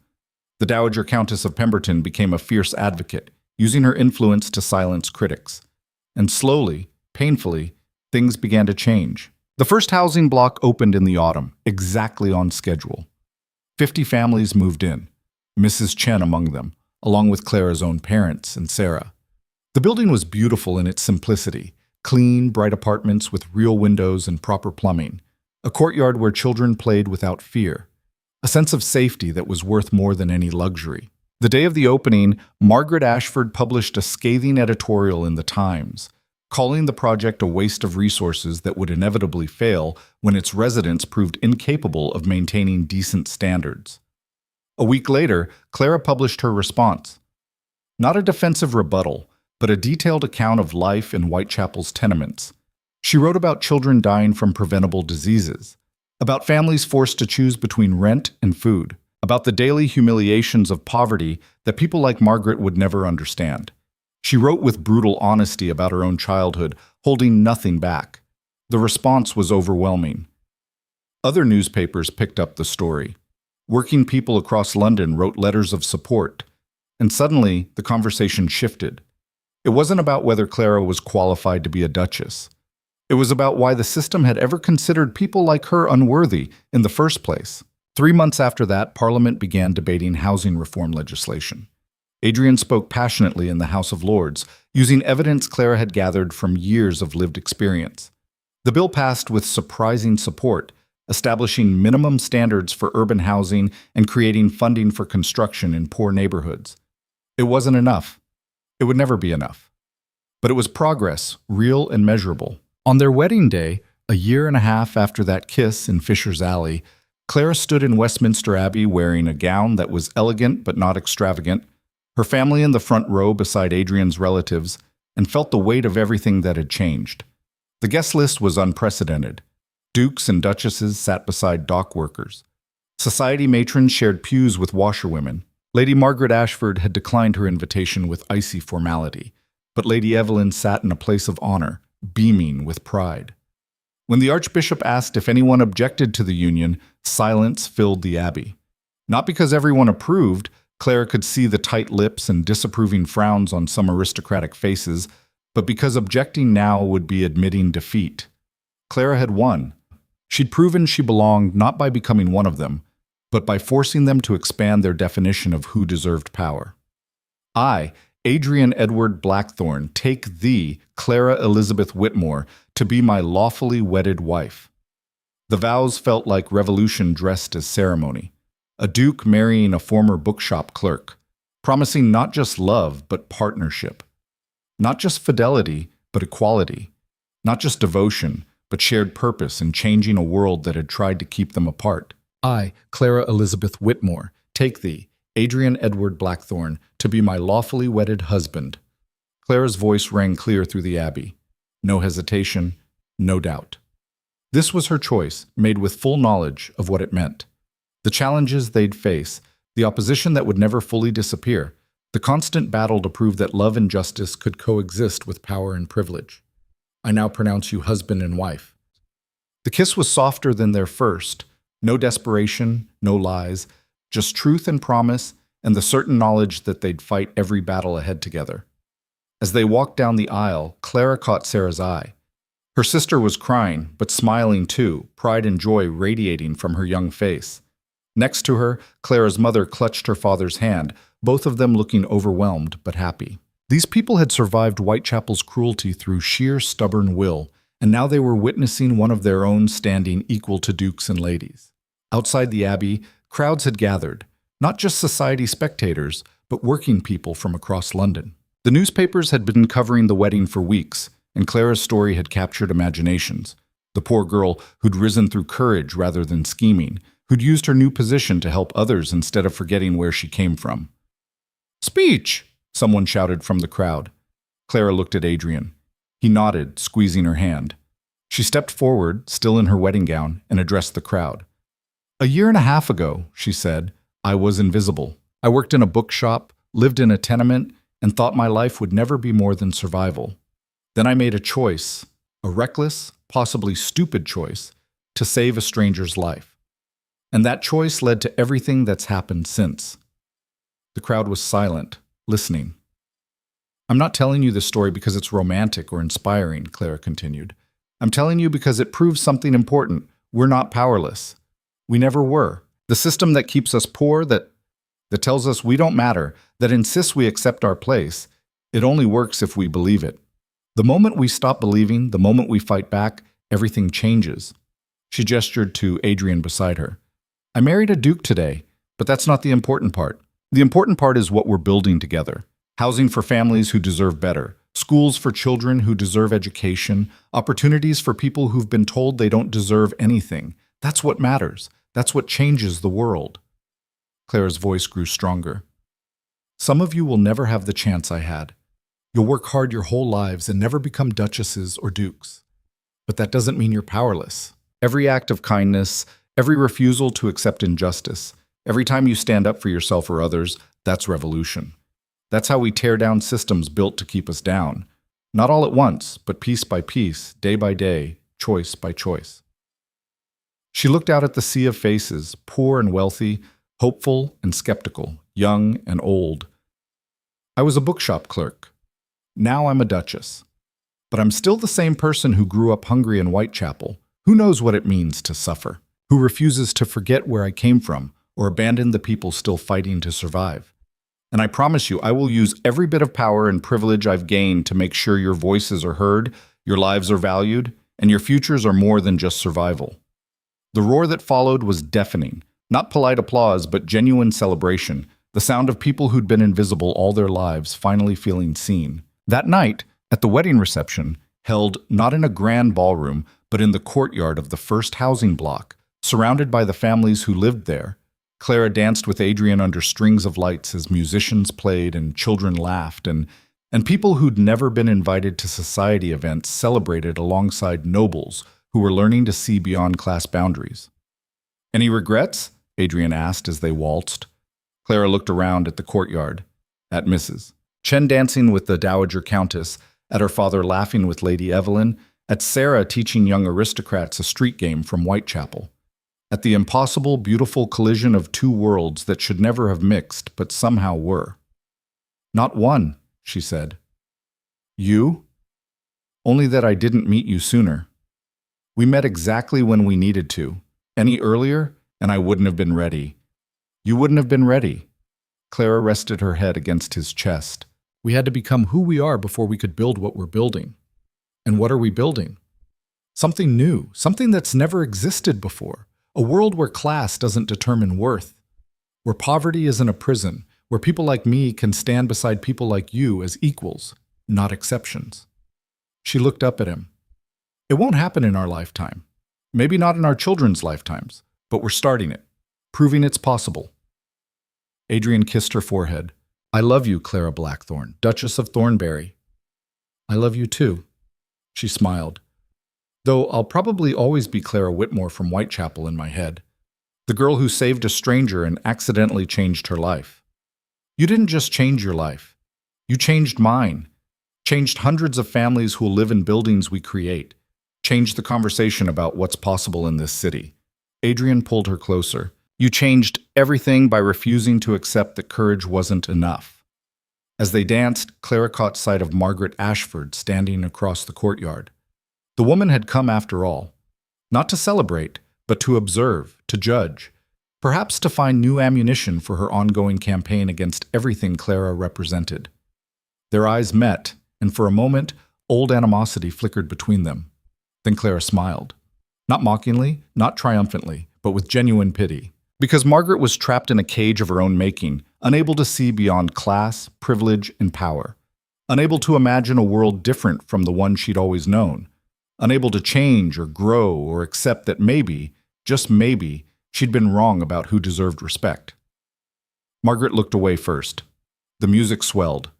The Dowager Countess of Pemberton became a fierce advocate, using her influence to silence critics. And slowly, painfully, things began to change. The first housing block opened in the autumn, exactly on schedule. 50 families moved in, Mrs. Chen among them, along with Clara's own parents and Sarah. The building was beautiful in its simplicity, clean, bright apartments with real windows and proper plumbing, a courtyard where children played without fear, a sense of safety that was worth more than any luxury. The day of the opening, Margaret Ashford published a scathing editorial in the Times, calling the project a waste of resources that would inevitably fail when its residents proved incapable of maintaining decent standards. A week later, Clara published her response. Not a defensive rebuttal, but a detailed account of life in Whitechapel's tenements. She wrote about children dying from preventable diseases, about families forced to choose between rent and food, about the daily humiliations of poverty that people like Margaret would never understand. She wrote with brutal honesty about her own childhood, holding nothing back. The response was overwhelming. Other newspapers picked up the story. Working people across London wrote letters of support. And suddenly, the conversation shifted. It wasn't about whether Clara was qualified to be a duchess. It was about why the system had ever considered people like her unworthy in the first place. 3 months after that, Parliament began debating housing reform legislation. Adrian spoke passionately in the House of Lords, using evidence Clara had gathered from years of lived experience. The bill passed with surprising support, establishing minimum standards for urban housing and creating funding for construction in poor neighborhoods. It wasn't enough. It would never be enough. But it was progress, real and measurable. On their wedding day, a year and a half after that kiss in Fisher's Alley, Clara stood in Westminster Abbey wearing a gown that was elegant but not extravagant, her family in the front row beside Adrian's relatives, and felt the weight of everything that had changed. The guest list was unprecedented. Dukes and duchesses sat beside dock workers. Society matrons shared pews with washerwomen. Lady Margaret Ashford had declined her invitation with icy formality, but Lady Evelyn sat in a place of honor, beaming with pride. When the Archbishop asked if anyone objected to the union, silence filled the abbey. Not because everyone approved, Clara could see the tight lips and disapproving frowns on some aristocratic faces, but because objecting now would be admitting defeat. Clara had won. She'd proven she belonged not by becoming one of them, but by forcing them to expand their definition of who deserved power. I, Adrian Edward Blackthorne, take thee, Clara Elizabeth Whitmore, to be my lawfully wedded wife. The vows felt like revolution dressed as ceremony. A duke marrying a former bookshop clerk, promising not just love, but partnership. Not just fidelity, but equality. Not just devotion, but shared purpose in changing a world that had tried to keep them apart. I, Clara Elizabeth Whitmore, take thee, Adrian Edward Blackthorne, to be my lawfully wedded husband. Clara's voice rang clear through the abbey. No hesitation, no doubt. This was her choice, made with full knowledge of what it meant. The challenges they'd face, the opposition that would never fully disappear, the constant battle to prove that love and justice could coexist with power and privilege. I now pronounce you husband and wife. The kiss was softer than their first. No desperation, no lies, just truth and promise, and the certain knowledge that they'd fight every battle ahead together. As they walked down the aisle, Clara caught Sarah's eye. Her sister was crying, but smiling too, pride and joy radiating from her young face. Next to her, Clara's mother clutched her father's hand, both of them looking overwhelmed but happy. These people had survived Whitechapel's cruelty through sheer stubborn will, and now they were witnessing one of their own standing equal to dukes and ladies. Outside the abbey, crowds had gathered, not just society spectators, but working people from across London. The newspapers had been covering the wedding for weeks, and Clara's story had captured imaginations. The poor girl who'd risen through courage rather than scheming, who'd used her new position to help others instead of forgetting where she came from. "Speech!" someone shouted from the crowd. Clara looked at Adrian. He nodded, squeezing her hand. She stepped forward, still in her wedding gown, and addressed the crowd. "A year and a half ago," she said, "I was invisible. I worked in a bookshop, lived in a tenement, and thought my life would never be more than survival. Then I made a choice, a reckless, possibly stupid choice, to save a stranger's life. And that choice led to everything that's happened since." The crowd was silent, listening. "I'm not telling you this story because it's romantic or inspiring," Clara continued. "I'm telling you because it proves something important. We're not powerless. We never were. The system that keeps us poor, that tells us we don't matter, that insists we accept our place, it only works if we believe it. The moment we stop believing, the moment we fight back, everything changes." She gestured to Adrian beside her. "I married a duke today, but that's not the important part. The important part is what we're building together. Housing for families who deserve better, schools for children who deserve education, opportunities for people who've been told they don't deserve anything. That's what matters. That's what changes the world." Clara's voice grew stronger. Some of you will never have the chance I had. You'll work hard your whole lives and never become duchesses or dukes. But that doesn't mean you're powerless. Every act of kindness, every refusal to accept injustice, every time you stand up for yourself or others, that's revolution. That's how we tear down systems built to keep us down. Not all at once, but piece by piece, day by day, choice by choice. She looked out at the sea of faces, poor and wealthy, hopeful and skeptical, young and old. I was a bookshop clerk. Now I'm a duchess. But I'm still the same person who grew up hungry in Whitechapel, who knows what it means to suffer, who refuses to forget where I came from or abandon the people still fighting to survive. And I promise you, I will use every bit of power and privilege I've gained to make sure your voices are heard, your lives are valued, and your futures are more than just survival. The roar that followed was deafening, not polite applause, but genuine celebration, the sound of people who'd been invisible all their lives finally feeling seen. That night, at the wedding reception, held not in a grand ballroom, but in the courtyard of the first housing block, surrounded by the families who lived there, Clara danced with Adrian under strings of lights as musicians played and children laughed, and people who'd never been invited to society events celebrated alongside nobles who were learning to see beyond class boundaries. "Any regrets?" Adrian asked as they waltzed. Clara looked around at the courtyard, at Mrs. Chen dancing with the Dowager Countess, at her father laughing with Lady Evelyn, at Sarah teaching young aristocrats a street game from Whitechapel, at the impossible, beautiful collision of two worlds that should never have mixed, but somehow were. "Not one," she said. "You? Only that I didn't meet you sooner. We met exactly when we needed to. Any earlier, and I wouldn't have been ready. You wouldn't have been ready." Clara rested her head against his chest. "We had to become who we are before we could build what we're building. And what are we building? Something new, something that's never existed before. A world where class doesn't determine worth, where poverty isn't a prison, where people like me can stand beside people like you as equals, not exceptions." She looked up at him. "It won't happen in our lifetime. Maybe not in our children's lifetimes, but we're starting it, proving it's possible." Adrian kissed her forehead. "I love you, Clara Blackthorne, Duchess of Thornbury." "I love you too," she smiled. "Though I'll probably always be Clara Whitmore from Whitechapel in my head, the girl who saved a stranger and accidentally changed her life. You didn't just change your life. You changed mine, changed hundreds of families who'll live in buildings we create, changed the conversation about what's possible in this city." Adrian pulled her closer. "You changed everything by refusing to accept that courage wasn't enough." As they danced, Clara caught sight of Margaret Ashford standing across the courtyard. The woman had come after all, not to celebrate, but to observe, to judge, perhaps to find new ammunition for her ongoing campaign against everything Clara represented. Their eyes met, and for a moment, old animosity flickered between them. Then Clara smiled. Not mockingly, not triumphantly, but with genuine pity. Because Margaret was trapped in a cage of her own making, unable to see beyond class, privilege, and power. Unable to imagine a world different from the one she'd always known. Unable to change or grow or accept that maybe, just maybe, she'd been wrong about who deserved respect. Margaret looked away first. The music swelled.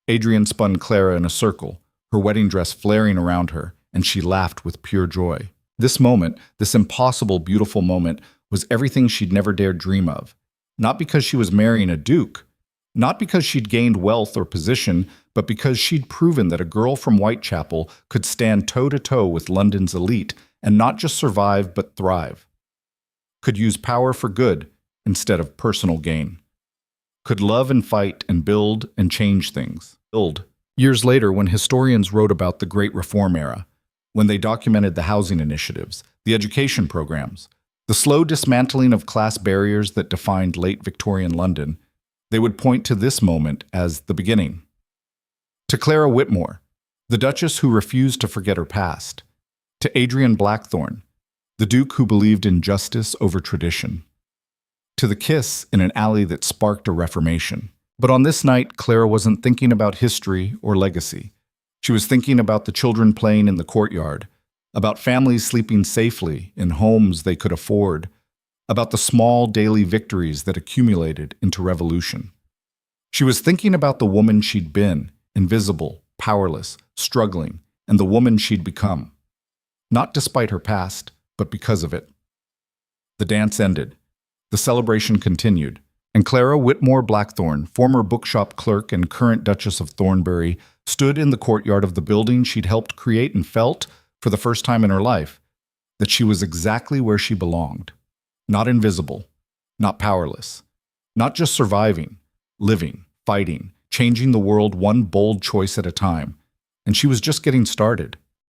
Adrian spun Clara in a circle, her wedding dress flaring around her, and she laughed with pure joy. This moment, this impossible, beautiful moment, was everything she'd never dared dream of. Not because she was marrying a duke, not because she'd gained wealth or position, but because she'd proven that a girl from Whitechapel could stand toe-to-toe with London's elite and not just survive but thrive. Could use power for good instead of personal gain. Could love and fight and build and change things. Years later, when historians wrote about the Great Reform era, when they documented the housing initiatives, the education programs, the slow dismantling of class barriers that defined late Victorian London, they would point to this moment as the beginning. To Clara Whitmore, the Duchess who refused to forget her past. To Adrian Blackthorne, the Duke who believed in justice over tradition. To the kiss in an alley that sparked a reformation. But on this night, Clara wasn't thinking about history or legacy. She was thinking about the children playing in the courtyard, about families sleeping safely in homes they could afford, about the small daily victories that accumulated into revolution. She was thinking about the woman she'd been, invisible, powerless, struggling, and the woman she'd become. Not despite her past, but because of it. The dance ended. The celebration continued, and Clara Whitmore Blackthorne, former bookshop clerk and current Duchess of Thornbury, stood in the courtyard of the building she'd helped create and felt, for the first time in her life, that she was exactly where she belonged. Not invisible, not powerless, not just surviving, living, fighting, changing the world one bold choice at a time. And she was just getting started.